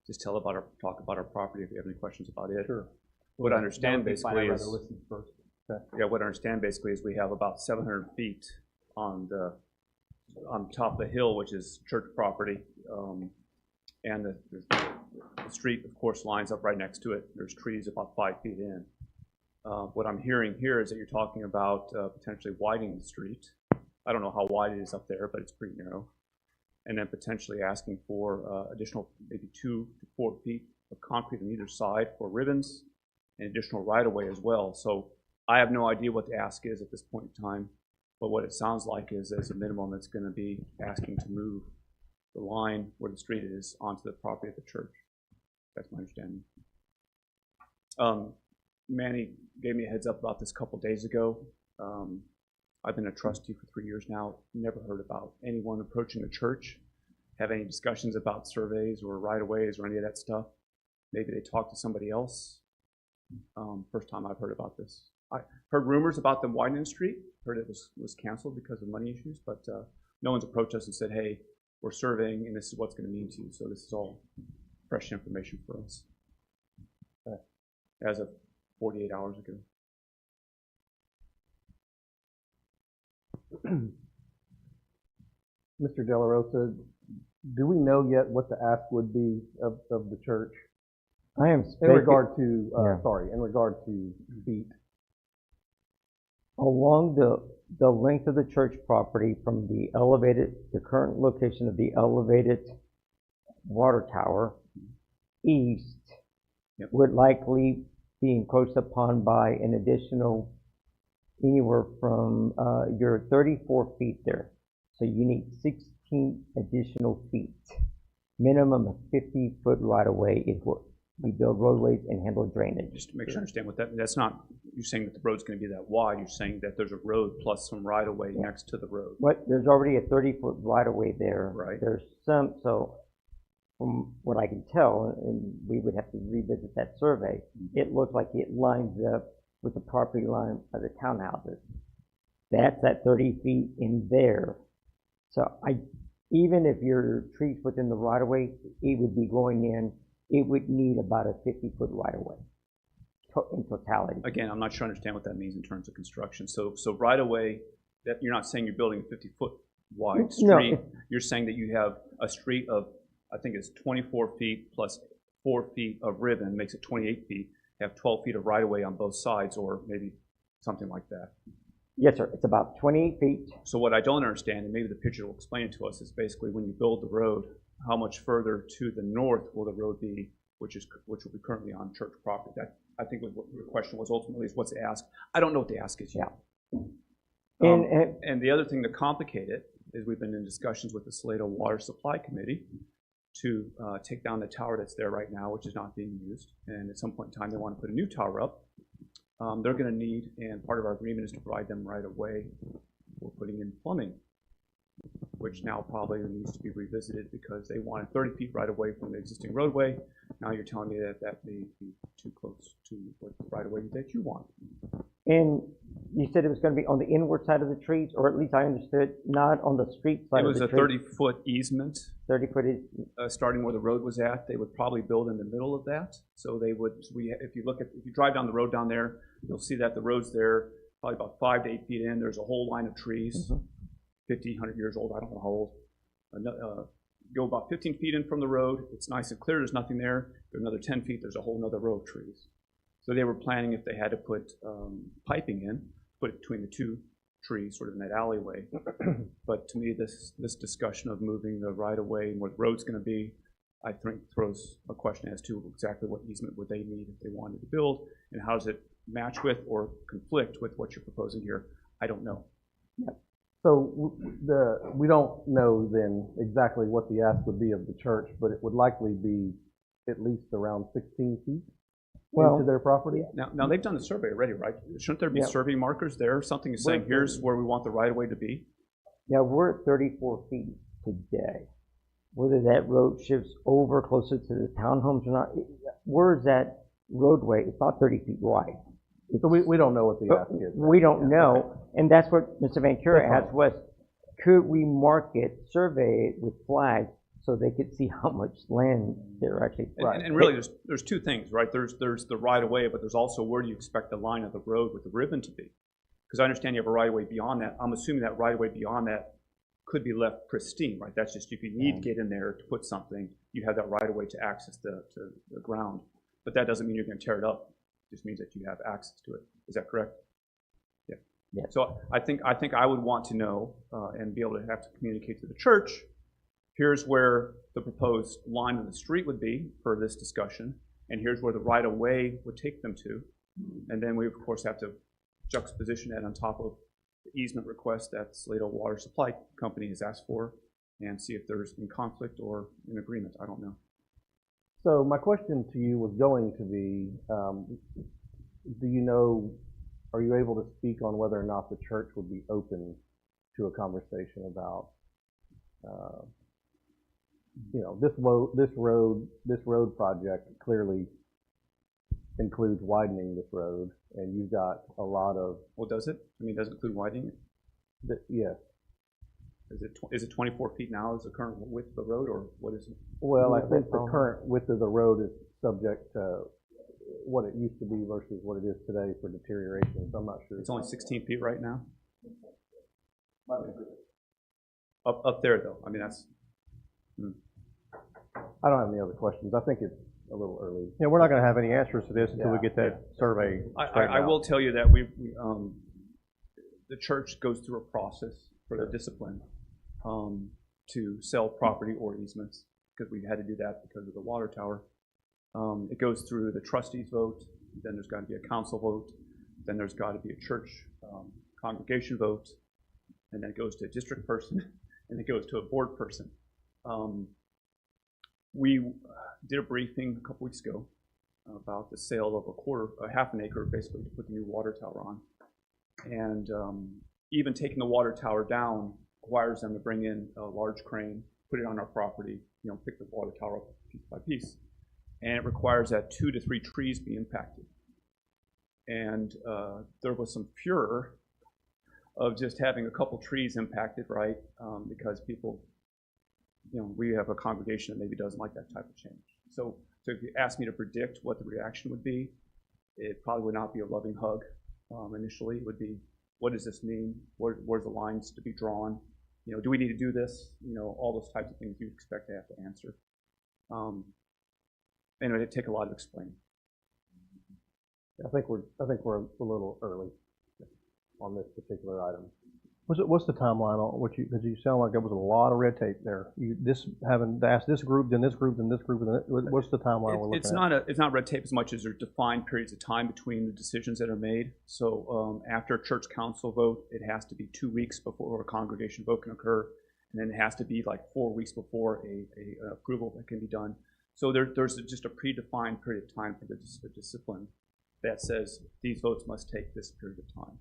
[SPEAKER 5] just talk about our property if you have any questions about it.
[SPEAKER 1] Sure.
[SPEAKER 5] What I understand basically is,
[SPEAKER 1] Okay.
[SPEAKER 5] yeah, what I understand basically is we have about 700 feet on top of the hill, which is church property, and the street, of course, lines up right next to it. There's trees about 5 feet in. What I'm hearing here is that you're talking about potentially widening the street. I don't know how wide it is up there, but it's pretty narrow. And then potentially asking for additional maybe 2 to 4 feet of concrete on either side for ribbons and additional right-of-way as well. So I have no idea what the ask is at this point in time, but what it sounds like is as a minimum, it's going to be asking to move the line where the street is onto the property of the church. That's my understanding. Manny gave me a heads up about this a couple days ago. I've been a trustee for 3 years now. Never heard about anyone approaching the church, have any discussions about surveys or right-of-ways or any of that stuff. Maybe they talked to somebody else. First time I've heard about this. I heard rumors about them widening the street. Heard it was canceled because of money issues, but no one's approached us and said, hey, we're surveying and this is what's going to mean to you. So this is all fresh information for us. As of 48 hours ago.
[SPEAKER 10] Mr. De La Rosa, do we know yet what the ask would be of the church?
[SPEAKER 2] I am
[SPEAKER 10] In regard to,
[SPEAKER 2] yeah.
[SPEAKER 10] in regard to feet.
[SPEAKER 2] Along the length of the church property from the current location of the elevated water tower east, would likely be encroached upon by an additional anywhere from, you're 34 feet there. So you need 16 additional feet. Minimum of 50-foot right-of-way is what we build roadways and handle drainage.
[SPEAKER 5] Just to make sure I understand what that's not, you're saying that the road's going to be that wide. You're saying that there's a road plus some right-of-way next to the road.
[SPEAKER 2] There's already a 30-foot right-of-way there.
[SPEAKER 5] Right.
[SPEAKER 2] There's some, so from what I can tell, and we would have to revisit that survey, it looks like it lines up with the property line of the townhouses. That's at 30 feet in there. So even if your tree's within the right-of-way, it would be going in, it would need about a 50-foot right-of-way in totality.
[SPEAKER 5] Again, I'm not sure I understand what that means in terms of construction. So right-of-way, that you're not saying you're building a 50-foot wide street. No. You're saying that you have a street of, I think it's 24 feet plus 4 feet of ribbon, makes it 28 feet. You have 12 feet of right-of-way on both sides, or maybe something like that.
[SPEAKER 2] Yes, sir. It's about 28 feet.
[SPEAKER 5] So what I don't understand, and maybe the picture will explain it to us, is basically when you build the road, how much further to the north will the road be, which will be currently on church property? That, I think, was what your question was ultimately, is what's the ask. I don't know what the ask is yet.
[SPEAKER 2] Yeah.
[SPEAKER 5] And the other thing to complicate it is we've been in discussions with the Salado Water Supply Committee to take down the tower that's there right now, which is not being used. And at some point in time, they want to put a new tower up. They're going to need, and part of our agreement is to provide them right away for putting in plumbing, which now probably needs to be revisited because they wanted 30 feet right away from the existing roadway. Now you're telling me that that may be too close to what the right away that you want.
[SPEAKER 2] And you said it was going to be on the inward side of the trees, or at least I understood, not on the street side of the trees.
[SPEAKER 5] It was a 30-foot easement.
[SPEAKER 2] 30-foot
[SPEAKER 5] starting where the road was at. They would probably build in the middle of that. So they would, if you drive down the road down there, you'll see that the road's there, probably about 5 to 8 feet in. There's a whole line of trees, 50, 100 years old, I don't know how old. Go about 15 feet in from the road. It's nice and clear, there's nothing there. There's another 10 feet, there's a whole other row of trees. So they were planning, if they had to put piping in, put it between the two trees, sort of in that alleyway. But to me, this discussion of moving the right-of-way and where the road's going to be, I think throws a question as to exactly what easement would they need if they wanted to build, and how does it match with or conflict with what you're proposing here? I don't know.
[SPEAKER 10] Yeah. So we don't know then exactly what the ask would be of the church, but it would likely be at least around 16 feet. into their property?
[SPEAKER 5] Now they've done the survey already, right? Shouldn't there be
[SPEAKER 2] Yeah.
[SPEAKER 5] survey markers there? Something is saying, here's where we want the right-of-way to be?
[SPEAKER 2] Yeah, we're at 34 feet today. Whether that road shifts over closer to the townhomes or not, where's that roadway? It's about 30 feet wide.
[SPEAKER 10] So we don't know what the ask is.
[SPEAKER 2] We don't know, and that's what Mr. Vancura asked was, could we mark it, survey it with flags so they could see how much land they're actually.
[SPEAKER 5] And really, there's two things, right? There's the right-of-way, but there's also where do you expect the line of the road with the ribbon to be? Because I understand you have a right-of-way beyond that. I'm assuming that right-of-way beyond that could be left pristine, right? That's just if you need to get in there to put something, you have that right-of-way to access the ground. But that doesn't mean you're going to tear it up. It just means that you have access to it. Is that correct? Yeah.
[SPEAKER 2] Yeah.
[SPEAKER 5] So I think I would want to know and be able to have to communicate to the church. Here's where the proposed line of the street would be for this discussion, and here's where the right-of-way would take them to. And then we, of course, have to juxtaposition that on top of the easement request that Salado Water Supply Company has asked for and see if there's in conflict or in agreement. I don't know.
[SPEAKER 10] So my question to you was going to be, do you know, are you able to speak on whether or not the church would be open to a conversation about, this road project clearly includes widening this road, and you've got a lot of.
[SPEAKER 5] Well, does it? I mean, does it include widening it?
[SPEAKER 10] Yes.
[SPEAKER 5] Is it 24 feet now is the current width of the road, or what is it?
[SPEAKER 10] Well, I think the current width of the road is subject to what it used to be versus what it is today for deterioration, so I'm not sure.
[SPEAKER 5] It's only 16 feet right now? Up there, though. I mean, that's...
[SPEAKER 10] I don't have any other questions. I think it's a little early.
[SPEAKER 1] Yeah, we're not going to have any answers to this until we get that survey.
[SPEAKER 5] I will tell you that the church goes through a process for the discipline to sell property or easements, because we had to do that because of the water tower. It goes through the trustees vote, then there's got to be a council vote, then there's got to be a church congregation vote, and then it goes to a district person, and it goes to a board person. We did a briefing a couple weeks ago about the sale of a half an acre, basically, to put the new water tower on. And even taking the water tower down requires them to bring in a large crane, put it on our property, pick the water tower up piece by piece. And it requires that 2 to 3 trees be impacted. And there was some furor of just having a couple trees impacted, right? Because people, we have a congregation that maybe doesn't like that type of change. So if you ask me to predict what the reaction would be, it probably would not be a loving hug initially. It would be, what does this mean? Where's the lines to be drawn? Do we need to do this? All those types of things you expect to have to answer. And it'd take a lot of explaining.
[SPEAKER 10] I think we're a little early on this particular item.
[SPEAKER 1] What's the timeline on what because you sound like there was a lot of red tape there. Having to ask this group, then this group, then this group, what's the timeline we're looking at?
[SPEAKER 5] It's not red tape as much as there are defined periods of time between the decisions that are made. So after a church council vote, it has to be 2 weeks before a congregation vote can occur, and then it has to be like 4 weeks before a approval that can be done. So there's just a predefined period of time for the discipline that says these votes must take this period of time.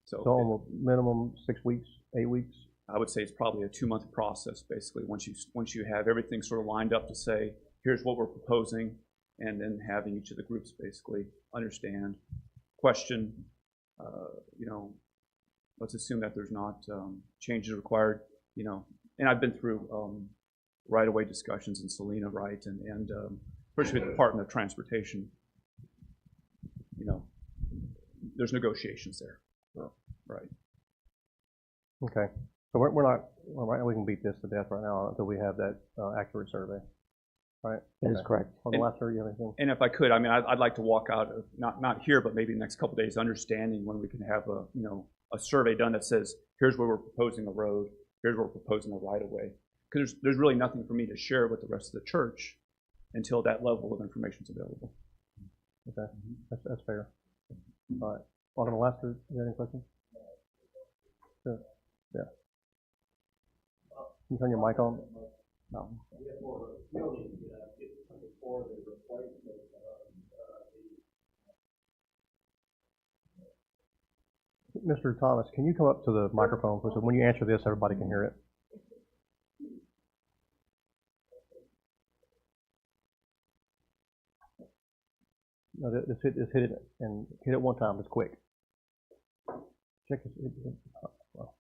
[SPEAKER 1] So minimum 6 weeks, 8 weeks?
[SPEAKER 5] I would say it's probably a 2-month process, basically, once you have everything sort of lined up to say, here's what we're proposing, and then having each of the groups basically understand, question, let's assume that there's not changes required, and I've been through right-of-way discussions in Salina, right, and especially with the Department of Transportation, there's negotiations there. Right.
[SPEAKER 1] Okay. So we're not, right now we can beat this to death right now until we have that accurate survey. Right?
[SPEAKER 2] That is correct.
[SPEAKER 1] On the last survey, you have anything?
[SPEAKER 5] And if I could, I'd like to walk out of, not here, but maybe the next couple of days, understanding when we can have a survey done that says, here's where we're proposing a road, here's where we're proposing a right-of-way. Because there's really nothing for me to share with the rest of the church until that level of information is available.
[SPEAKER 1] Okay. That's fair. All right. Alderman Lasker, you have any questions? Sure. Yeah. Can you turn your mic on? No.
[SPEAKER 7] For the replacement of the
[SPEAKER 1] Mr. Thomas, can you come up to the microphone, so when you answer this, everybody can hear it? No, just hit it and hit it one time. It's quick. Check it. Well.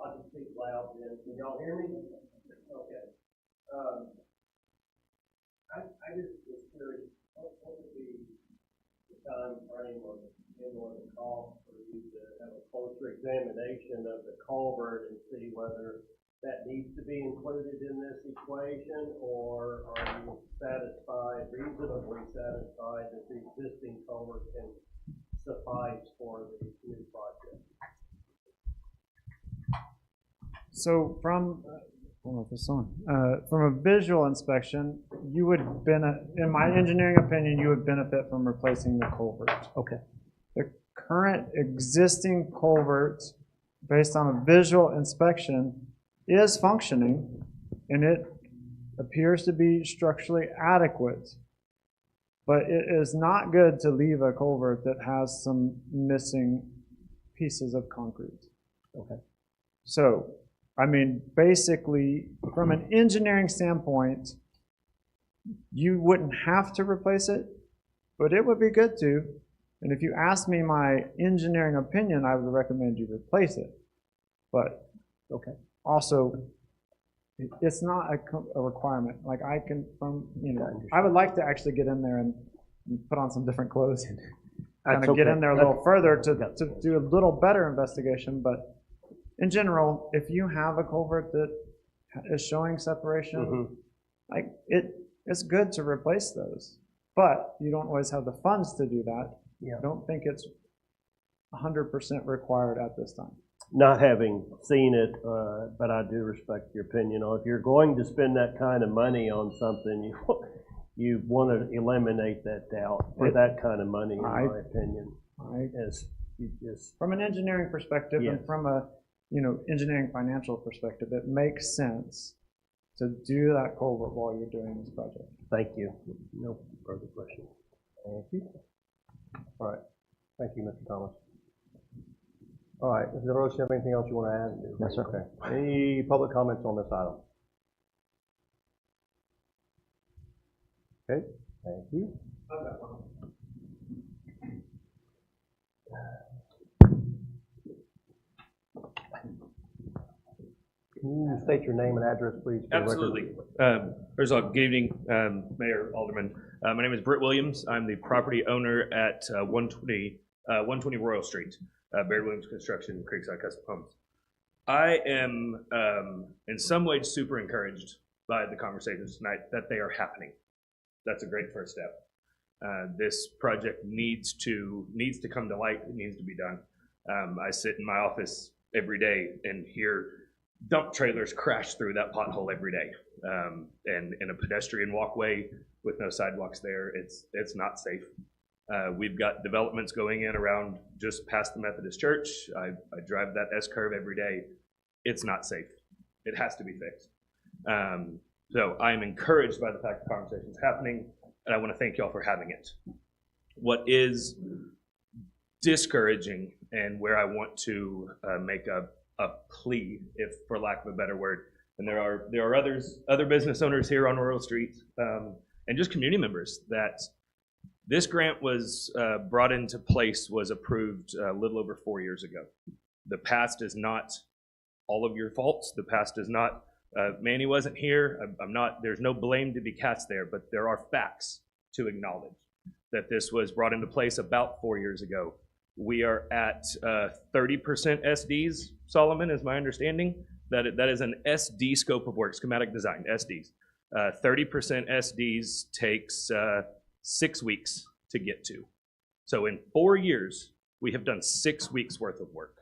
[SPEAKER 7] I'll just speak loud then. Can y'all hear me? Okay. I just was curious, what would be the time frame or the cost for you to have a closer examination of the culvert and see whether that needs to be included in this equation, or are you reasonably satisfied that the existing culvert can suffice for the new project?
[SPEAKER 11] So from, I don't know if it's on. From a visual inspection, you would in my engineering opinion, you would benefit from replacing the culvert.
[SPEAKER 1] Okay.
[SPEAKER 11] The current existing culvert, based on a visual inspection, is functioning, and it appears to be structurally adequate. But it is not good to leave a culvert that has some missing pieces of concrete.
[SPEAKER 1] Okay.
[SPEAKER 11] So, I mean, basically, from an engineering standpoint, you wouldn't have to replace it, but it would be good to. And if you ask me my engineering opinion, I would recommend you replace it. But, okay. Also, it's not a requirement. Like I can, I would like to actually get in there and put on some different clothes and kind of get in there a little further to do a little better investigation. But in general, if you have a culvert that is showing separation, like it's good to replace those. But you don't always have the funds to do that. Yeah. I don't think it's 100% required at this time.
[SPEAKER 3] Not having seen it, but I do respect your opinion. If you're going to spend that kind of money on something, you want to eliminate that doubt for that kind of money, in my opinion.
[SPEAKER 11] From an engineering perspective, and from a engineering financial perspective, it makes sense to do that culvert while you're doing this project.
[SPEAKER 3] Thank you. No further questions.
[SPEAKER 1] Thank you. All right. Thank you, Mr. Thomas. All right, Mr. Rose, you have anything else you want to add?
[SPEAKER 2] Yes, sir.
[SPEAKER 1] Okay. Any public comments on this item? Okay, thank you. Can you state your name and address, please?
[SPEAKER 13] Absolutely. First of all, good evening, Mayor, Alderman. My name is Britt Williams. I'm the property owner at 120 Royal Street. Baird Williams Construction, Creekside Custom Homes. I am in some ways super encouraged by the conversations tonight that they are happening. That's a great first step. This project needs to come to light. It needs to be done. I sit in my office every day and hear dump trailers crash through that pothole every day. And in a pedestrian walkway with no sidewalks there, it's not safe. We've got developments going in around just past the Methodist Church. I drive that S-curve every day. It's not safe. It has to be fixed. So I am encouraged by the fact the conversation is happening, and I want to thank y'all for having it. What is discouraging, and where I want to make a plea, if for lack of a better word, and there are other business owners here on Royal Street, and just community members, that this grant was brought into place, was approved a little over 4 years ago. The past is not all of your faults. The past is not, Manny wasn't here. There's no blame to be cast there, but there are facts to acknowledge that this was brought into place about 4 years ago. We are at 30% SDs, Solomon, is my understanding. That is an SD scope of work, schematic design, SDs. 30% SDs takes 6 weeks to get to. So in 4 years, we have done 6 weeks worth of work.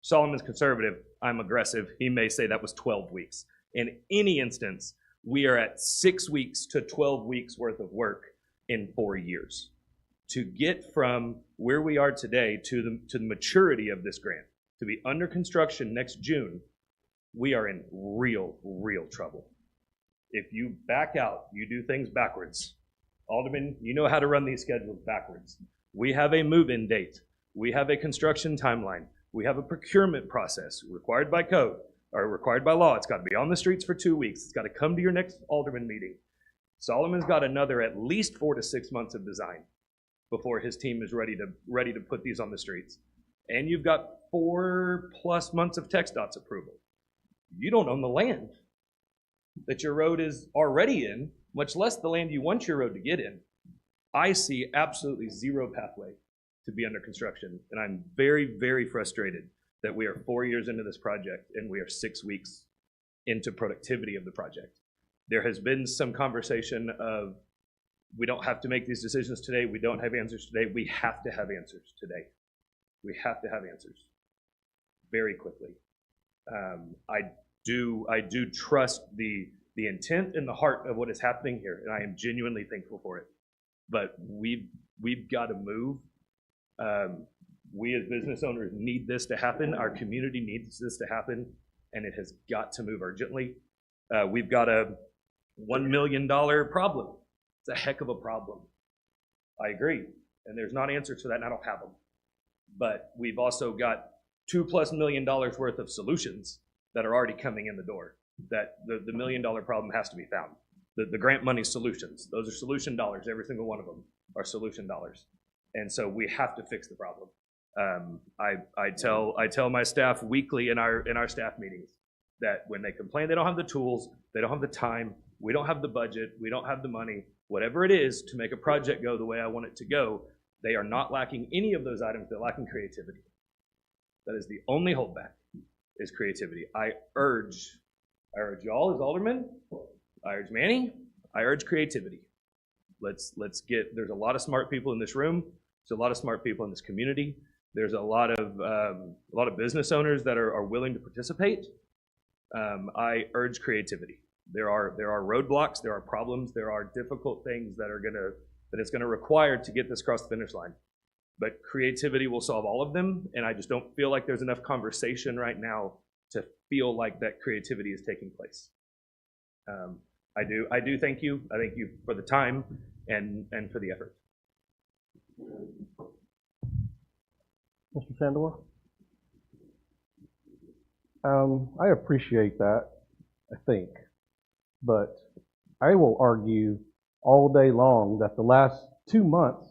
[SPEAKER 13] Solomon's conservative, I'm aggressive. He may say that was 12 weeks. In any instance, we are at 6 weeks to 12 weeks worth of work in 4 years. To get from where we are today to the maturity of this grant, to be under construction next June, we are in real trouble. If you back out, you do things backwards. Alderman, you know how to run these schedules backwards. We have a move-in date. We have a construction timeline. We have a procurement process required by code, or required by law. It's got to be on the streets for 2 weeks. It's got to come to your next alderman meeting. Solomon's got another at least 4 to 6 months of design before his team is ready to put these on the streets. And you've got 4+ months of TxDOT's approval. You don't own the land that your road is already in, much less the land you want your road to get in. I see absolutely zero pathway to be under construction, and I'm very, very frustrated that we are 4 years into this project and we are 6 weeks into productivity of the project. There has been some conversation of, we don't have to make these decisions today, we don't have answers today, we have to have answers today. We have to have answers very quickly. I do trust the intent and the heart of what is happening here, and I am genuinely thankful for it. But we've got to move. We as business owners need this to happen. Our community needs this to happen, and it has got to move urgently. We've got a $1 million problem. It's a heck of a problem. I agree, and there's not answers to that, and I don't have them. But we've also got $2+ million worth of solutions that are already coming in the door. That the $1 million problem has to be found. The grant money solutions, those are solution dollars. Every single one of them are solution dollars. And so we have to fix the problem. I tell my staff weekly in our staff meetings that when they complain they don't have the tools, they don't have the time, we don't have the budget, we don't have the money, whatever it is to make a project go the way I want it to go, they are not lacking any of those items, they're lacking creativity. That is the only holdback, is creativity. I urge y'all as aldermen, I urge Manny, I urge creativity. There's a lot of smart people in this room, there's a lot of smart people in this community, there's a lot of business owners that are willing to participate. I urge creativity. There are roadblocks, there are problems, there are difficult things that it's gonna require to get this across the finish line. But creativity will solve all of them, and I just don't feel like there's enough conversation right now to feel like that creativity is taking place. I do thank you. I thank you for the time and for the effort.
[SPEAKER 1] Mr. Sandor? I appreciate that, I think. But I will argue all day long that the last 2 months,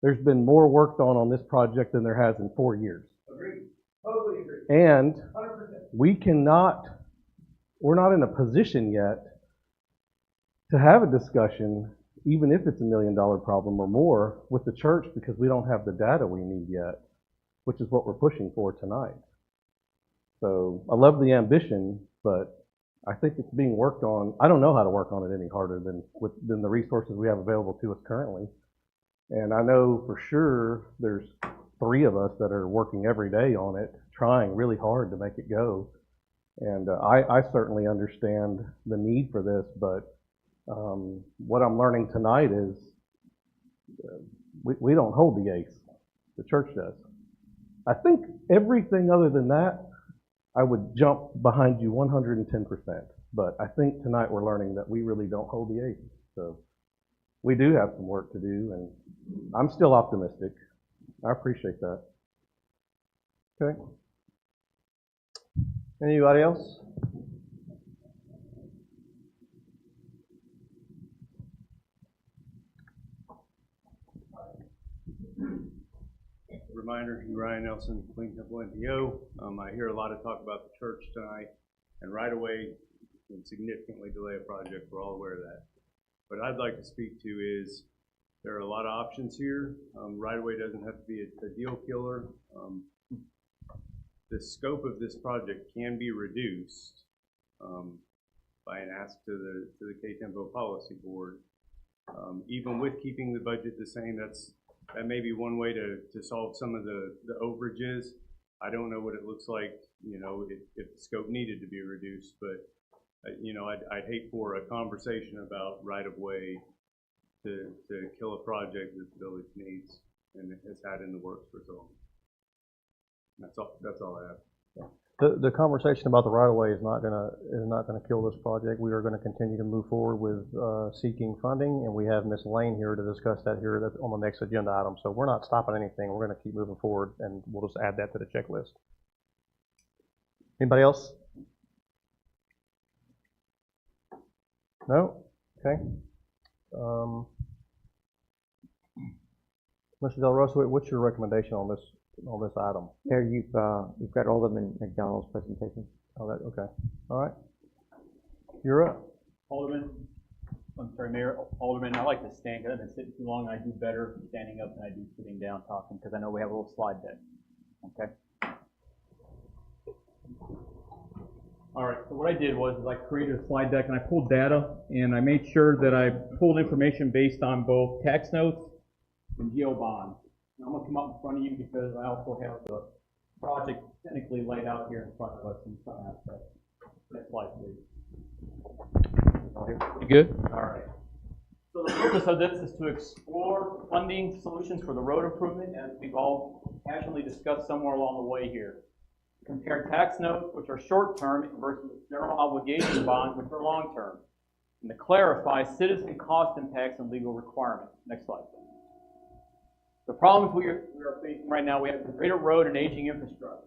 [SPEAKER 1] there's been more work done on this project than there has in 4 years.
[SPEAKER 7] Agreed. Totally agree.
[SPEAKER 1] And
[SPEAKER 7] 100%.
[SPEAKER 1] we're not in a position yet to have a discussion, even if it's $1 million problem or more, with the church because we don't have the data we need yet, which is what we're pushing for tonight. So I love the ambition, but I think it's being worked on. I don't know how to work on it any harder than the resources we have available to us currently. And I know for sure there's 3 of us that are working every day on it, trying really hard to make it go. And I certainly understand the need for this, but what I'm learning tonight is we don't hold the ace. The church does. I think everything other than that, I would jump behind you 110%. But I think tonight we're learning that we really don't hold the ace. So we do have some work to do, and I'm still optimistic. I appreciate that. Okay. Anybody else?
[SPEAKER 14] Reminder, Ryan Nelson, Clean Temple NPO. I hear a lot of talk about the church tonight, and right away can significantly delay a project. We're all aware of that. What I'd like to speak to is there are a lot of options here. Right away doesn't have to be a deal killer. The scope of this project can be reduced by an ask to the K-Tempo Policy Board. Even with keeping the budget the same, that may be one way to solve some of the overages. I don't know what it looks like, if the scope needed to be reduced, but I'd hate for a conversation about right-of-way to kill a project that the village needs and has had in the works for so long. That's all I have.
[SPEAKER 1] The conversation about the right-of-way is not gonna kill this project. We are gonna continue to move forward with seeking funding, and we have Ms. Lane here to discuss that here on the next agenda item. So we're not stopping anything. We're gonna keep moving forward, and we'll just add that to the checklist. Anybody else? No? Okay. Mr. Del Rosso, what's your recommendation on this item?
[SPEAKER 2] There, you've got Alderman McDonald's presentation.
[SPEAKER 1] Oh, that, okay. All right. You're up.
[SPEAKER 5] Alderman, I'm sorry, Mayor, Alderman, I like to stand, because I've been sitting too long, I do better standing up than I do sitting down talking, because I know we have a little slide deck, okay? All right, so what I did was I created a slide deck, and I pulled data, and I made sure that I pulled information based on both tax notes and GO bonds. And I'm going to come up in front of you because I also have the project technically laid out here in front of us in some aspects. Next slide, please. You good? All right. So the purpose of this is to explore funding solutions for the road improvement, as we've all passionately discussed somewhere along the way here. Compare tax notes, which are short-term, versus general obligation bonds, which are long-term. And to clarify citizen cost impacts and legal requirements. Next slide, please. The problems we are facing right now, we have a greater road and aging infrastructure.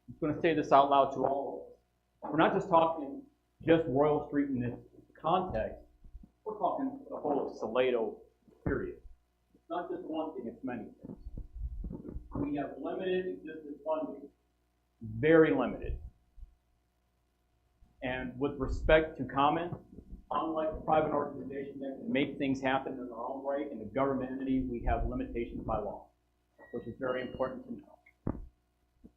[SPEAKER 5] I'm going to say this out loud to all of us. We're not just talking just Royal Street in this context. We're talking the whole of Salado, period. It's not just one thing, it's many things. We have limited existing funding, very limited. And with respect to comment, unlike the private organization that can make things happen in their own right, in the government entity, we have limitations by law, which is very important to know.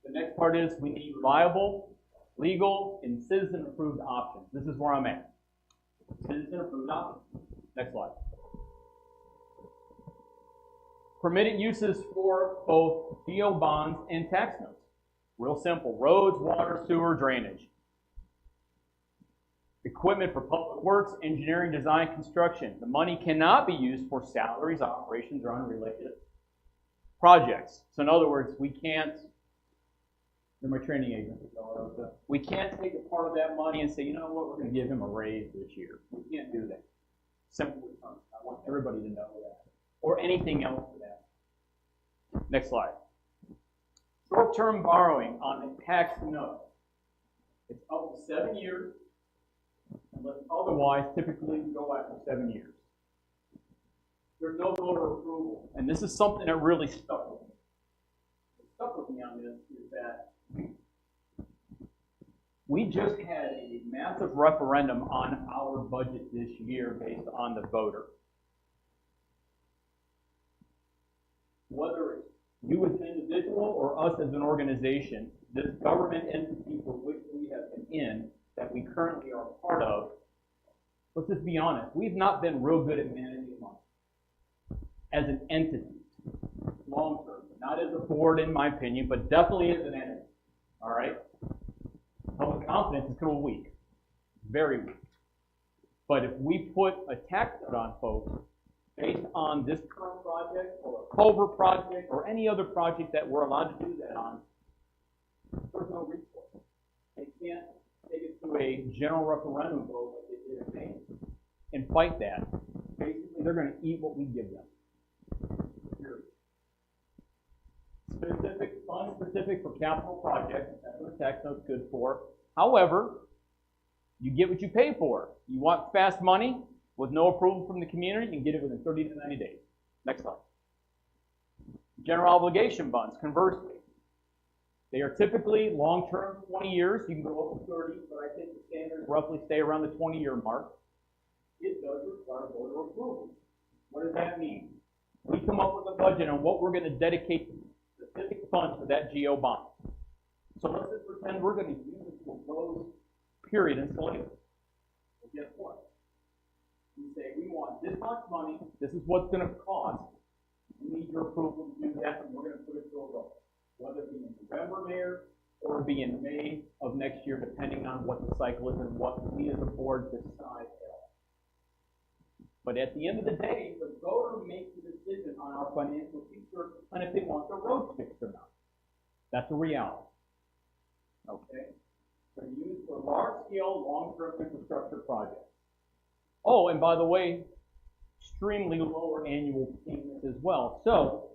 [SPEAKER 5] The next part is we need viable, legal, and citizen-approved options. This is where I'm at. Citizen-approved options. Next slide. Permitted uses for both GO bonds and tax notes. Real simple. Roads, water, sewer, drainage. Equipment for public works, engineering, design, construction. The money cannot be used for salaries, operations, or unrelated projects. So in other words, we can't, you're my training agent, we can't take a part of that money and say, you know what, we're going to give him a raise this year. We can't do that. Simple terms. I want everybody to know that. Or anything else for that. Next slide. Short-term borrowing on a tax note. It's up to 7 years. Unless otherwise, typically go after 7 years. There's no voter approval. And this is something that really stuck with me. What stuck with me on this is that we just had a massive referendum on our budget this year based on the voter. Whether it's you as an individual or us as an organization, this government entity for which we have been in, that we currently are a part of, let's just be honest, we've not been real good at managing money as an entity, long term. Not as a board, in my opinion, but definitely as an entity. All right? Public confidence is kind of weak, very weak. But if we put a tax note on folks based on this current project or a culvert project or any other project that we're allowed to do that on, there's no recourse. They can't take it to a general referendum vote like they did in Maine and fight that. Basically, they're going to eat what we give them. Period. Specific for capital projects, that's what a tax note's good for. However, you get what you pay for. You want fast money with no approval from the community, you can get it within 30 to 90 days. Next slide. General obligation bonds, conversely. They are typically long-term, 20 years. You can go up to 30, but I think the standards roughly stay around the 20-year mark. It does require voter approval. What does that mean? We come up with a budget on what we're going to dedicate specific funds for that GO bond. So let's just pretend we're going to use it for roads, period, in Salado. Well, guess what? We say we want this much money. This is what's going to cost. We need your approval to do that, and we're going to put it to a vote. Whether it be in November, Mayor, or be in May of next year, depending on what the cycle is and what we as a board decide. But at the end of the day, the voter makes the decision on our financial future and if they want the road fixed or not. That's a reality. Okay? are used for large-scale, long-term infrastructure projects. Oh, and by the way, extremely lower annual payments as well. So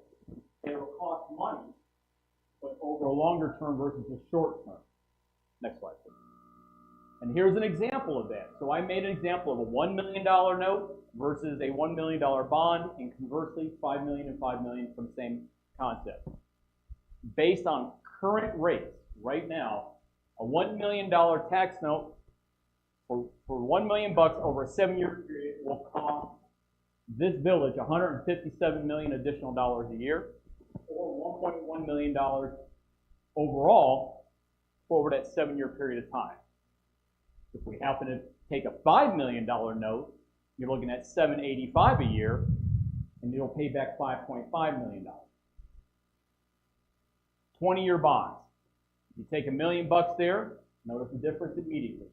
[SPEAKER 5] they will cost money, but over a longer term versus a short term. Next slide, please. And here's an example of that. So I made an example of a $1 million note versus a $1 million bond, and conversely, $5 million and $5 million from the same concept. Based on current rates, right now, a $1 million tax note for $1 million over a 7-year period will cost this village $157 million additional dollars a year, or $1.1 million overall over that 7-year period of time. If we happen to take a $5 million note, you're looking at $785 a year, and it'll pay back $5.5 million. 20-year bonds. You take $1 million there, notice the difference immediately.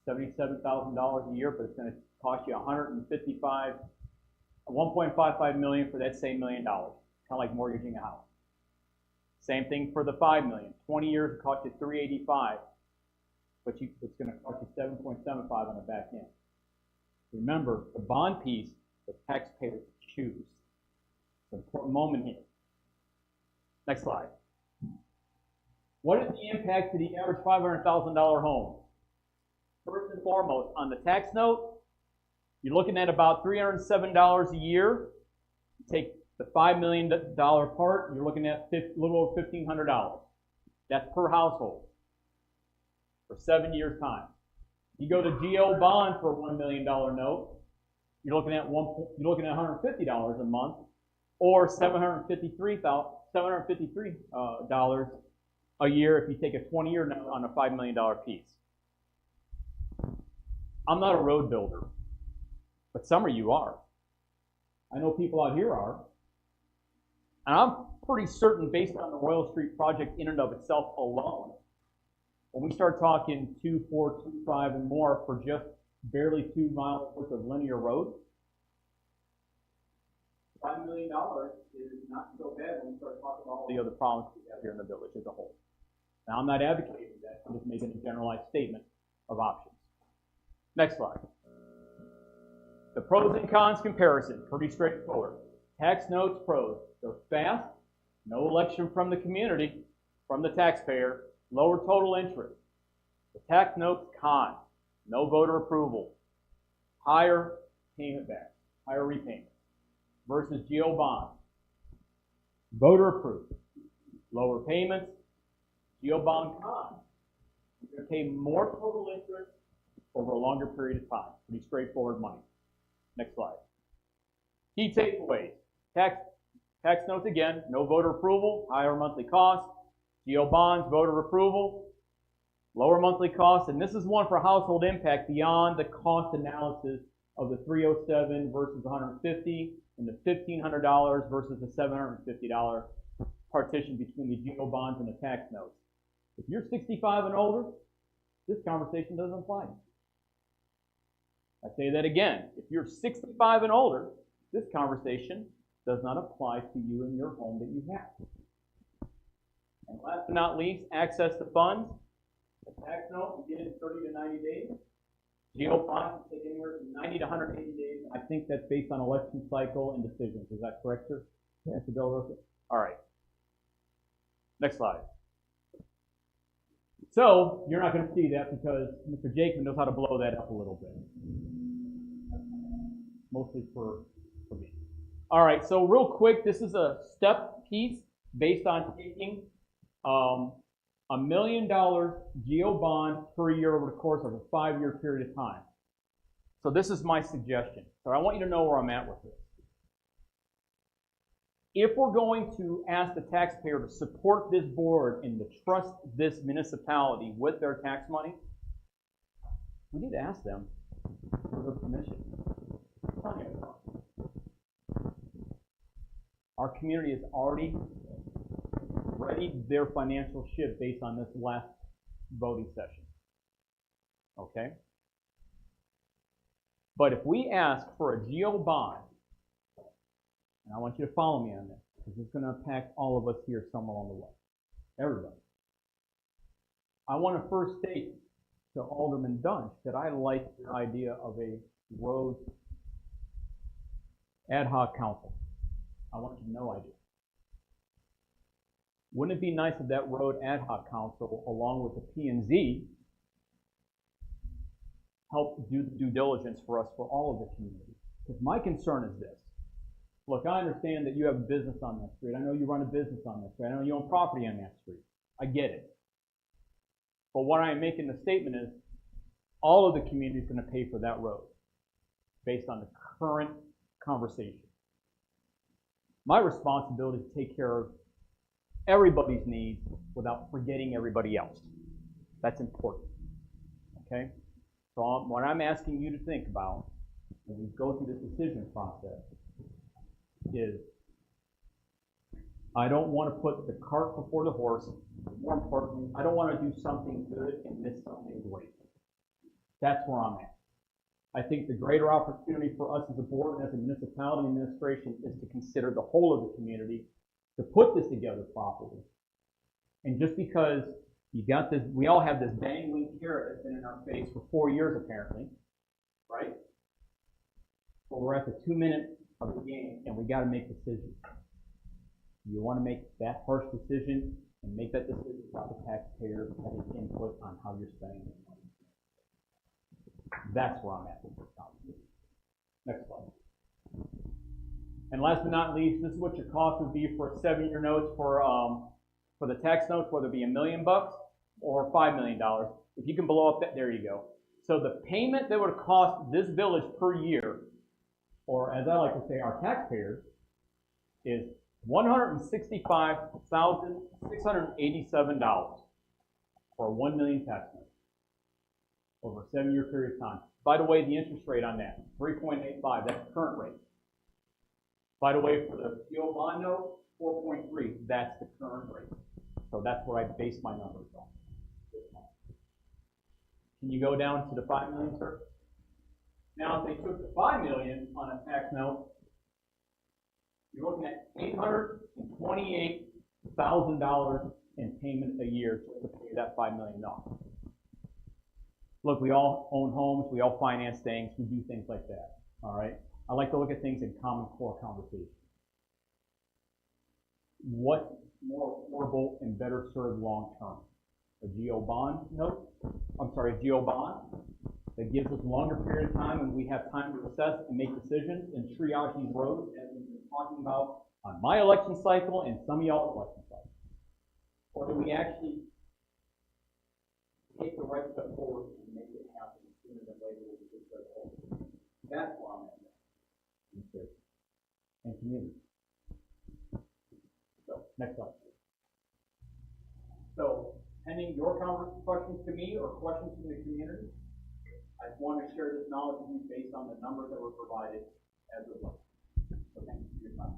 [SPEAKER 5] $77,000 a year, but it's going to cost you $1.55 million for that same $1 million. Kind of like mortgaging a house. Same thing for the $5 million. 20 years, it costs you $385, but it's going to cost you $7.75 on the back end. Remember, the bond piece, the taxpayers choose. It's an important moment here. Next slide. What is the impact to the average $500,000 home? First and foremost, on the tax note, you're looking at about $307 a year. Take the $5 million part, you're looking at a little over $1,500. That's per household for 7 years' time. You go to GO bond for a $1 million note, you're looking at $150 a month, or $753 a year if you take a 20-year note on a $5 million piece. I'm not a road builder, but some of you are. I know people out here are. And I'm pretty certain, based on the Royal Street project in and of itself alone, when we start talking 2, 4, 2, 5, and more for just barely 2 miles worth of linear road, $5 million is not so bad when we start talking about all the other problems we have here in the village as a whole. Now, I'm not advocating that. I'm just making a generalized statement of options. Next slide. The pros and cons comparison, pretty straightforward. Tax notes pros, they're fast, no election from the community, from the taxpayer, lower total interest. The tax notes con, no voter approval, higher payment back, higher repayment, versus GO bond. Voter approved, lower payments, GO bond con. You're going to pay more total interest over a longer period of time. Pretty straightforward money. Next slide. Key takeaways. Tax notes again, no voter approval, higher monthly cost. GO bonds, voter approval, lower monthly costs. And this is one for household impact beyond the cost analysis of the $307 versus $150 and the $1,500 versus the $750 partition between the GO bonds and the tax notes. If you're 65 and older, this conversation doesn't apply. I say that again. If you're 65 and older, this conversation does not apply to you and your home that you have. And last but not least, access to funds. The tax note, you get it in 30 to 90 days. GO bonds take anywhere from 90 to 180 days. I think that's based on election cycle and decisions. Is that correct, sir? Yes. Mr. Del Rosa? All right. Next slide. So you're not going to see that because Mr. Jakeman knows how to blow that up a little bit. Mostly for me. All right, so real quick, this is a step piece based on taking $1 million GO bond per year over the course of a 5-year period of time. So this is my suggestion. So I want you to know where I'm at with this. If we're going to ask the taxpayer to support this board and to trust this municipality with their tax money, we need to ask them for their permission. Our community has already readied their financial ship based on this last voting session. Okay? But if we ask for a GO bond, and I want you to follow me on this, because it's going to impact all of us here somewhere along the way. Everybody.
[SPEAKER 15] I want to first state to Alderman Dunch that I like the idea of a road ad hoc council. I want you to know I do. Wouldn't it be nice if that road ad hoc council, along with the P&Z, helped do the due diligence for us for all of the community? Because my concern is this. Look, I understand that you have a business on that street. I know you run a business on that street. I know you own property on that street. I get it. But what I am making the statement is, all of the community is going to pay for that road based on the current conversation. My responsibility is to take care of everybody's needs without forgetting everybody else. That's important. Okay? So what I'm asking you to think about when we go through this decision process is, I don't want to put the cart before the horse. More importantly, I don't want to do something good and miss something great. That's where I'm at. I think the greater opportunity for us as a board and as a municipality administration is to consider the whole of the community, to put this together properly. And just because you got this, we all have this dangling carrot that's been in our face for 4 years apparently, right? But we're at the 2-minute of the game and we got to make decisions. You want to make that harsh decision and make that decision about the taxpayer having input on how you're spending the money. That's where I'm at with this conversation. Next slide. And last but not least, this is what your cost would be for 7-year notes for the tax notes, whether it be $1 million or $5 million. If you can blow up that, there you go. So the payment that would cost this village per year, or as I like to say, our taxpayers, is $165,687 for a $1 million tax note over a 7-year period of time. By the way, the interest rate on that, 3.85, that's the current rate. By the way, for the PO bond note, 4.3, that's the current rate. So that's where I base my numbers on. Can you go down to the $5 million, sir? Now, if they took the $5 million on a tax note, you're looking at $828,000 in payment a year to pay that $5 million. Look, we all own homes, we all finance things, we do things like that, all right? I like to look at things in common core conversation. What's more affordable and better served long term? A GO bond note? I'm sorry, a GO bond that gives us a longer period of time and we have time to assess and make decisions and triage these roads as we've been talking about on my election cycle and some of y'all's election cycle. Or do we actually take the right step forward and make it happen sooner than later with this step forward? That's where I'm at. And community. So, next slide. So, pending your questions to me or questions from the community, I want to share this knowledge with you based on the numbers that were provided as of late. So, thank you for your time.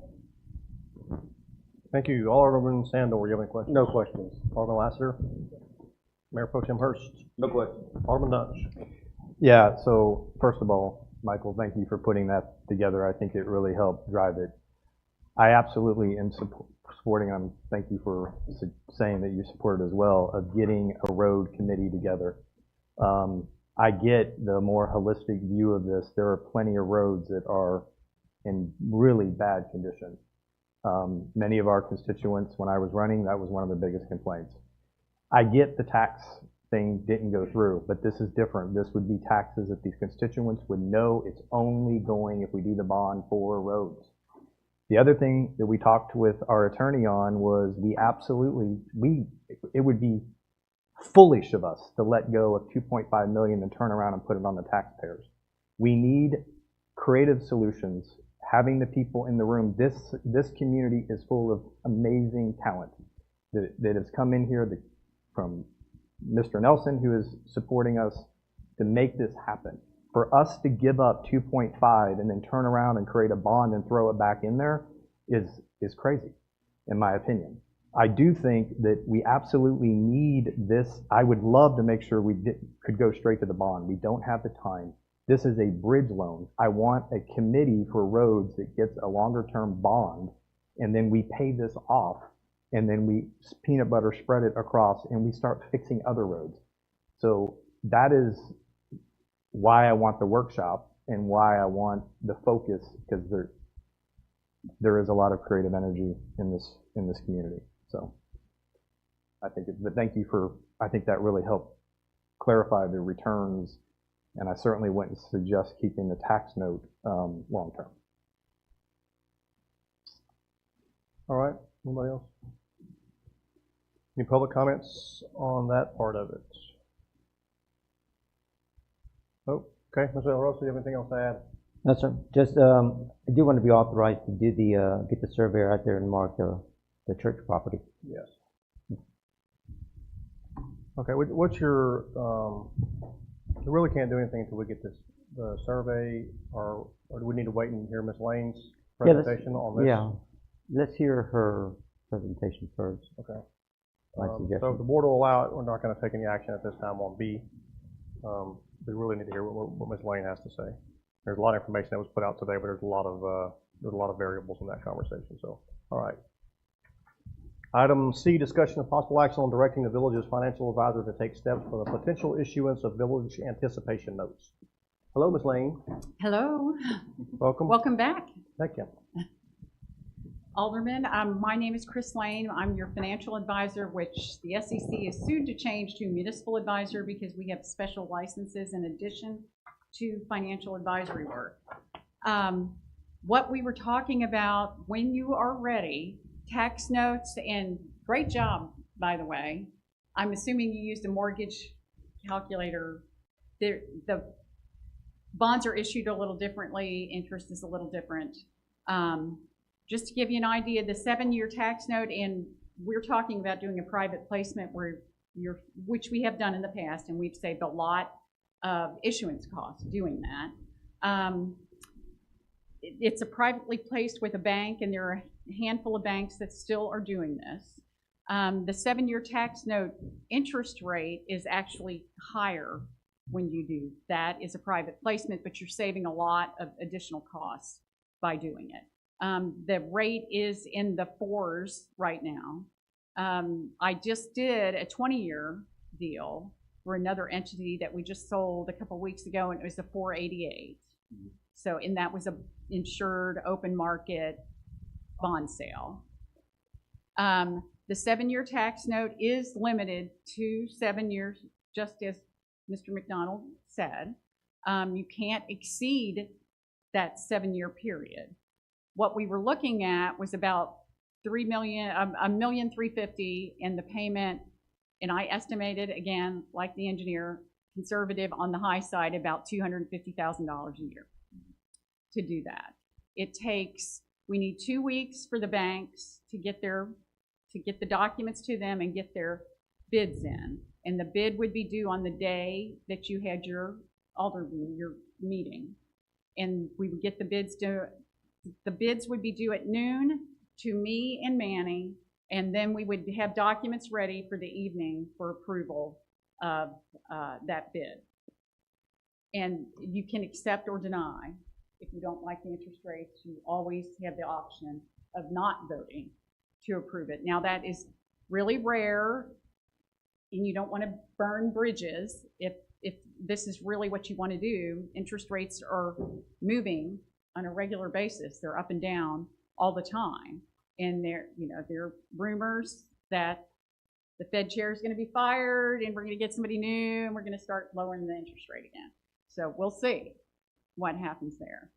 [SPEAKER 1] Thank you. Alderman Sandor, you have any questions?
[SPEAKER 10] No questions.
[SPEAKER 1] Alderman Lassiter? Mayor Pro Tem Hurst?
[SPEAKER 12] No questions.
[SPEAKER 1] Alderman Dunch?
[SPEAKER 4] Yeah, so first of all, Michael, thank you for putting that together. I think it really helped drive it. I absolutely am supporting, thank you for saying that you support it as well, of getting a road committee together. I get the more holistic view of this. There are plenty of roads that are in really bad condition. Many of our constituents, when I was running, that was one of the biggest complaints. I get the tax thing didn't go through, but this is different. This would be taxes that these constituents would know it's only going, if we do the bond, for roads. The other thing that we talked with our attorney on was it would be foolish of us to let go of $2.5 million and turn around and put it on the taxpayers. We need creative solutions. Having the people in the room, this community is full of amazing talent that has come in here from Mr. Nelson, who is supporting us to make this happen. For us to give up 2.5 and then turn around and create a bond and throw it back in there is crazy, in my opinion. I do think that we absolutely need this. I would love to make sure we could go straight to the bond. We don't have the time. This is a bridge loan. I want a committee for roads that gets a longer term bond, and then we pay this off and then we peanut butter spread it across, and we start fixing other roads. So that is why I want the workshop and why I want the focus, because there is a lot of creative energy in this community. So I think but thank you for, I think that really helped clarify the returns, and I certainly wouldn't suggest keeping the tax note long term.
[SPEAKER 1] All right, anybody else? Any public comments on that part of it? Oh, okay, Mr. El Rosso, do you have anything else to add?
[SPEAKER 2] No, sir. Just, I do want to be authorized to do get the surveyor out there and mark the church property.
[SPEAKER 1] Yes. Okay, what's your, we really can't do anything until we get the survey, or do we need to wait and hear Ms. Lane's presentation on this?
[SPEAKER 2] Yeah, let's hear her presentation first.
[SPEAKER 1] Okay.
[SPEAKER 2] My suggestion.
[SPEAKER 1] So if the board will allow it, we're not going to take any action at this time on B. We really need to hear what Ms. Lane has to say. There's a lot of information that was put out today, but there's a lot of variables in that conversation. So, all right. Item C, discussion of possible action on directing the village's financial advisor to take steps for the potential issuance of village anticipation notes. Hello, Ms. Lane.
[SPEAKER 16] Hello.
[SPEAKER 1] Welcome.
[SPEAKER 16] Welcome back.
[SPEAKER 1] Thank you.
[SPEAKER 16] Alderman, my name is Chris Lane. I'm your financial advisor, which the SEC is soon to change to municipal advisor because we have special licenses in addition to financial advisory work. What we were talking about, when you are ready, tax notes, and great job, by the way. I'm assuming you used a mortgage calculator. The bonds are issued a little differently. Interest is a little different. Just to give you an idea, the 7-year tax note, and we're talking about doing a private placement which we have done in the past, and we've saved a lot of issuance costs doing that. It's a privately placed with a bank, and there are a handful of banks that still are doing this. The 7-year tax note interest rate is actually higher when you do that. Is a private placement, but you're saving a lot of additional costs by doing it. The rate is in the 4s right now. I just did a 20-year deal for another entity that we just sold a couple weeks ago, and it was a 488. So, and that was a insured open market bond sale. The 7-year tax note is limited to 7 years, just as Mr. McDonald said. You can't exceed that 7-year period. What we were looking at was about $1,350,000 in the payment, and I estimated, again, like the engineer, conservative on the high side, about $250,000 a year to do that. We need 2 weeks for the banks to get the documents to them and get their bids in, and the bid would be due on the day that you had your meeting, and we would get the bids to. The bids would be due at noon to me and Manny, and then we would have documents ready for the evening for approval of that bid. And you can accept or deny. If you don't like the interest rates, you always have the option of not voting to approve it. Now, that is really rare, and you don't want to burn bridges. If this is really what you want to do, interest rates are moving on a regular basis. They're up and down all the time. And there are rumors that the Fed chair is going to be fired and we're going to get somebody new and we're going to start lowering the interest rate again. So we'll see what happens there.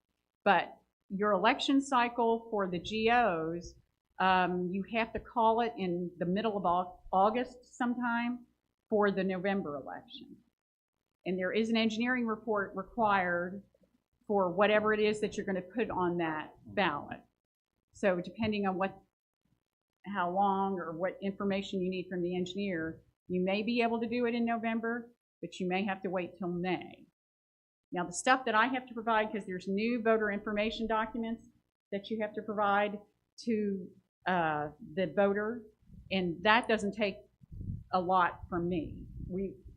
[SPEAKER 16] But your election cycle for the GOs, you have to call it in the middle of August sometime for the November election. And there is an engineering report required for whatever it is that you're going to put on that ballot. So depending on how long or what information you need from the engineer, you may be able to do it in November, but you may have to wait till May. Now the stuff that I have to provide, because there's new voter information documents that you have to provide to the voter, and that doesn't take a lot from me.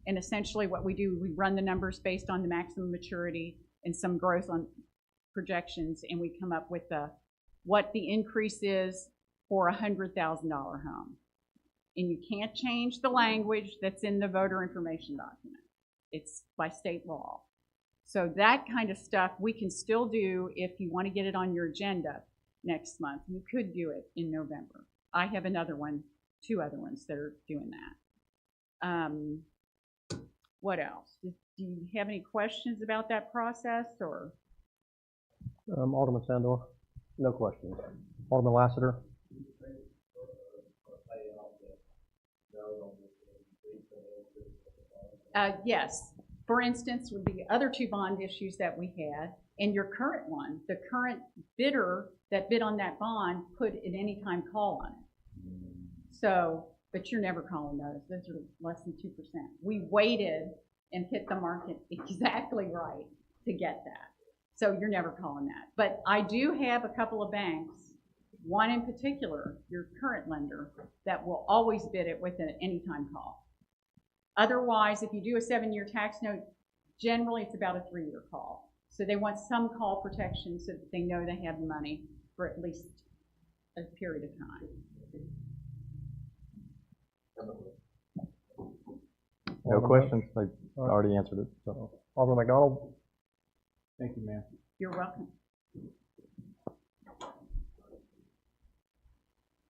[SPEAKER 16] And essentially what we do, we run the numbers based on the maximum maturity and some growth on projections, and we come up with what the increase is for a $100,000 home. And you can't change the language that's in the voter information document. It's by state law. So that kind of stuff we can still do if you want to get it on your agenda next month. You could do it in November. I have another one, 2 other ones that are doing that. What else? Do you have any questions about that process, or?
[SPEAKER 1] Alderman Sandor?
[SPEAKER 10] No questions.
[SPEAKER 1] Alderman Lassiter?
[SPEAKER 16] Yes. For instance, with the other 2 bond issues that we had, and your current one, the current bidder that bid on that bond put an anytime call on it. So, but you're never calling those. Those are less than 2%. We waited and hit the market exactly right to get that. So you're never calling that. But I do have a couple of banks, one in particular, your current lender, that will always bid it with an anytime call. Otherwise, if you do a 7-year tax note, generally it's about a 3-year call. So they want some call protection so that they know they have the money for at least a period of time.
[SPEAKER 4] No questions. I already answered it. So.
[SPEAKER 1] Alderman McDonald?
[SPEAKER 15] Thank you, ma'am.
[SPEAKER 16] You're welcome.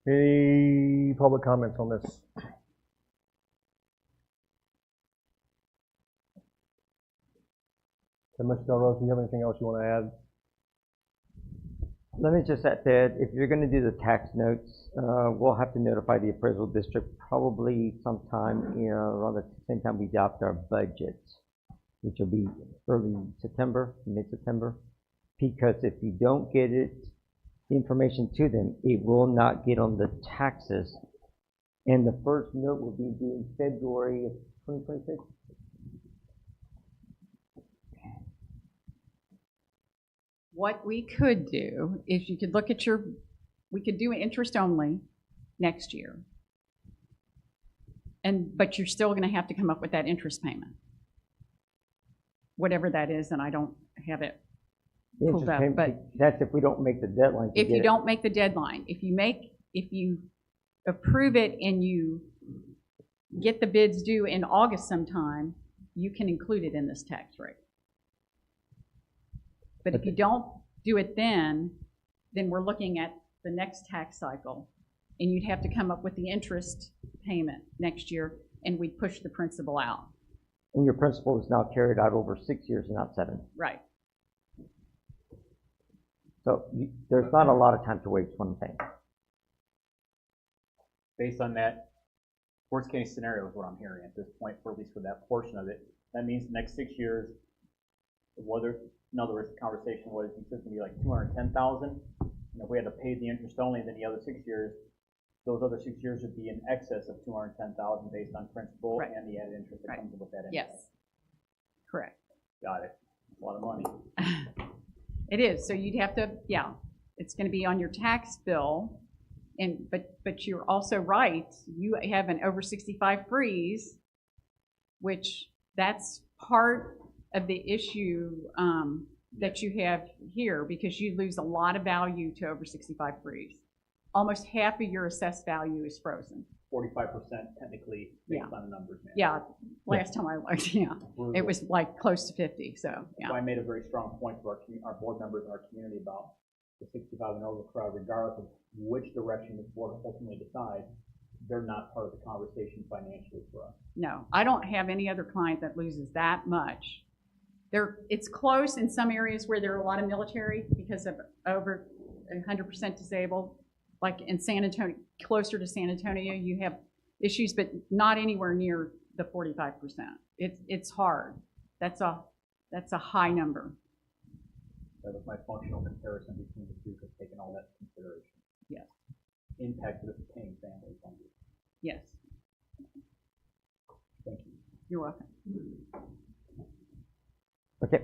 [SPEAKER 1] Any public comments on this? Mr. Del Rose, do you have anything else you want to add?
[SPEAKER 2] Let me just add that if you're going to do the tax notes, we'll have to notify the appraisal district probably sometime around the same time we adopt our budget, which will be early September, mid-September. Because if you don't get it, the information to them, it will not get on the taxes. And the first note will be due in February of 2026.
[SPEAKER 16] What we could do is you could look at we could do interest only next year. But you're still going to have to come up with that interest payment. Whatever that is, and I don't have it pulled up. But
[SPEAKER 2] that's if we don't make the deadline.
[SPEAKER 16] If you don't make the deadline. If you approve it and you get the bids due in August sometime, you can include it in this tax rate. But if you don't do it then we're looking at the next tax cycle, and you'd have to come up with the interest payment next year, and we'd push the principal out.
[SPEAKER 2] And your principal is now carried out over 6 years, not 7.
[SPEAKER 16] Right.
[SPEAKER 2] So there's not a lot of time to wait, is one thing.
[SPEAKER 5] Based on that, worst case scenario is what I'm hearing at this point, for at least for that portion of it. That means the next 6 years, whether, in other words, the conversation was, you said it's going to be like $210,000. And if we had to pay the interest only, then the other 6 years, those other 6 years would be in excess of $210,000 based on principal and the added interest that comes with that interest.
[SPEAKER 16] Yes. Correct.
[SPEAKER 5] Got it. A lot of money.
[SPEAKER 16] It is. So you'd have to, it's going to be on your tax bill. But you're also right. You have an over 65 freeze, which that's part of the issue that you have here, because you lose a lot of value to over 65 freeze. Almost half of your assessed value is frozen.
[SPEAKER 5] 45% technically based on the numbers. Man.
[SPEAKER 16] Yeah, last time I looked, it was like close to 50. So
[SPEAKER 5] I made a very strong point to our board members and our community about the 65 and over crowd, regardless of which direction the board ultimately decides. They're not part of the conversation financially for us.
[SPEAKER 16] No, I don't have any other client that loses that much. It's close in some areas where there are a lot of military because of over 100% disabled. Like in San Antonio, closer to San Antonio, you have issues, but not anywhere near the 45%. It's hard. That's a high number.
[SPEAKER 5] That was my functional comparison between the two, because taking all that into consideration.
[SPEAKER 16] Yes.
[SPEAKER 5] Impact of paying families on this.
[SPEAKER 16] Yes.
[SPEAKER 5] Thank you.
[SPEAKER 16] You're welcome.
[SPEAKER 2] Okay,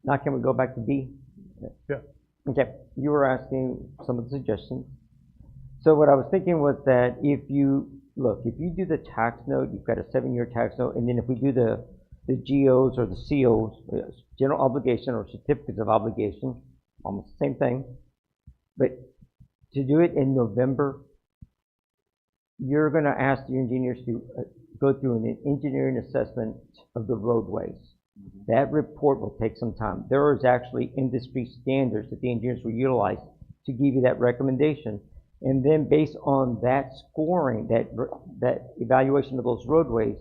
[SPEAKER 2] now can we go back to B?
[SPEAKER 1] Yeah.
[SPEAKER 2] Okay, you were asking some of the suggestions. So what I was thinking was that if you do the tax note, you've got a 7-year tax note, and then if we do the GOs or the COs, general obligation or certificates of obligation, almost the same thing. But to do it in November, you're gonna ask the engineers to go through an engineering assessment of the roadways. That report will take some time. There is actually industry standards that the engineers will utilize to give you that recommendation. And then based on that scoring, that evaluation of those roadways,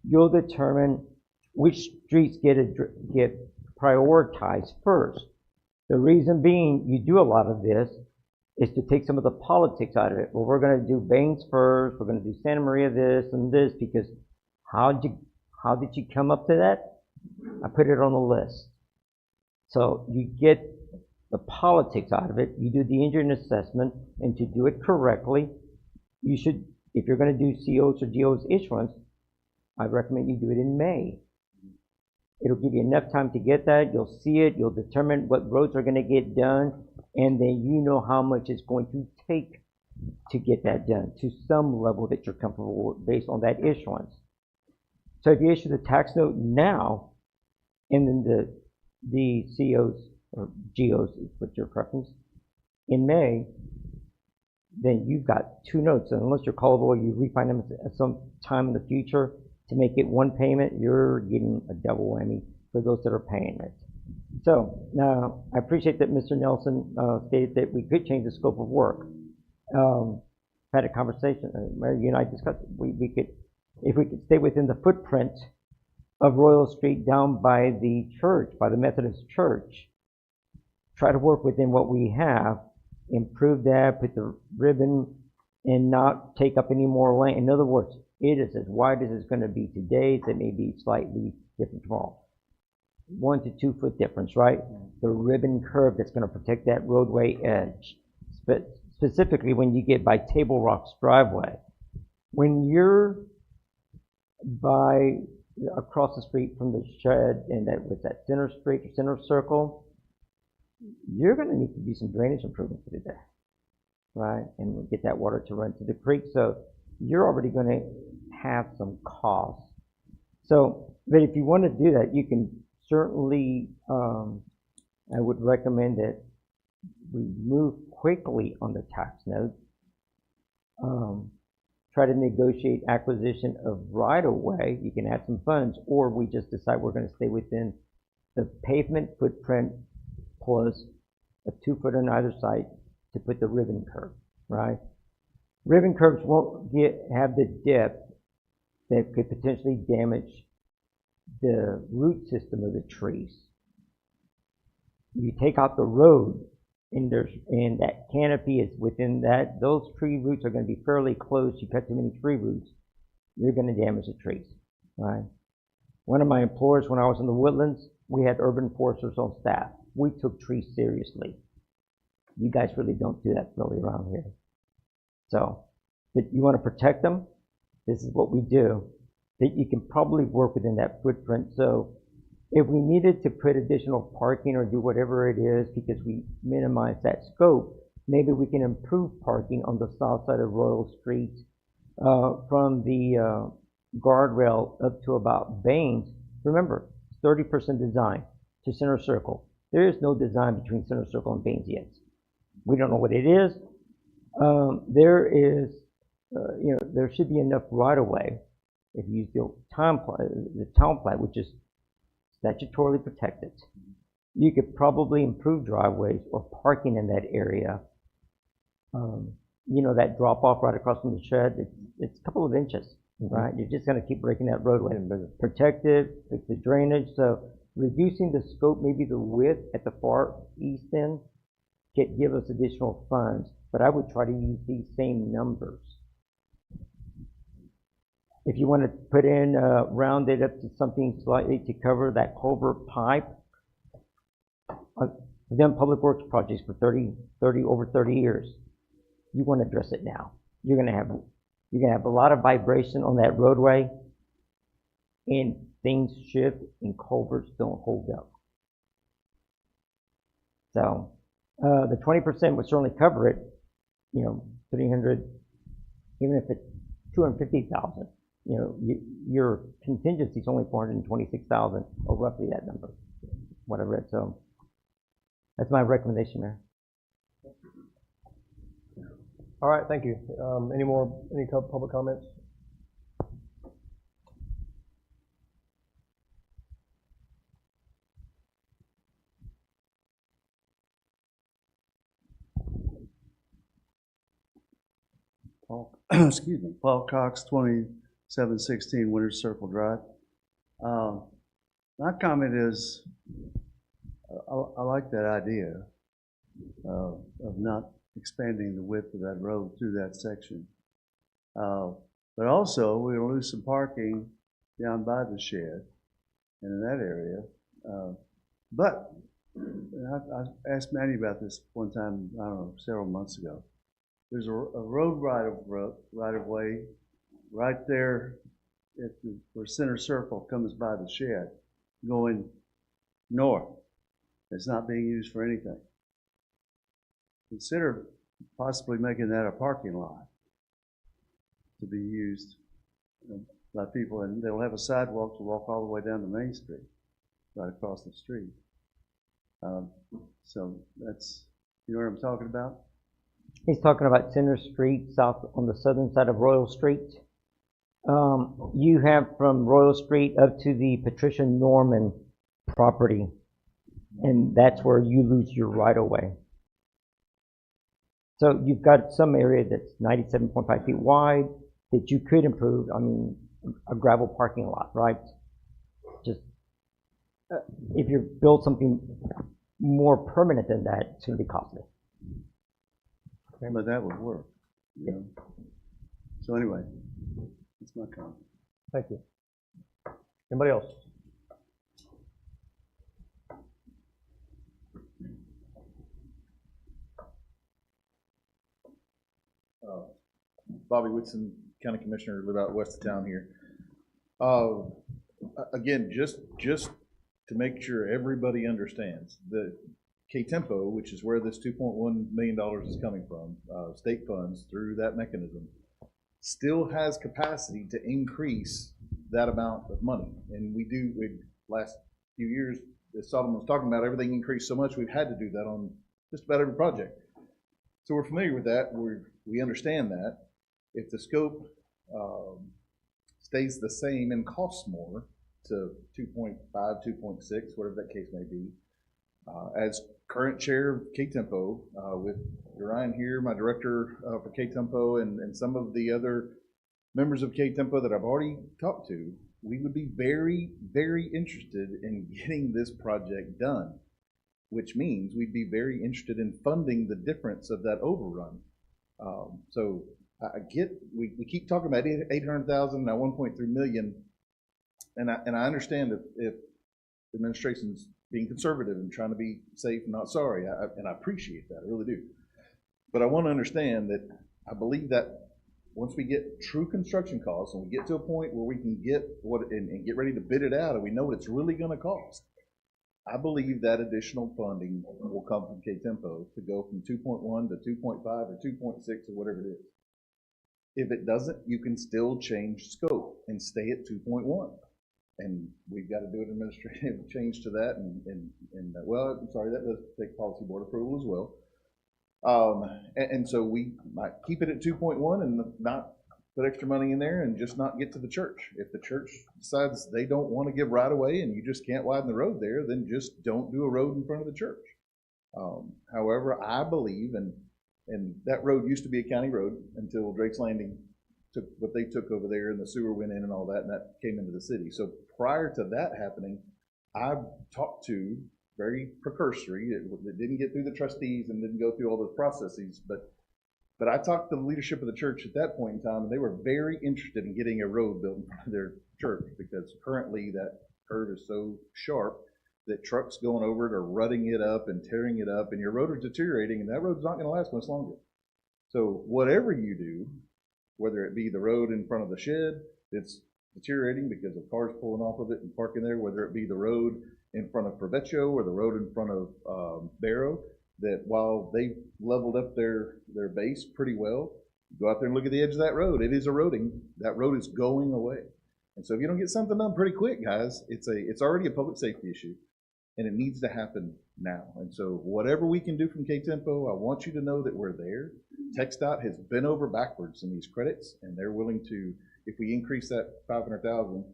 [SPEAKER 2] you'll determine which streets get prioritized first. The reason being, you do a lot of this is to take some of the politics out of it. Well, we're going to do Baines first, we're going to do Santa Maria this and this, because how did you come up to that? I put it on the list. So you get the politics out of it, you do the engineering assessment, and to do it correctly, you should, if you're going to do COs or GOs issuance, I recommend you do it in May. It'll give you enough time to get that, you'll see it, you'll determine what roads are going to get done, and then you know how much it's going to take to get that done to some level that you're comfortable with based on that issuance. So if you issue the tax note now, and then the COs or GOs, is what your preference, in May, then you've got two notes. And unless you're callable, you refinance at some time in the future to make it one payment, you're getting a double whammy for those that are paying it. So now I appreciate that Mr. Nelson stated that we could change the scope of work. Had a conversation, Mary, you and I discussed it. We could, if we could stay within the footprint of Royal Street down by the church, by the Methodist church, try to work within what we have, improve that, put the ribbon, and not take up any more lane. In other words, it is as wide as it's going to be today. It may be slightly different tomorrow. 1 to 2 foot difference, right? The ribbon curve that's going to protect that roadway edge. Specifically when you get by Table Rock's driveway. When you're across the street from the shed and that was that center street or center circle, you're going to need to do some drainage improvements to do that, right? And get that water to run to the creek. So you're already going to have some costs. So, but if you want to do that, you can certainly, I would recommend that we move quickly on the tax note. Try to negotiate acquisition of right-of-way. You can add some funds, or we just decide we're going to stay within the pavement footprint plus a 2 foot on either side to put the ribbon curve, right? Ribbon curves won't have the depth that could potentially damage the root system of the trees. You take out the road, and that canopy is within that. Those tree roots are going to be fairly close. You cut too many tree roots, you're going to damage the trees, right? One of my employers, when I was in the woodlands, we had urban foresters on staff. We took trees seriously. You guys really don't do that really around here. So, but you want to protect them, this is what we do. That you can probably work within that footprint. So if we needed to put additional parking or do whatever it is because we minimize that scope, maybe we can improve parking on the south side of Royal Street from the guardrail up to about Baines. Remember, 30% design to Center Circle. There is no design between Center Circle and Baines yet. We don't know what it is. There is, there should be enough right-of-way if you use the town plan, which is statutorily protected. You could probably improve driveways or parking in that area. That drop off right across from the shed, it's a couple of inches, right? You're just going to keep breaking that roadway. Protect it, fix the drainage. So reducing the scope, maybe the width at the far east end, could give us additional funds. But I would try to use these same numbers. If you want to put in, round it up to something slightly to cover that culvert pipe. I've done public works projects for over 30 years. You want to address it now. You're going to have a lot of vibration on that roadway, and things shift and culverts don't hold up. So the 20% would certainly cover it. 300, even if it's 250,000. Your contingency is only 426,000, or roughly that number, what I read. So that's my recommendation, Mayor.
[SPEAKER 1] All right, thank you. Any public comments?
[SPEAKER 17] Paul, excuse me, Paul Cox, 2716 Winter Circle Drive. My comment is, I like that idea of not expanding the width of that road through that section. But also, we're going to lose some parking down by the shed and in that area. But I asked Manny about this one time, I don't know, several months ago. There's a road right of way right there where Center Circle comes by the shed going north. It's not being used for anything. Consider possibly making that a parking lot to be used by people, and they'll have a sidewalk to walk all the way down to Main Street, right across the street. So that's, you know what I'm talking about?
[SPEAKER 2] He's talking about Center Street, south on the southern side of Royal Street. You have from Royal Street up to the Patricia Norman property, and that's where you lose your right-of-way. So you've got some area that's 97.5 feet wide that you could improve. I mean, a gravel parking lot, right? Just if you build something more permanent than that, it's going to be costly.
[SPEAKER 17] But that would work, you know. So anyway, that's my comment.
[SPEAKER 1] Thank you. Anybody else?
[SPEAKER 18] Bobby Whitson, County Commissioner, live out west of town here. Again, just to make sure everybody understands, the K-Tempo, which is where this $2.1 million is coming from, state funds through that mechanism, still has capacity to increase that amount of money. And last few years, as Solomon was talking about, everything increased so much, we've had to do that on just about every project. So we're familiar with that, we understand that. If the scope stays the same and costs more to 2.5, 2.6, whatever that case may be, as current chair of K-Tempo, with Ryan here, my director for K-Tempo, and some of the other members of K-Tempo that I've already talked to, we would be very, very interested in getting this project done, which means we'd be very interested in funding the difference of that overrun. So I get, we keep talking about 800,000, now 1.3 million, and I understand if the administration's being conservative and trying to be safe and not sorry, and I appreciate that, I really do. But I want to understand that I believe that once we get true construction costs and we get to a point where we can get and get ready to bid it out and we know what it's really going to cost, I believe that additional funding will come from K-Tempo to go from 2.1 to 2.5 or 2.6 or whatever it is. If it doesn't, you can still change scope and stay at 2.1. And we've got to do an administrative change to that. Well, I'm sorry, that does take policy board approval as well. And so we might keep it at 2.1 and not put extra money in there and just not get to the church. If the church decides they don't want to give right away and you just can't widen the road there, then just don't do a road in front of the church. However, I believe, and that road used to be a county road until Drake's Landing took what they took over there and the sewer went in and all that, and that came into the city. So prior to that happening, I've talked to very precursory, it didn't get through the trustees and didn't go through all those processes, but I talked to the leadership of the church at that point in time, and they were very interested in getting a road built in front of their church because currently that curve is so sharp that trucks going over it are rutting it up and tearing it up, and your road is deteriorating, and that road's not going to last much longer. So whatever you do, whether it be the road in front of the shed that's deteriorating because of cars pulling off of it and parking there, whether it be the road in front of Provecho or the road in front of Barrow, that while they leveled up their base pretty well, go out there and look at the edge of that road, it is eroding. That road is going away. And so if you don't get something done pretty quick, guys, it's already a public safety issue, and it needs to happen now. And so whatever we can do from K-Tempo, I want you to know that we're there. TxDOT has bent over backwards in these credits, and they're willing to, if we increase that 500,000,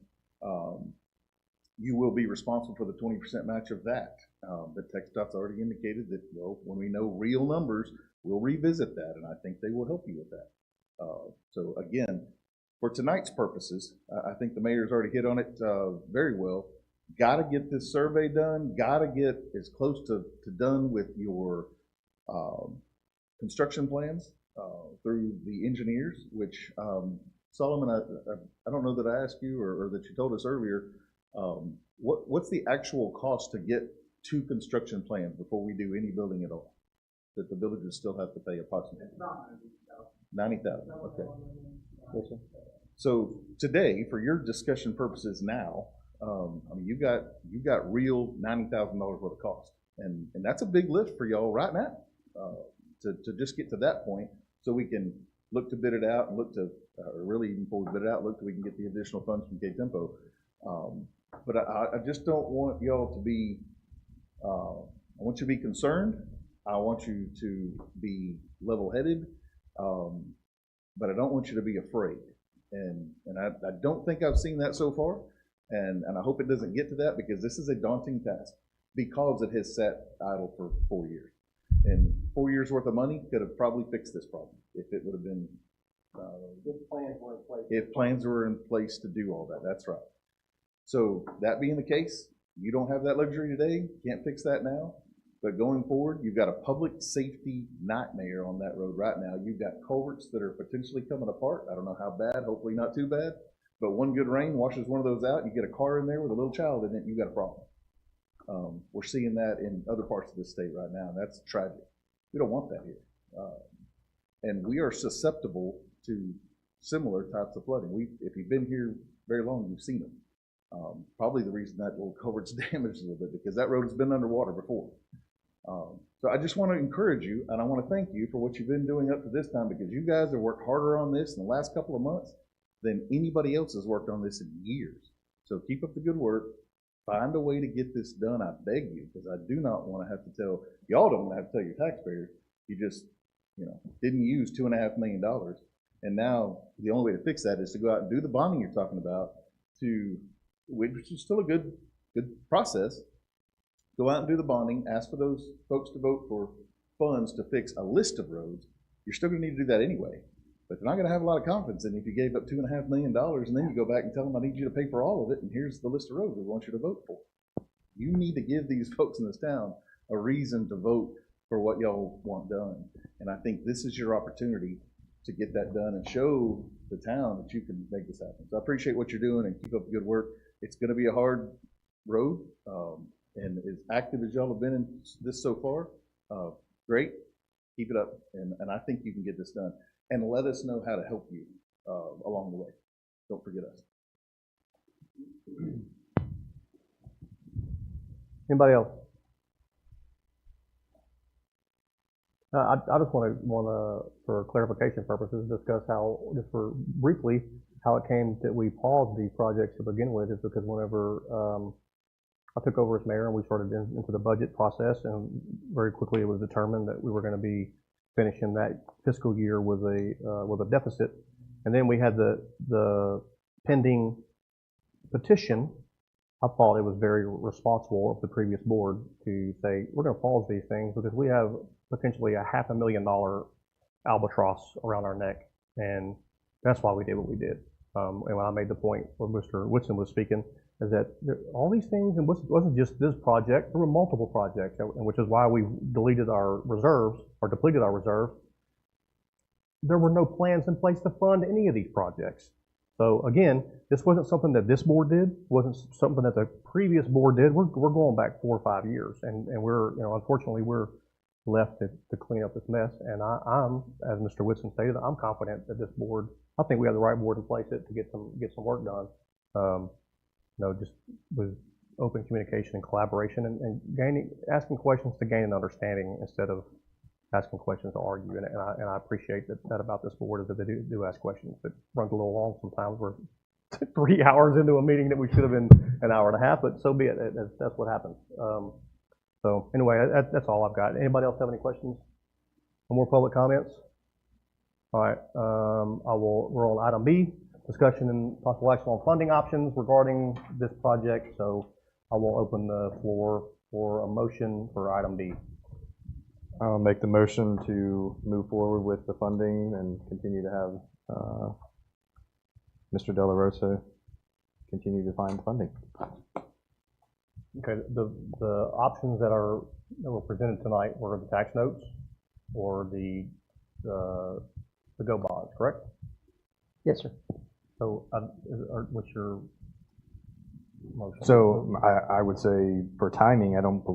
[SPEAKER 18] you will be responsible for the 20% match of that. But TxDOT's already indicated that, well, when we know real numbers, we'll revisit that, and I think they will help you with that. So again, for tonight's purposes, I think the mayor's already hit on it very well. Got to get this survey done, got to get as close to done with your construction plans through the engineers, which Solomon, I don't know that I asked you or that you told us earlier, what's the actual cost to get 2 construction plans before we do any building at all? That the villages still have to pay approximately? $90,000, okay. Yes, sir. So today, for your discussion purposes now, I mean, you've got real $90,000 worth of cost. And that's a big lift for y'all right now to just get to that point so we can look to bid it out and look to, really even before we bid it out, look till we can get the additional funds from K-Tempo. But I just don't want y'all to be, I want you to be concerned. I want you to be level-headed, but I don't want you to be afraid. And I don't think I've seen that so far, and I hope it doesn't get to that, because this is a daunting task because it has sat idle for 4 years. And 4 years worth of money could have probably fixed this problem if it would have been, if plans were in place to do all that. That's right. So that being the case, you don't have that luxury today, can't fix that now. But going forward, you've got a public safety nightmare on that road right now. You've got culverts that are potentially coming apart. I don't know how bad, hopefully not too bad. But one good rain washes one of those out. You get a car in there with a little child in it, you've got a problem. We're seeing that in other parts of the state right now, and that's tragic. We don't want that here. And we are susceptible to similar types of flooding. If you've been here very long, you've seen them. Probably the reason that little culvert's damaged a little bit, because that road has been underwater before. So I just want to encourage you, and I want to thank you for what you've been doing up to this time, because you guys have worked harder on this in the last couple of months than anybody else has worked on this in years. So keep up the good work. Find a way to get this done, I beg you, because I do not want to have to tell, y'all don't want to have to tell your taxpayers, you just, didn't use $2.5 million. And now the only way to fix that is to go out and do the bonding you're talking about, which is still a good process. Go out and do the bonding, ask for those folks to vote for funds to fix a list of roads. You're still going to need to do that anyway. But they're not going to have a lot of confidence in if you gave up $2.5 million and then you go back and tell them, I need you to pay for all of it, and here's the list of roads we want you to vote for. You need to give these folks in this town a reason to vote for what y'all want done. And I think this is your opportunity to get that done and show the town that you can make this happen. So I appreciate what you're doing and keep up the good work. It's going to be a hard road, and as active as y'all have been in this so far, great. Keep it up, and I think you can get this done. And let us know how to help you along the way. Don't forget us.
[SPEAKER 1] Anybody else? I just want to, for clarification purposes, discuss how, just for briefly, how it came that we paused these projects to begin with. Is because whenever I took over as mayor and we started into the budget process, and very quickly it was determined that we were going to be finishing that fiscal year with a deficit, and then we had the pending petition. I thought it was very responsible of the previous board to say we're going to pause these things because we have potentially a $500,000 albatross around our neck, and that's why we did what we did. And when I made the point where Mr. Whitson was speaking, is that all these things, and it wasn't just this project, there were multiple projects, and which is why we deleted our reserves, or depleted our reserves. There were no plans in place to fund any of these projects. So again, this wasn't something that this board did, wasn't something that the previous board did. We're going back 4 or 5 years, and we're, unfortunately, we're left to clean up this mess. And I'm, as Mr. Whitson stated, I'm confident that this board, I think we have the right board in place to get some work done. Just with open communication and collaboration, and asking questions to gain an understanding instead of asking questions to argue. And I appreciate that about this board, is that they do ask questions. It runs a little long sometimes. We're 3 hours into a meeting that we should have been an hour and a half, but so be it. That's what happens. So anyway, that's all I've got. Anybody else have any questions? No more public comments? All right, we're on item B, discussion and possible action on funding options regarding this project. So I will open the floor for a motion for item B.
[SPEAKER 4] I'll make the motion to move forward with the funding and continue to have Mr. De La Rosa continue to find funding.
[SPEAKER 1] Okay, the options that were presented tonight were the tax notes or the go bonds, correct?
[SPEAKER 2] Yes, sir.
[SPEAKER 1] So, what's your motion?
[SPEAKER 4] So I would say for timing,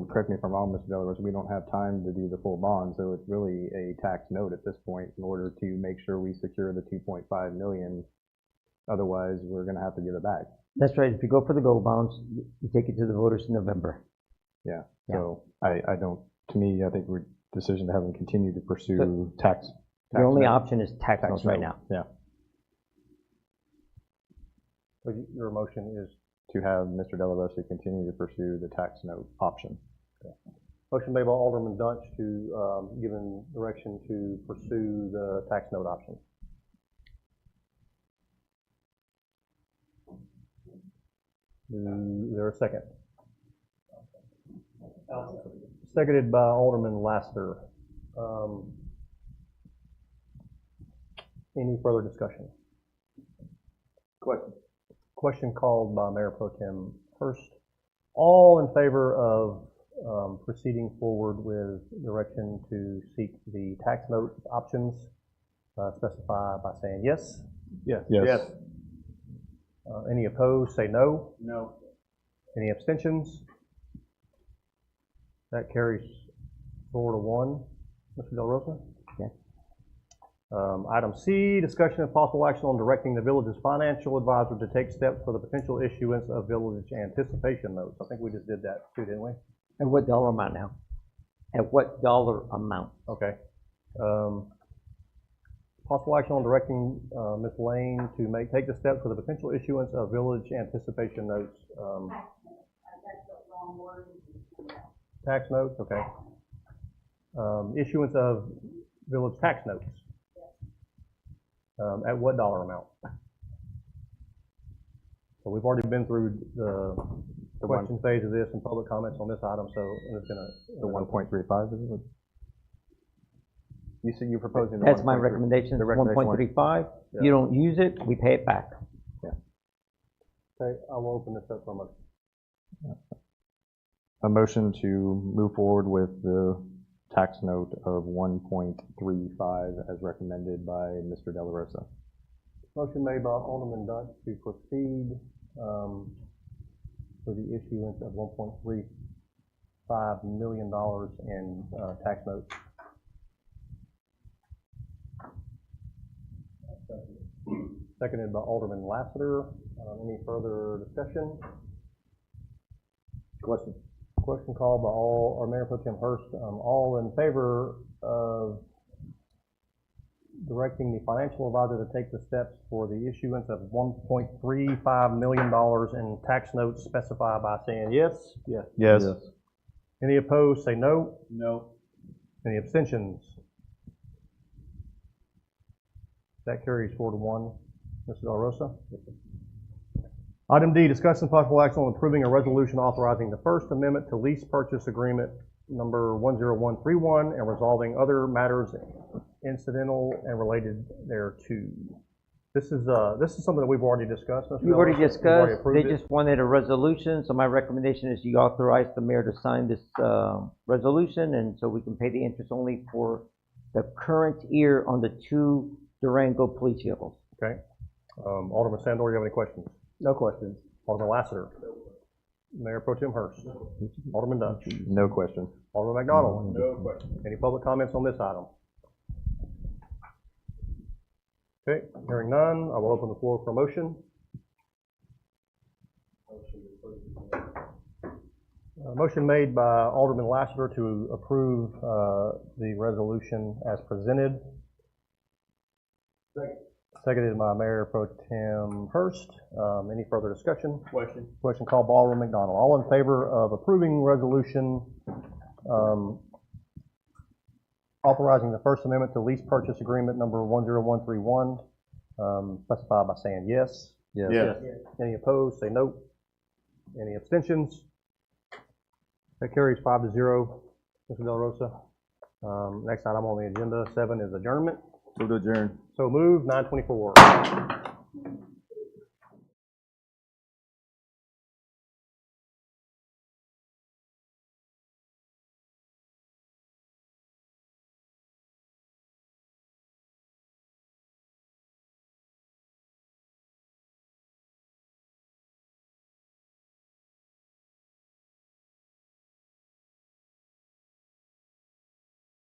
[SPEAKER 4] correct me if I'm wrong, Mr. De La Rosa, we don't have time to do the full bond, so it's really a tax note at this point in order to make sure we secure the 2.5 million. Otherwise, we're going to have to give it back.
[SPEAKER 2] That's right. If you go for the gold bonds, you take it to the voters in November.
[SPEAKER 4] Yeah. So I don't. To me, I think we're decision to have them continue to pursue tax.
[SPEAKER 2] The only option is tax notes right now.
[SPEAKER 4] Yeah.
[SPEAKER 1] So your motion is
[SPEAKER 4] to have Mr. De La Rosa continue to pursue the tax note option.
[SPEAKER 1] okay. Motion made by Alderman Dunch to given direction to pursue the tax note option. Is there a second? Seconded by Alderman Laster. Any further discussion?
[SPEAKER 10] Question.
[SPEAKER 1] Question called by Mayor Pro Tem Hurst. All in favor of proceeding forward with direction to seek the tax note options, specify by saying yes?
[SPEAKER 4] Yes. Yes.
[SPEAKER 1] Any opposed, say no.
[SPEAKER 10] No.
[SPEAKER 1] Any abstentions? That carries 4-1. Mr. Del Rosa?
[SPEAKER 2] Okay.
[SPEAKER 1] Item C, discussion and possible action on directing the village's financial advisor to take steps for the potential issuance of village anticipation notes. I think we just did that too, didn't we?
[SPEAKER 2] At what dollar amount now? At what dollar amount?
[SPEAKER 1] Okay. Possible action on directing Ms. Lane to take the steps for the potential issuance of village anticipation notes. Tax notes, okay. Issuance of village tax notes. At what dollar amount? So we've already been through the question phase of this and public comments on this item, so it's going to...
[SPEAKER 4] The 1.35, is it? You see, you're proposing the
[SPEAKER 2] That's my recommendation, 1.35.
[SPEAKER 4] Yeah.
[SPEAKER 2] You don't use it, we pay it back.
[SPEAKER 4] Yeah.
[SPEAKER 1] Okay, I will open this up for a motion.
[SPEAKER 4] A motion to move forward with the tax note of 1.35 as recommended by Mr. De La Rosa.
[SPEAKER 1] Motion made by Alderman Dunch to proceed for the issuance of $1.35 million in tax notes. Seconded by Alderman Lassiter. Any further discussion?
[SPEAKER 10] Question.
[SPEAKER 1] Question called by Mayor Pro Tem Hurst. All in favor of directing the financial advisor to take the steps for the issuance of $1.35 million in tax notes specified by saying yes?
[SPEAKER 10] Yes.
[SPEAKER 4] Yes.
[SPEAKER 10] Yes.
[SPEAKER 1] Any opposed, say no.
[SPEAKER 10] No.
[SPEAKER 1] Any abstentions? That carries 4-1. Mr. Del Rosa? Item D, discuss and possible action on approving a resolution authorizing the First Amendment to Lease Purchase Agreement number 10131 and resolving other matters incidental and related thereto. This is something that we've already discussed. Mr.
[SPEAKER 2] We've already
[SPEAKER 1] Del Rosa. We've already
[SPEAKER 2] discussed,
[SPEAKER 1] approved
[SPEAKER 2] they
[SPEAKER 1] it.
[SPEAKER 2] just wanted a resolution, so my recommendation is you authorize the mayor to sign this resolution, and so we can pay the interest only for the current year on the 2 Durango police vehicles.
[SPEAKER 1] Okay. Alderman Sandor, you have any questions?
[SPEAKER 10] No questions.
[SPEAKER 1] Alderman Lassiter? Mayor Pro Tem Hurst? Alderman Dunch?
[SPEAKER 4] No question.
[SPEAKER 1] Alderman McDonald?
[SPEAKER 10] No questions.
[SPEAKER 1] Any public comments on this item? Okay, hearing none, I will open the floor for a motion. Motion made by Alderman Lassiter to approve the resolution as presented. Seconded by Mayor Pro Tem Hurst. Any further discussion?
[SPEAKER 10] Question.
[SPEAKER 1] Question called by Alderman McDonald. All in favor of approving resolution authorizing the First Amendment to lease purchase agreement number 10131. Specify by saying yes.
[SPEAKER 10] Yes.
[SPEAKER 1] Any opposed, say no. Any abstentions? That carries 5-0, Mr. Del Rosa. Next item on the agenda, 7, is adjournment.
[SPEAKER 12] Move to adjourn.
[SPEAKER 1] So moved, 9:24.